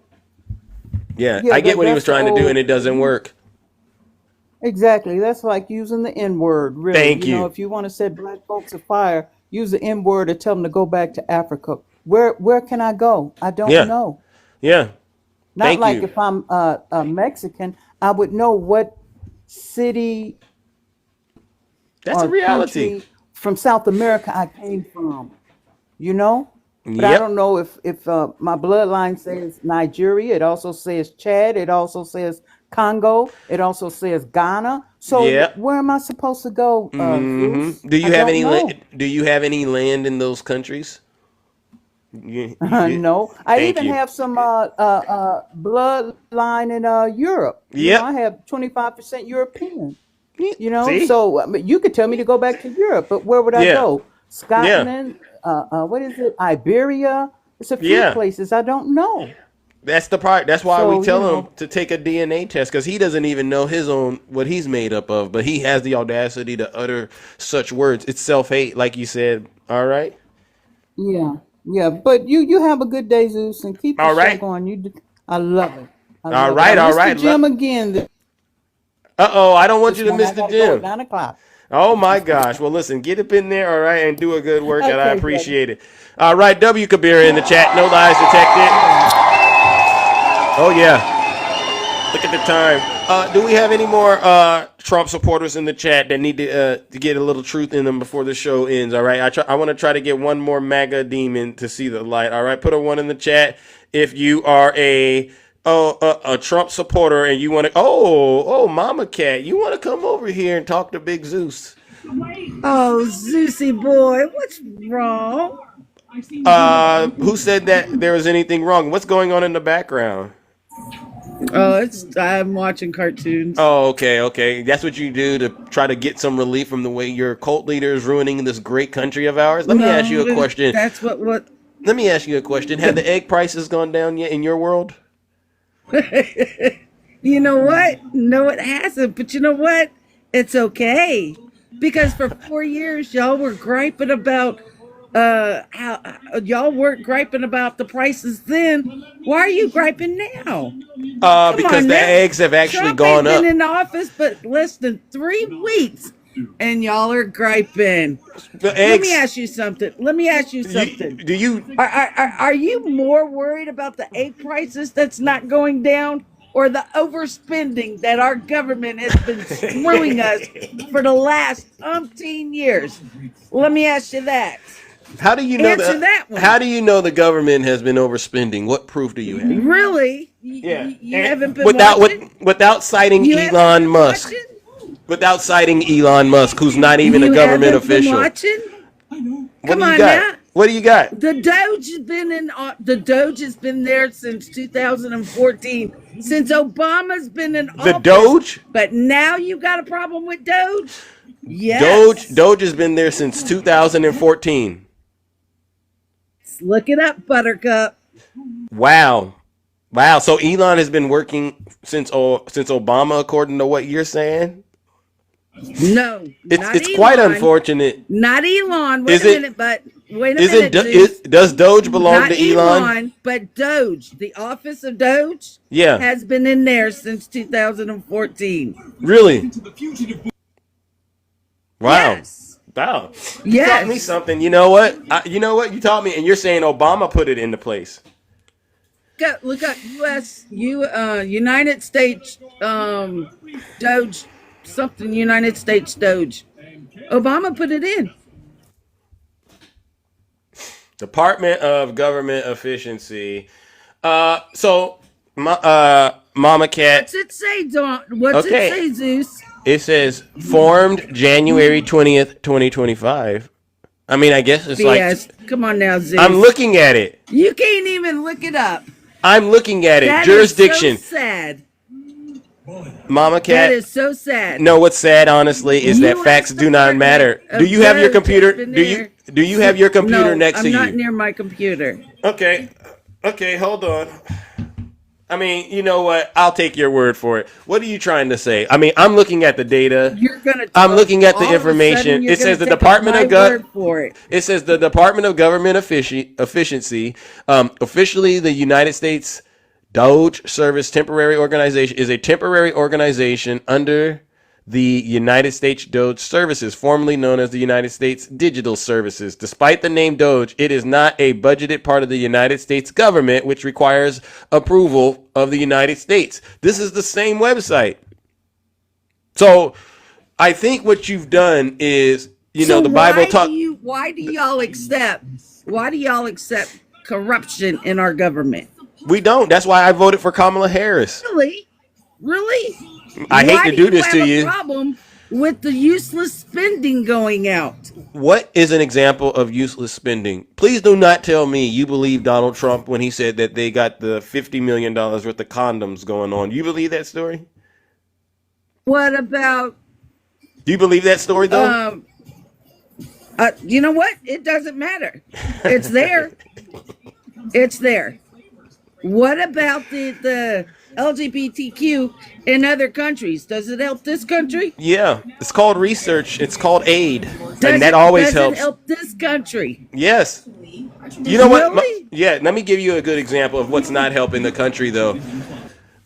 Yeah, Yeah, I get what he was that's the trying to do, and old. it doesn't work. Exactly. That's like using the N word, really. Thank You know, you. if you want to set black folks afire, use the N word or tell them to go back to Africa. Where can I go? I don't Yeah, know. yeah. Not Thank like you. if I'm a Mexican, I would know what city That's a or reality. country from South America I came from, you know? But I Yep. don't know if my bloodline says Nigeria. It also says Chad. It also says Congo. It also says Ghana. So Yep. where am I supposed to go, Zeus? Do I you have don't any know. do you have any land in those countries? No, I Thank even you. have some bloodline in Europe. You know, Yep. I have 25% European. You know, See? so I mean, you could tell me to go back to Europe, but where would I Yeah. go? Yeah. Scotland, what is it? Iberia. It's a few Yeah. places I don't know. That's the part. That's why we So, you tell him know, to take a DNA test, because he doesn't even know his own what he's made up of, but he has the audacity to utter such words. It's self-hate, like you said. All right. yeah, yeah. But you have a good day, Zeus, and keep the All show right. going. I love it. I All love it. I right. All missed the right. gym again Uh-oh, I don't want this you to morning. miss I the got to go at gym. 9 o'clock. Oh my gosh. Well, listen, get up in there, all right, and do a good workout. I Okay, brother. appreciate it. All right, W. Kabira in the chat. No lies detected. Oh yeah. Look at the time. Do we have any more Trump supporters in the chat that need to get a little truth in them before the show ends? All right, I want to try to get one more MAGA demon to see the light. All right, put a 1 in the chat if you are a Trump supporter and you want to. Oh, Mama Cat, you want to come over here and talk to Big Zeus? Oh, Zeusy boy, what's wrong? Who said that there was anything wrong? What's going on in the background? Oh, I'm watching cartoons. Oh, okay. That's what you do to try to get some relief from the way your cult leader is ruining this great country of ours. Let me ask you a question. That's what. Let me ask you a question. Have the egg prices gone down yet in your world? You know what? No, it hasn't. But you know what? It's okay. Because for 4 years, y'all were griping about how y'all weren't griping about the prices then. Why are you griping now? Come Because on the now. eggs have actually Trump ain't gone up. been in office but less than 3 weeks, and y'all are griping. The Let me eggs. ask you something. Let me ask you something. Do you? Are you more worried about the egg prices that's not going down, or the overspending that our government has been screwing us for the last umpteen years? Let me ask you that. How do you know Answer that one. How do you know the government has been overspending? What proof do you have? Really? Yeah. You haven't been Without watching? without citing You haven't Elon been Musk. watching? Without citing Elon Musk, who's not even a You government haven't been official. watching? What Come do you on got? now. What do you got? The Doge has been there since 2014, since Obama's been in The office. Doge? But now you got a problem with Doge? Doge Yes. has been there since 2014. Look it up, Buttercup. Wow. Wow. So Elon has been working since Obama, according to what you're saying? No, not It's Elon. quite unfortunate. Not Elon. Wait Is a it- minute, but wait a minute, Does Doge belong not to Elon? Elon, but Doge. The office of Doge Yeah. has been in there since 2014. Really? Wow. Yes. Wow. You taught me Yes. something. You know what? You taught me, and you're saying Obama put it into place. Look up United States Doge, something United States Doge. Obama put it in. Department of Government Efficiency. Mama Cat. What's it say, Don? What's it say, Zeus? It says formed January 20th, 2025. I mean, I guess it's BS. like. Come on now, Zeus. I'm looking at it. You can't even look it up. I'm looking at it. That Jurisdiction. is so sad. Mama Cat. That is so sad. No, what's sad, honestly, is that US facts do not matter. Do you have your computer? Do you have your computer next to you? I'm not near my computer. Okay, hold on. I mean, you know what? I'll take your word for it. What are you trying to say? I mean, I'm looking at the data. I'm looking at the information. It says the Department of It says the Department of Government Efficiency, officially the United States Doge Service Temporary Organization, is a temporary organization under the United States Doge Services, formerly known as the United States Digital Services. Despite the name Doge, it is not a budgeted part of the United States government, which requires approval of the United States. This is the same website. So I think what you've done is, the Bible talk. Why do y'all accept corruption in our government? We don't. That's why I voted for Kamala Harris. Really? I hate to do this to you. Why do you have a problem with the useless spending going out? What is an example of useless spending? Please do not tell me you believe Donald Trump when he said that they got the $50 million worth of condoms going on. You believe that story? What about? Do you believe that story, though? You know what? It doesn't matter. It's there. It's there. What about the LGBTQ in other countries? Does it help this country? Yeah, it's called research. It's called aid, and that always helps. Does it help this country? Yes. You know what? Really? Yeah, let me give you a good example of what's not helping the country, though.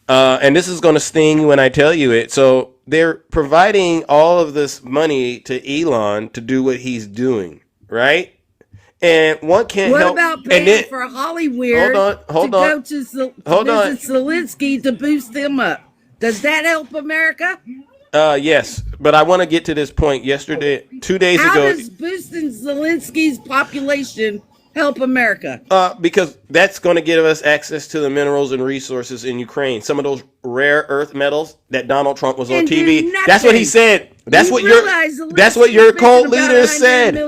And this is going to sting when I tell you it. So they're providing all of this money to Elon to do what he's doing, right? And one can't help. What about paying for Hollywood to go to visit Zelensky to boost them up? Does that help America? Yes, but I want to get to this point. Yesterday, 2 days ago. How does boosting Zelensky's population help America? Because that's going to give us access to the minerals and resources in Ukraine. Some of those rare earth metals that Donald Trump was on TV. That's what he said. That's what your cult leader said.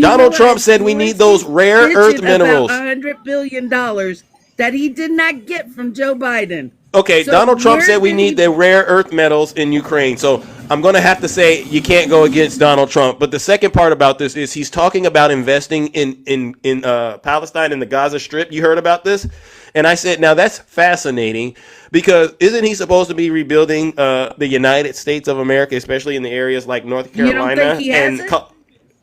Donald Trump said we need those rare earth minerals. $100 billion that he did not get from Joe Biden. Okay, so Donald Trump said we need the rare earth metals in Ukraine. So I'm going to have to say you can't go against Donald Trump. But the second part about this is he's talking about investing in Palestine and the Gaza Strip. You heard about this? And I said, now that's fascinating because isn't he supposed to be rebuilding the United States of America, especially in the areas like North You don't think Carolina? he And hasn't?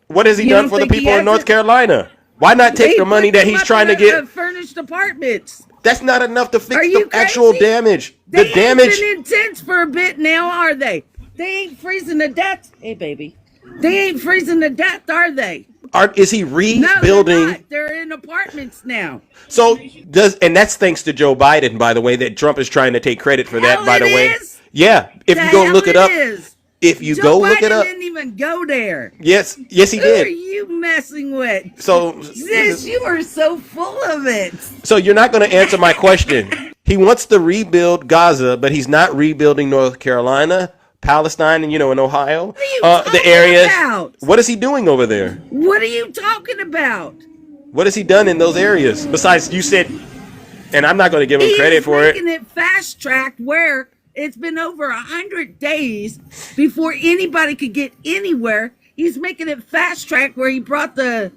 what has he You done don't for the think he people in North hasn't? Carolina? Why not take He the money put that them he's up trying to in get? furnished apartments. That's not enough to Are fix you the actual crazy? damage. They The ain't damage. been intense for a bit now, are they? They ain't freezing to death. Hey, baby. They ain't freezing to death, are they? Is he No, they're rebuilding? not. They're in apartments now. So and that's thanks to Joe Biden, by the way, that Trump is trying to take credit for that, Hell by it the way. is. Yeah, if The you go hell look it it up, is. if you Joe go look it Biden up, didn't even go there. yes, he Who are did. you messing with? So Sis, you are so full of it. So you're not going to answer my question. He wants to rebuild Gaza, but he's not rebuilding North Carolina, Palestine, and in Ohio, What are you the talking areas. about? What is he doing over there? What are you talking about? What has he done in those areas besides you said? And I'm not going to give him credit He's for it. making it fast tracked where it's been over 100 days before anybody could get anywhere. He's making it fast tracked where he brought the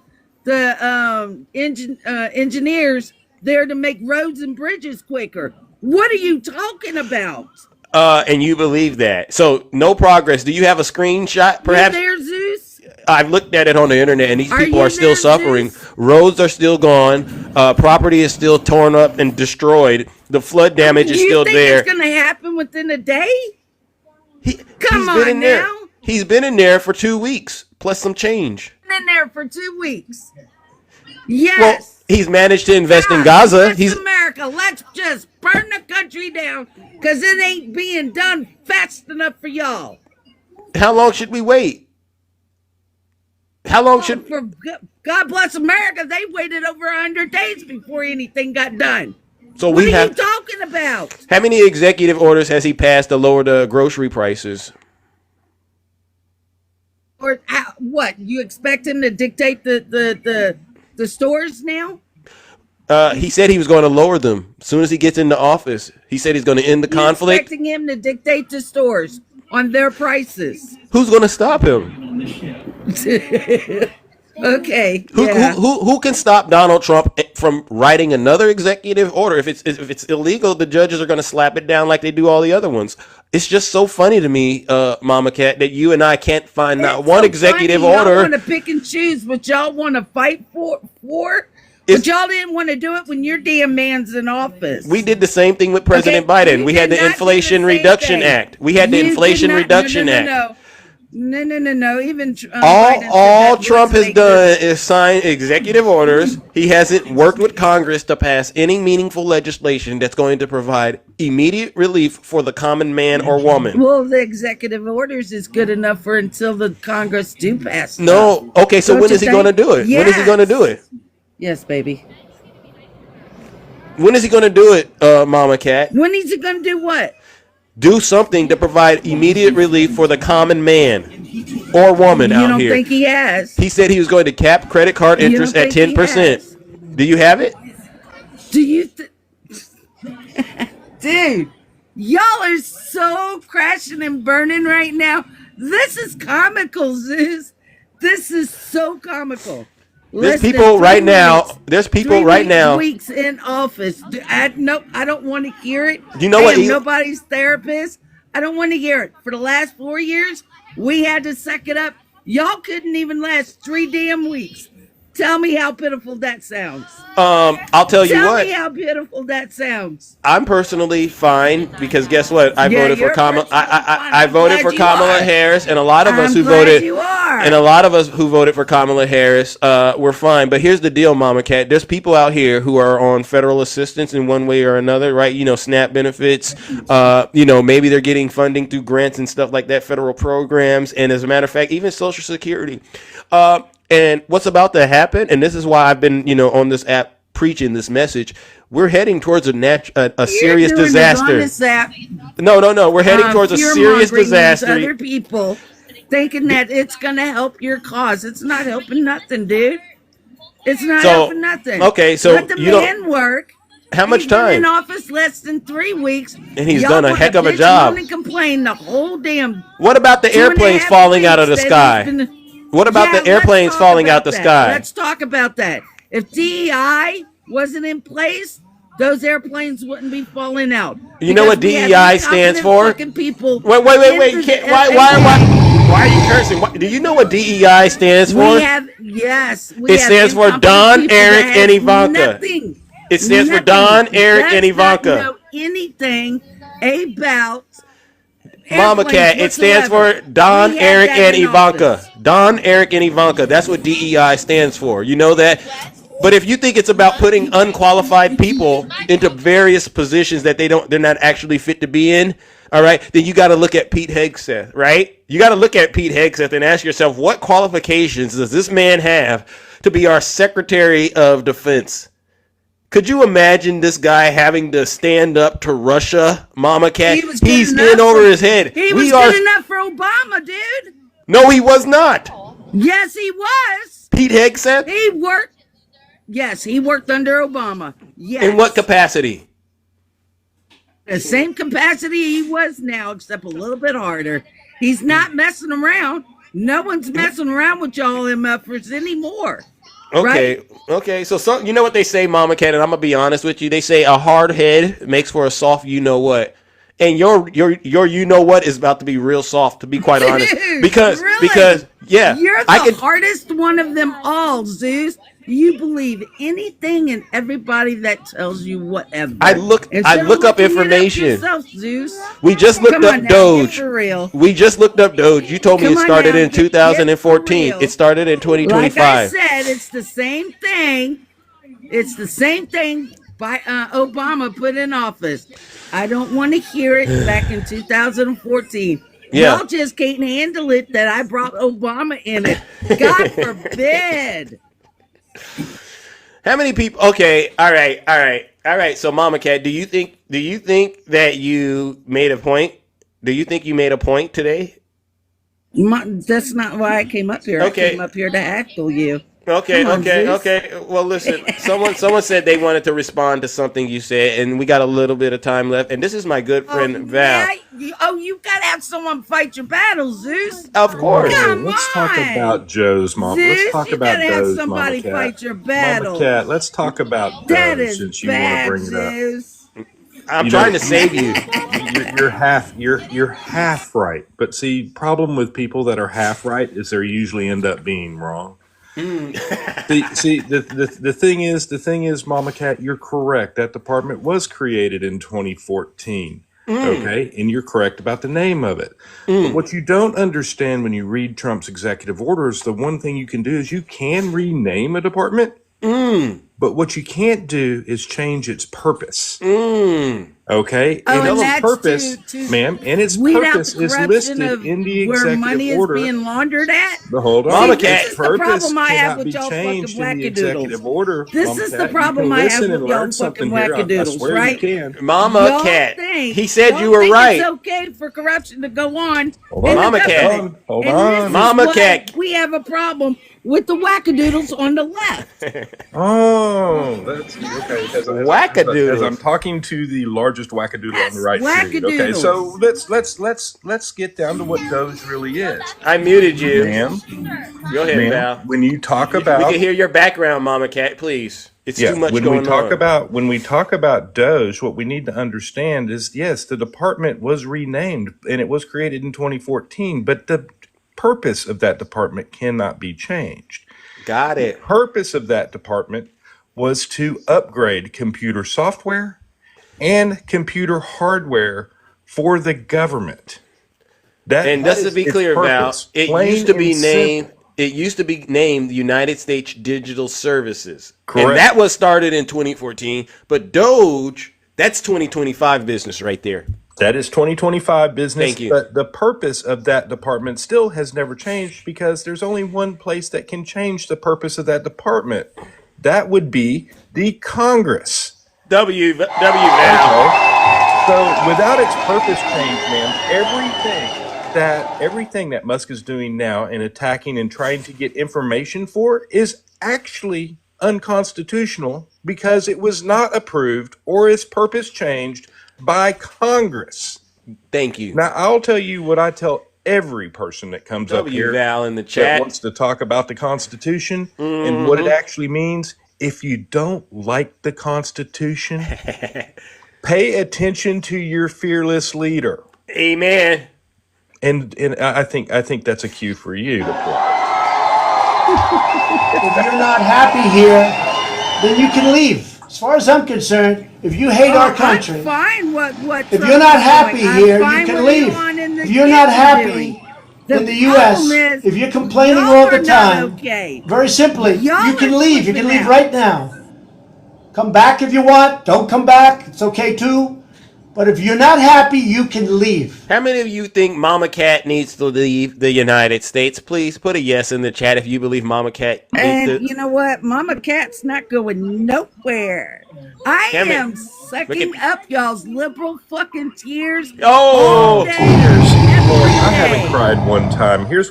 engineers there to make roads and bridges quicker. What are you talking about? And you believe that? So no progress. Do you have a screenshot, perhaps? You there, Zeus? I've looked at it on the internet, and these people you are still there, suffering. Zeus? Roads are still gone. Property is still torn up and destroyed. The flood damage is still there. Do you think it's going to happen within a day? Come on in now. there. He's been in there for 2 weeks, plus some change. Been in there for 2 weeks. Yes. Well, he's managed to invest in Gaza. He's America. Let's just burn the country down because it ain't being done fast enough for y'all. How long should we wait? How long should? For God bless America, they waited over 100 days before anything got done. So what are you talking about? How many executive orders has he passed to lower the grocery prices? Or what? You expect him to dictate the stores now? He said he was going to lower them as soon as he gets into office. He said he's going to end the conflict. Expecting him to dictate the stores on their prices. Who's going to stop him? Okay. Who can stop Donald Trump from writing another executive order? If it's illegal, the judges are going to slap it down like they do all the other ones. It's just so funny to me, Mama Cat, that you and I can't find not one executive order. Y'all want to pick and choose what y'all want to fight for. But y'all didn't want to do it when your damn man's in office. We did the same thing with President Biden. We had the Inflation Reduction Act. We had the Inflation Reduction Act. No. Even all Trump has done is sign executive orders. He hasn't worked with Congress to pass any meaningful legislation that's going to provide immediate relief for the common man or woman. Well, the executive orders is good enough for until the Congress do pass. No. Okay, so when is he going to do it? Yes. When is he going to do it? Yes, baby. When is he going to do it, Mama Cat? When is he going to do what? Do something to provide immediate relief for the common man or woman out here. You don't think he has? He said he was going to cap credit card interest at 10%. Do you have it? Do you? Dude, y'all are so crashing and burning right now. This is comical, Zeus. This is so comical. There's people right now. There's people right now. Weeks in office. I don't want to hear it. You know what? I am nobody's therapist. I don't want to hear it. For the last 4 years, we had to suck it up. Y'all couldn't even last 3 damn weeks. Tell me how pitiful that sounds. I'll tell you what. Tell me how pitiful that sounds. I'm personally fine because guess what? I voted for Kamala. I voted for Kamala Harris, and a lot of us who voted. And a lot of us who voted for Kamala Harris were fine. But here's the deal, Mama Cat. There's people out here who are on federal assistance in one way or another, right? SNAP benefits. Maybe they're getting funding through grants and stuff like that, federal programs, and as a matter of fact, even Social Security. And what's about to happen, and this is why I've been, on this app preaching this message, we're heading towards a serious disaster. No. We're heading towards a serious disaster. Other people thinking that it's going to help your cause. It's not helping nothing, dude. It's not helping nothing. Okay, so let the man work. How much time? He's been in office less than 3 weeks, and he's done a heck of a job. And complain the whole damn. What about the airplanes falling out of the sky? What about the airplanes falling out the sky? Let's talk about that. If DEI wasn't in place, those airplanes wouldn't be falling out. You know what Because we have DEI stands incompetent for? fucking people Wait. You into the can't. FAA. Why are you cursing? Do you know what DEI stands for? We have It stands for Don, people Eric, that and has Ivanka. It stands for nothing, Don, Eric, and does not Ivanka. know anything about Mama airplanes Cat. It stands whatsoever. for Don, We had Eric, that and in Ivanka. office. Don, Eric, and Ivanka. That's what DEI stands for. You know that? But if you think it's about putting unqualified people into various positions that they're not actually fit to be in, all right, then you got to look at Pete Hegseth, right? You got to look at Pete Hegseth and ask yourself, what qualifications does this man have to be our Secretary of Defense? Could you imagine this guy having to stand up to Russia, Mama Cat? He's in over his head. He was good enough for Obama, dude. No, he was not. Yes, he was. Pete Hegseth? He worked. Yes, he worked under Obama. Yes. In what capacity? The same capacity he was now, except a little bit harder. He's not messing around. No one's messing around with y'all MFers anymore. Okay, right? okay. So you know what they say, Mama Cat, and I'm gonna be honest with you. They say a hard head makes for a soft you know what. And your you know what is about to be real soft, to be quite honest. Dude, because yeah, you're the hardest one of them all, Zeus. You believe anything and everybody that tells you whatever. I look up information. Yourself, Zeus. We just looked up Doge. For real. We just looked up Doge. You told me it started in 2014. It started in 2025. Like I said, it's the same thing. It's the same thing by Obama put in office. I don't want to hear it back in 2014. Yeah. Y'all just can't handle it that I brought Obama in it. God forbid. How many people? Okay, all right. So, Mama Cat, do you think that you made a point? Do you think you made a point today? That's not why I came up here. Okay. I came up here to heckle you. Okay. Zeus. Well, listen. Someone said they wanted to respond to something you said, and we got a little bit of time left. And this is my good friend Val. You gotta have someone fight your battles, Zeus. Of course. Let's talk about Joe's mom. Zeus, Let's talk you about gotta have Doe's somebody Mama Cat. fight your battles. Mama Cat, let's talk about That Doe is since you bad, want to bring it up. Zeus. I'm trying to save you. You're half right. But see, problem with people that are half right is they usually end up being wrong. The thing is, Mama Cat, you're correct. That department was created in 2014. Okay, and you're correct about the name of it. But what you don't understand when you read Trump's executive orders, the one thing you can do is you can rename a department. But what you can't do is change its purpose. Okay? And its that's purpose, ma'am, and its purpose is listed in the where money executive order. is being laundered at. Hold on. Mama Cat. This is the problem I have with be y'all fucking changed in the executive wackadoodles. order. This Mama is the Cat. problem You I can have listen with and y'all learn fucking something here. I wackadoodles, swear right? you can. Mama Y'all Cat. think- He said y'all you were think right. It's okay for corruption to go on. Hold on. Mama Cat. Hold And on. this is Mama why Cat. We have a problem with the wackadoodles on the left. Oh, that's okay. Wackadoodles. As I'm talking to the largest wackadoodle on the right street. Okay, wackadoodles. so let's get down to what Doge really is. I muted you. Ma'am, Go ahead, Val. when you talk about, We can hear your background, Mama Cat, please. It's too much when going we talk on. when we talk about Doge, what we need to understand is yes, the department was renamed and it was created in 2014, but the purpose of that department cannot be changed. Got it. The purpose of that department was to upgrade computer software and computer hardware for the government. And just to be clear, Val, it used to be named. It used to be named the United States Digital Services. Correct. And that was started in 2014. But Doge, that's 2025 business right there. That is 2025 business. Thank you. But the purpose of that department still has never changed because there's only one place that can change the purpose of that department. That would be the Congress. W Val. So without its purpose change, ma'am, everything that Musk is doing now in attacking and trying to get information for is actually unconstitutional because it was not approved or its purpose changed by Congress. Thank you. Now, I'll tell you what I tell every person that comes up here Val in the that chat. wants to talk about the Constitution and what it actually means. if you don't like the Constitution, pay attention to your fearless leader. Amen. And I think that's a cue for you to play. If you're not happy here, then you can leave. As far as I'm concerned, if you hate our country, I'm fine what if Trump you're not is happy doing. here, I'm you fine can with leave. Elon and the If you're not kids are happy doing. in the problem U.S., is, if you're complaining y'all all the are not time, okay. very simply, Y'all you can are leave. You can flipping leave out. right now. Come back if you want. Don't come back. It's okay too. But if you're not happy, you can leave. How many of you think Mama Cat needs to leave the United States? Please put a yes in the chat if you believe Mama Cat needs And to. you know what? Mama Cat's not going nowhere. I Damn it. am Look at. sucking up y'all's liberal fucking tears all Oh! day, Tears. Look, every I haven't day. cried one time. Here's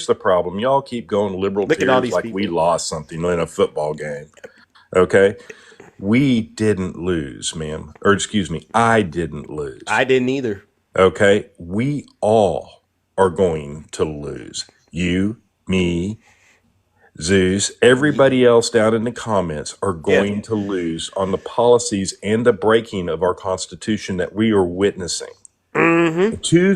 the problem. Y'all keep going liberal Look at all tears these like we people. lost something in a football game. Okay? We didn't lose, ma'am. Or excuse me, I didn't lose. I didn't either. Okay? We all are going to lose. You, me, Zeus, everybody else down in the comments are going to lose on the policies and the breaking of our Constitution that we are witnessing. Mm-hmm. To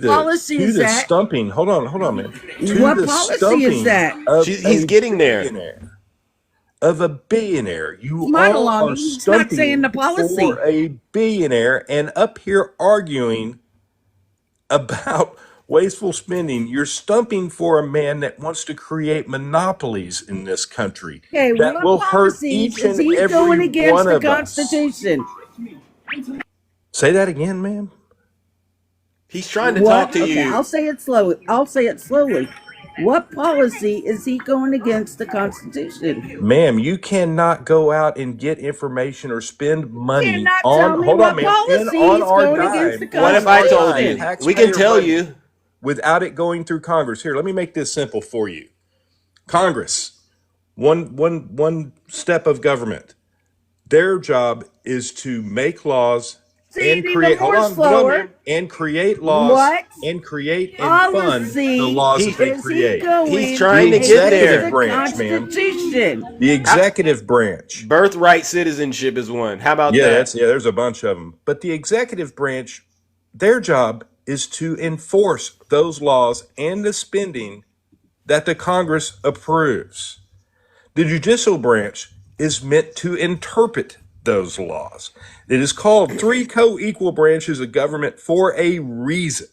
Policy is the that? stumping. Hold on, man. To What the policy is stumping that? of He's getting there. a billionaire. You Smart all along. are He's not saying stumping the policy. for a billionaire and up here arguing about wasteful spending. You're stumping for a man that wants to create monopolies in this country Okay, that what will hurt policies each is and he every going against one the of us. Constitution? Say that again, ma'am. He's trying to What? talk to Okay, you. I'll say it slowly. What policy is he going against the Constitution? Ma'am, you cannot go out and get information or spend money Cannot on, tell me hold on, what ma'am, policy on he's our going against the dime, What if on I our told dime, you? Constitution. We can taxpayer tell money, you. without it going through Congress. Here, let me make this simple for you. Congress, one step of government. Their job is to make laws See, and even create, hold more on, slower. ma'am, and create laws What and create and fund the policy laws that they is he create. He's going The trying to get against executive there. the branch, ma'am. Constitution? The executive branch. Birthright citizenship is one. How about that? There's a bunch of them. But the executive branch, their job is to enforce those laws and the spending that the Congress approves. The judicial branch is meant to interpret those laws. It is called three co-equal branches of government for a reason.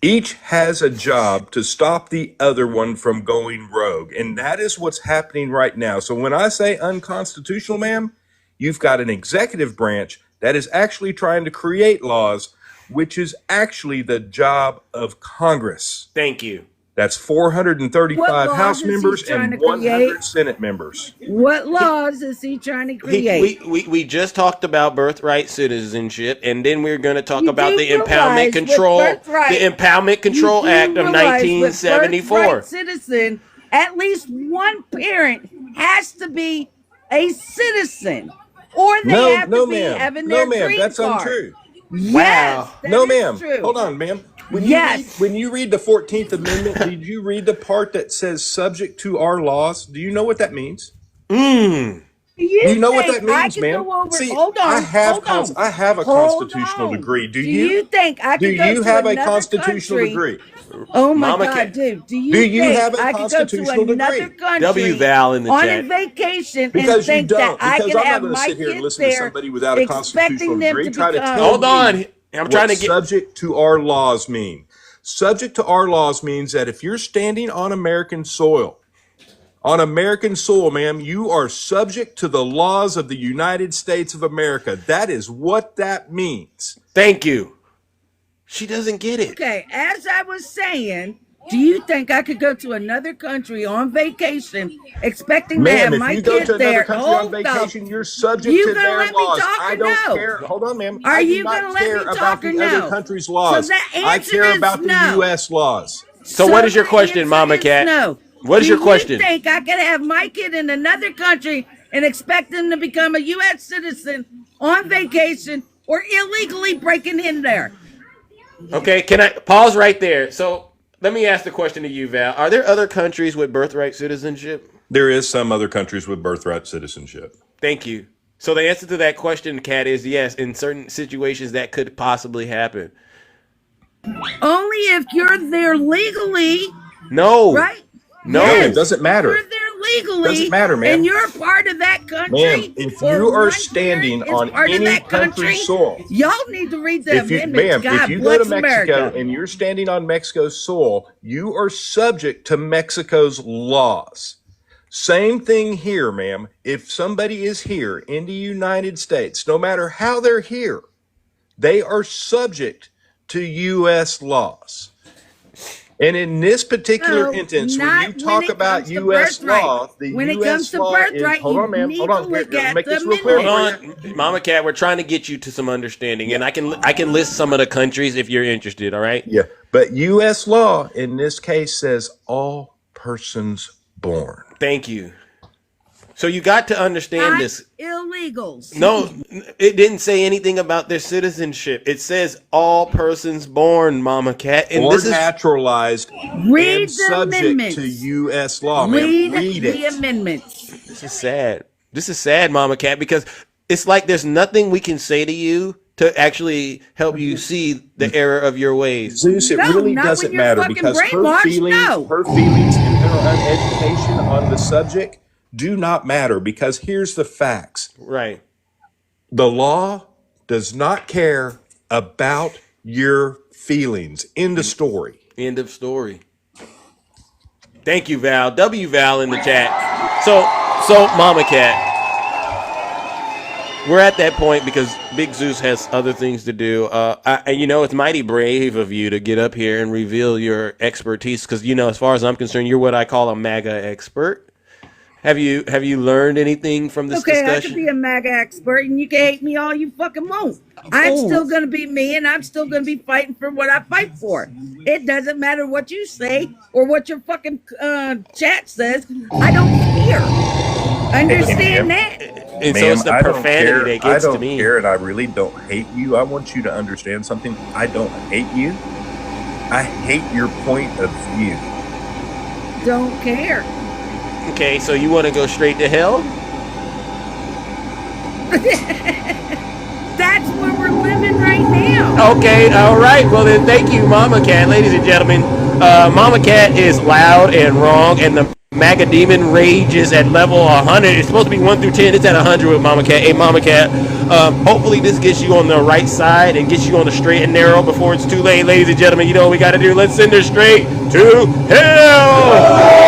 Each has a job to stop the other one from going rogue. And that is what's happening right now. So when I say unconstitutional, ma'am, you've got an executive branch that is actually trying to create laws, which is actually the job of Congress. Thank you. That's What 435 laws House is he members trying and to create? 100 Senate members. What laws is he trying to create? We just talked about birthright citizenship, and then we're going to talk You about do the Impoundment realize with Impoundment you Control do Act of realize with 1974. birthright citizen, at least one parent has to be a citizen, or they have to be having their green That's card. untrue. Yes, that No, is ma'am. true. Hold on, ma'am. Yes. When you read the 14th Amendment, did you read the part that says subject to our laws? Do you know what that means? Do Do you know what think that means, I could ma'am? go over? See, Hold on, I have hold on. I have a Hold constitutional on. degree. Do Do you? you think I Do could go you to have a another constitutional country? degree? Oh my Mama God, Cat. dude! Do Do you you think have a I could go to constitutional another degree? country W Val in the on chat. a vacation and Because you think that don't. I Because can I'm not have going to my sit here and kids listen to there, somebody without a constitutional expecting them degree to try to become? tell Hold on. me I'm what trying to get. subject to our laws mean. Subject to our laws means that if you're standing on American soil, ma'am, you are subject to the laws of the United States of America. That is what that means. Thank you. She doesn't get it. Okay, as I was saying, do you think I could go to another country on vacation expecting to have Ma'am, if my you go to kid another there? country on Hold up. vacation, you're subject You to gonna their let me laws. talk I or don't no? care. Hold on, ma'am. Are I do you gonna not let care me about talk or the other no? country's So laws. that I answer care is about the no. U.S. laws. So what is your the question, answer Mama is Cat? no. What is Do your question? you think I could have my kid in another country and expect them to become a U.S. citizen on vacation or illegally breaking in there? Okay, can I pause right there? So let me ask the question to you, Val. Are there other countries with birthright citizenship? There is some other countries with birthright citizenship. Thank you. So the answer to that question, Kat, is yes. In certain situations, that could possibly happen. Only if you're there legally. No. Right? No, Yes. it doesn't matter. You're there legally. Doesn't matter, ma'am. And you're part of that country. Ma'am, if you are standing on any country's soil, y'all need to read the amendments. God if you go bless to Mexico America. and you're standing on Mexico's soil, you are subject to Mexico's laws. Same thing here, ma'am. If somebody is here in the United States, no matter how they're here, they are subject to U.S. laws. And in this particular instance, when you talk about U.S. law, the U.S. law is, hold on, ma'am, hold on, here, make this real clear. Hold on, Mama Cat, we're trying to get you to some understanding, and I can list some of the countries if you're interested, all right? Yeah, but U.S. law in this case says all persons born. Thank you. So you got to understand this. Illegals. No, it didn't say anything about their citizenship. It says all persons born, Mama Cat. And or this is naturalized read and the subject amendments. to U.S. law, Read ma'am. Read the it. amendments. This is sad. This is sad, Mama Cat, because it's like there's nothing we can say to you to actually help you see the error of your ways. Zeus, it really doesn't matter because her feelings and her education on the subject do not matter because here's the facts. Right. The law does not care about your feelings. End of story. End of story. Thank you, Val. W Val in the chat. So Mama Cat, we're at that point because Big Zeus has other things to do. It's mighty brave of you to get up here and reveal your expertise because, as far as I'm concerned, you're what I call a MAGA expert. Have you learned anything from this discussion? I could be a MAGA expert and you can hate me all you fucking want. I'm still going to be me and I'm still going to be fighting for what I fight for. It doesn't matter what you say or what your fucking chat says. I don't care. Understand that? And so it's the profanity that gets to me. I don't care and I really don't hate you. I want you to understand something. I don't hate you. I hate your point of view. Don't care. Okay, so you want to go straight to hell? That's where we're living right now. Okay, all right. Well, then thank you, Mama Cat. Ladies and gentlemen, Mama Cat is loud and wrong, and the MAGA demon rages at level 100. It's supposed to be 1 through 10. It's at 100 with Mama Cat. Hey, Mama Cat, hopefully this gets you on the right side and gets you on the straight and narrow before it's too late. Ladies and gentlemen, you know what we got to do. Let's send her straight to hell.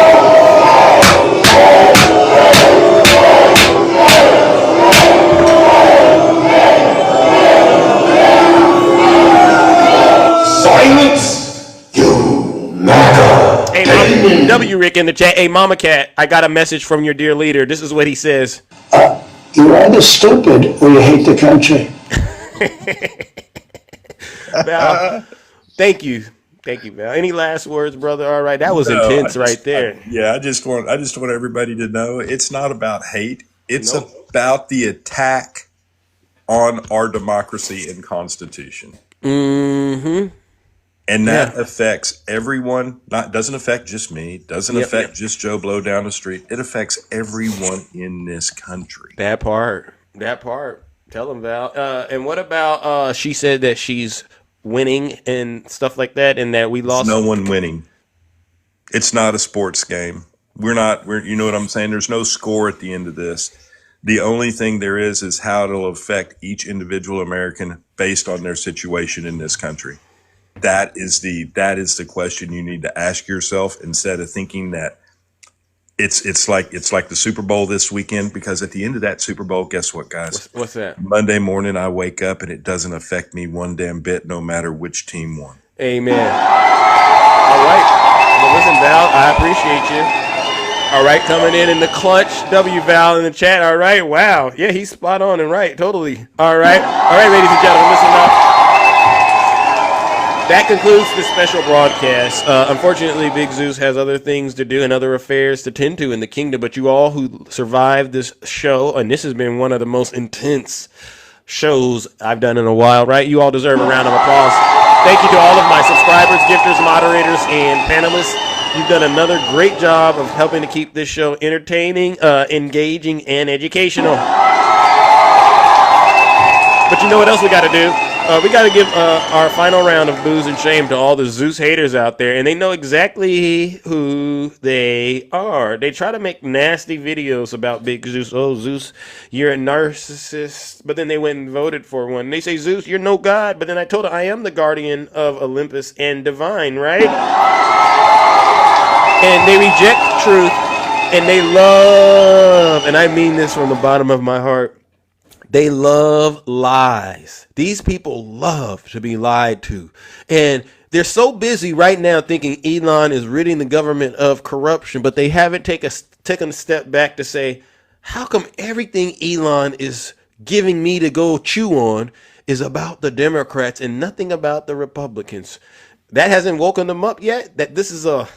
Silence, you MAGA. Hey, W. Rick in the chat. Hey, Mama Cat, I got a message from your dear leader. This is what he says. You're either stupid or you hate the country. Val, thank you. Thank you, Val. Any last words, brother? All right, that was intense right there. I just want everybody to know it's not about hate. It's about the attack on our democracy and Constitution. Mm-hmm. And that affects everyone. Doesn't affect just me. Doesn't affect just Joe Blow down the street. It affects everyone in this country. That part. Tell them, Val. And what about? She said that she's winning and stuff like that, and that we lost. There's no one winning. It's not a sports game. We're you know what I'm saying? There's no score at the end of this. The only thing there is how it'll affect each individual American based on their situation in this country. That is the question you need to ask yourself instead of thinking that it's like the Super Bowl this weekend, because at the end of that Super Bowl, guess what, guys? What's that? Monday morning I wake up and it doesn't affect me one damn bit, no matter which team won. Amen. All right. Well, listen, Val, I appreciate you. All right, coming in the clutch, W Val in the chat. All right, wow. Yeah, he's spot on and right, totally. All right, ladies and gentlemen, listen up. That concludes the special broadcast. Unfortunately, Big Zeus has other things to do and other affairs to tend to in the kingdom, but you all who survived this show, and this has been one of the most intense shows I've done in a while, right? You all deserve a round of applause. Thank you to all of my subscribers, gifters, moderators, and panelists. You've done another great job of helping to keep this show entertaining, engaging, and educational. But you know what else we got to do? We got to give our final round of booze and shame to all the Zeus haters out there, and they know exactly who they are. They try to make nasty videos about Big Zeus. Oh, Zeus, you're a narcissist. But then they went and voted for one. They say, Zeus, you're no god. But then I told her I am the guardian of Olympus and divine, right? And they reject truth, and they love, and I mean this from the bottom of my heart, they love lies. These people love to be lied to. And they're so busy right now thinking Elon is ridding the government of corruption, but they haven't taken a step back to say, how come everything Elon is giving me to go chew on is about the Democrats and nothing about the Republicans? That hasn't woken them up yet, that this is a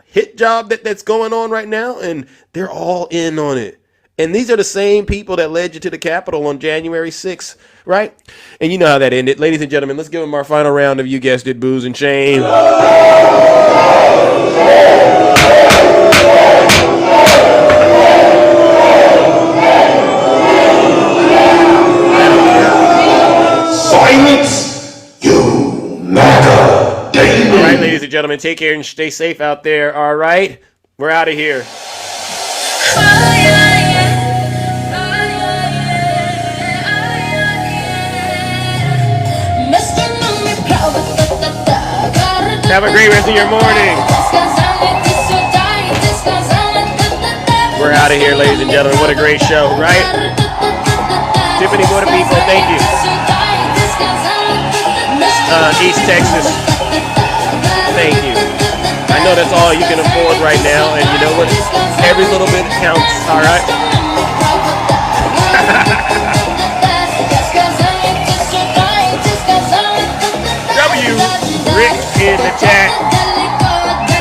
hit job that's going on right now, and they're all in on it. And these are the same people that led you to the Capitol on January 6th, right? And you know how that ended. Ladies and gentlemen, let's give them our final round of, you guessed it, booze and shame. Silence, you matter, David. All right, ladies and gentlemen, take care and stay safe out there, all right? We're out of here. Have a great rest of your morning. We're out of here, ladies and gentlemen. What a great show, right? Tiffany, what a people. Thank you. East Texas. Thank you. I know that's all you can afford right now, and you know what? Every little bit counts, all right? Rick in the chat.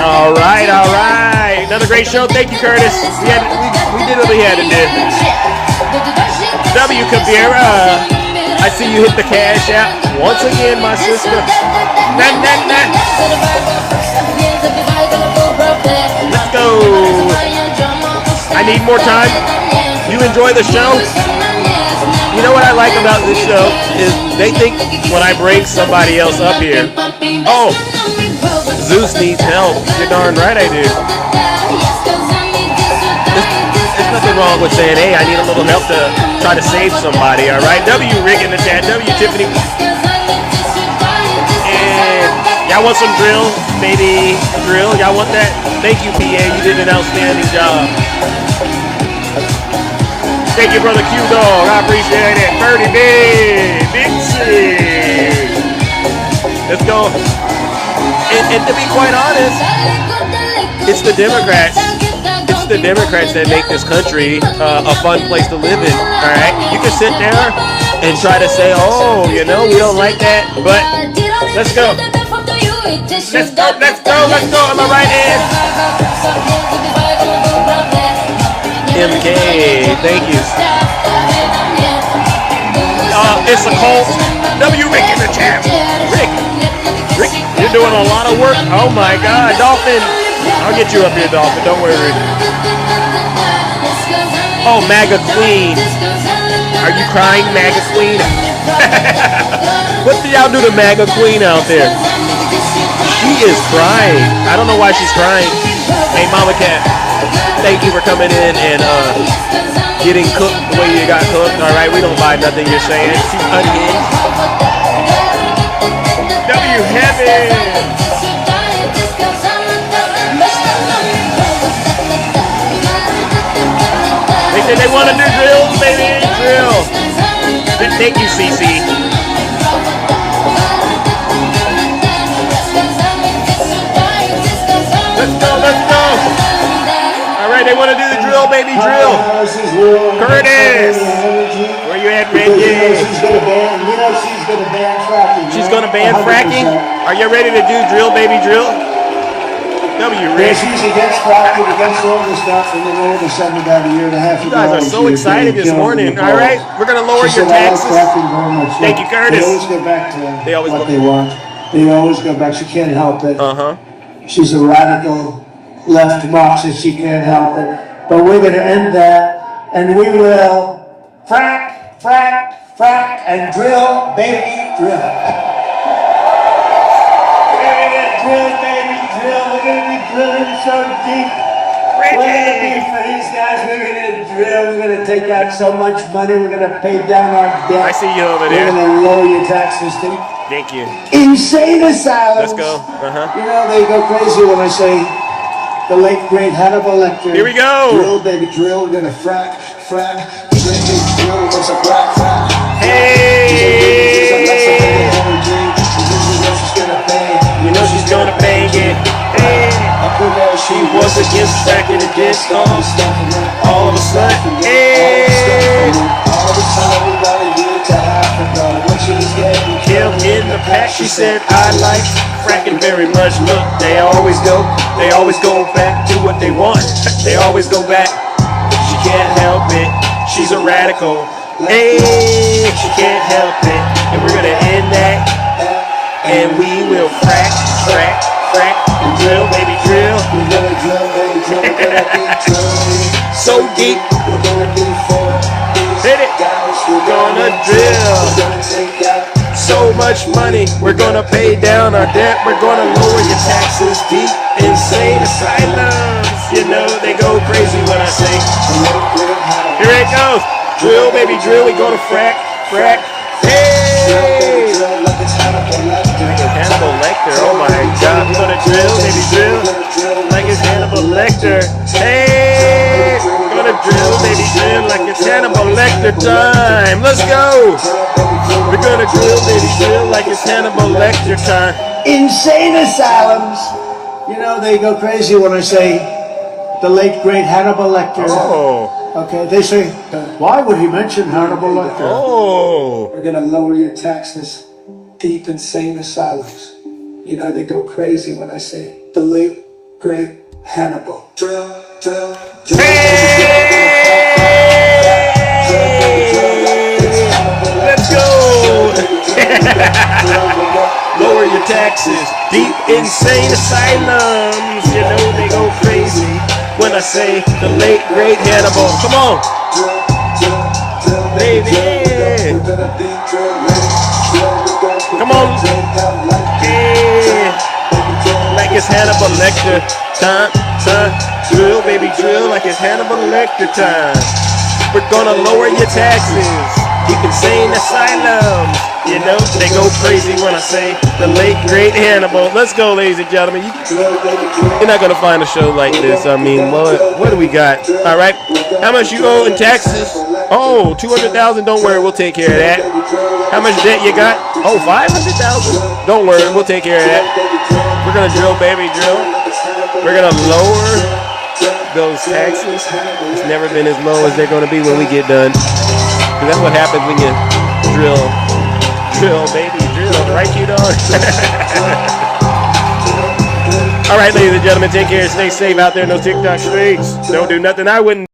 All right. Another great show. Thank you, Curtis. We did what we had to do. W. Kabira. I see you hit the cash app once again, my sister. Let's go. I need more time. You enjoy the show? You know what I like about this show is they think when I bring somebody else up here, oh, Zeus needs help. You're darn right I do. There's nothing wrong with saying, hey, I need a little help to try to save somebody, all right? W. Rick in the chat. W. Tiffany. And y'all want some drill? Maybe drill? Y'all want that? Thank you, PA. You did an outstanding job. Thank you, brother Q-Dog. I appreciate it. Birdie Big City. Let's go. And to be quite honest, it's the Democrats. It's the Democrats that make this country a fun place to live in. All right? You can sit there and try to say, oh, you know, we don't like that. But let's go. Let's go. On my right hand. MK, thank you. It's a cult. W. Rick in the chat. Rick, you're doing a lot of work. Oh my God, Dolphin. I'll get you up here, Dolphin. Don't worry. Oh, MAGA Queen. Are you crying, MAGA Queen? What did y'all do to MAGA Queen out there? She is crying. I don't know why she's crying. Hey, Mama Cat. Thank you for coming in and getting cooked the way you got cooked. All right, we don't buy nothing you're saying. She's unhinged. W Heaven. They said they want to do drills, baby. Drill. Thank you, CC. Let's go. All right, they want to do the drill, baby, drill. Curtis, where you at, Reggie? She's going to ban fracking. She's going to ban fracking? Are you ready to do drill, baby, drill? W, Rick. She's against fracking, against all this stuff, and then all of a sudden, about a year and a half ago, you guys are so excited this morning. All right, we're going to lower your taxes. Thank you, Curtis. They always go back to what they want. They always go back. She can't help it. She's a radical left Marxist, she can't help it. But we're going to end that, and we will frack, frack, frack, and drill, baby, drill. Drill, baby, drill. We're gonna be drilling so deep. We're gonna be for these guys. We're gonna drill. We're gonna take out so much money. We're gonna pay down our debt. I see you over there. We're gonna lower your taxes too. Thank you. Insane asylums. Let's go. You know they go crazy when I say the late great Hannibal Lecter. Here we go. Drill, baby, drill. We're gonna frack, frack. Drill, what's a frack, frack? Hey. You know she's gonna bang it. Hey. She was against fracking and against all of a sudden. Hey. Killed in the pack. She said I like fracking very much. Look, they always go back to what they want. They always go back. She can't help it. She's a radical. Hey, she can't help it. And we're gonna end that. And we will frack, frack, frack, and drill, baby, drill. We're gonna drill, baby, drill. We're gonna be drilling so deep. We're gonna be hit it. We're gonna drill. We're gonna take out so much money. We're gonna pay down our debt. We're gonna lower your taxes. Deep insane asylums. You know they go crazy when I say. Here it goes. Drill, baby, drill. We gonna frack, frack. Hey! Hannibal Lecter, oh my God, we're gonna drill, baby, drill, like it's Hannibal Lecter. Hey, we're gonna drill, baby, drill, like it's Hannibal Lecter time. Let's go. We're gonna drill, baby, drill, like it's Hannibal Lecter time. Insane asylums. You know they go crazy when I say the late great Hannibal Lecter. Oh. Okay, they say, why would he mention Hannibal Lecter? Oh. We're gonna lower your taxes. Deep insane asylums. You know they go crazy when I say the late great Hannibal. Drill, drill, drill. Let's go. Lower your taxes. Deep insane asylums. You know they go crazy when I say the late great Hannibal. Come on, baby. Come on, yeah. Like it's Hannibal Lecter time, drill, baby, drill, like it's Hannibal Lecter time. We're gonna lower your taxes. Deep insane asylums. You know they go crazy when I say the late great Hannibal. Let's go, ladies and gentlemen. You're not gonna find a show like this. I mean, what do we got? All right, how much you owe in taxes? Oh, 200,000. Don't worry, we'll take care of that. How much debt you got? Oh, 500,000. Don't worry, we'll take care of that. We're gonna drill, baby, drill. We're gonna lower those taxes. It's never been as low as they're gonna be when we get done. Cause that's what happens when you drill. Drill, baby, drill. Right, you dog? All right, ladies and gentlemen, take care. Stay safe out there in those TikTok streets. Don't do nothing I wouldn't.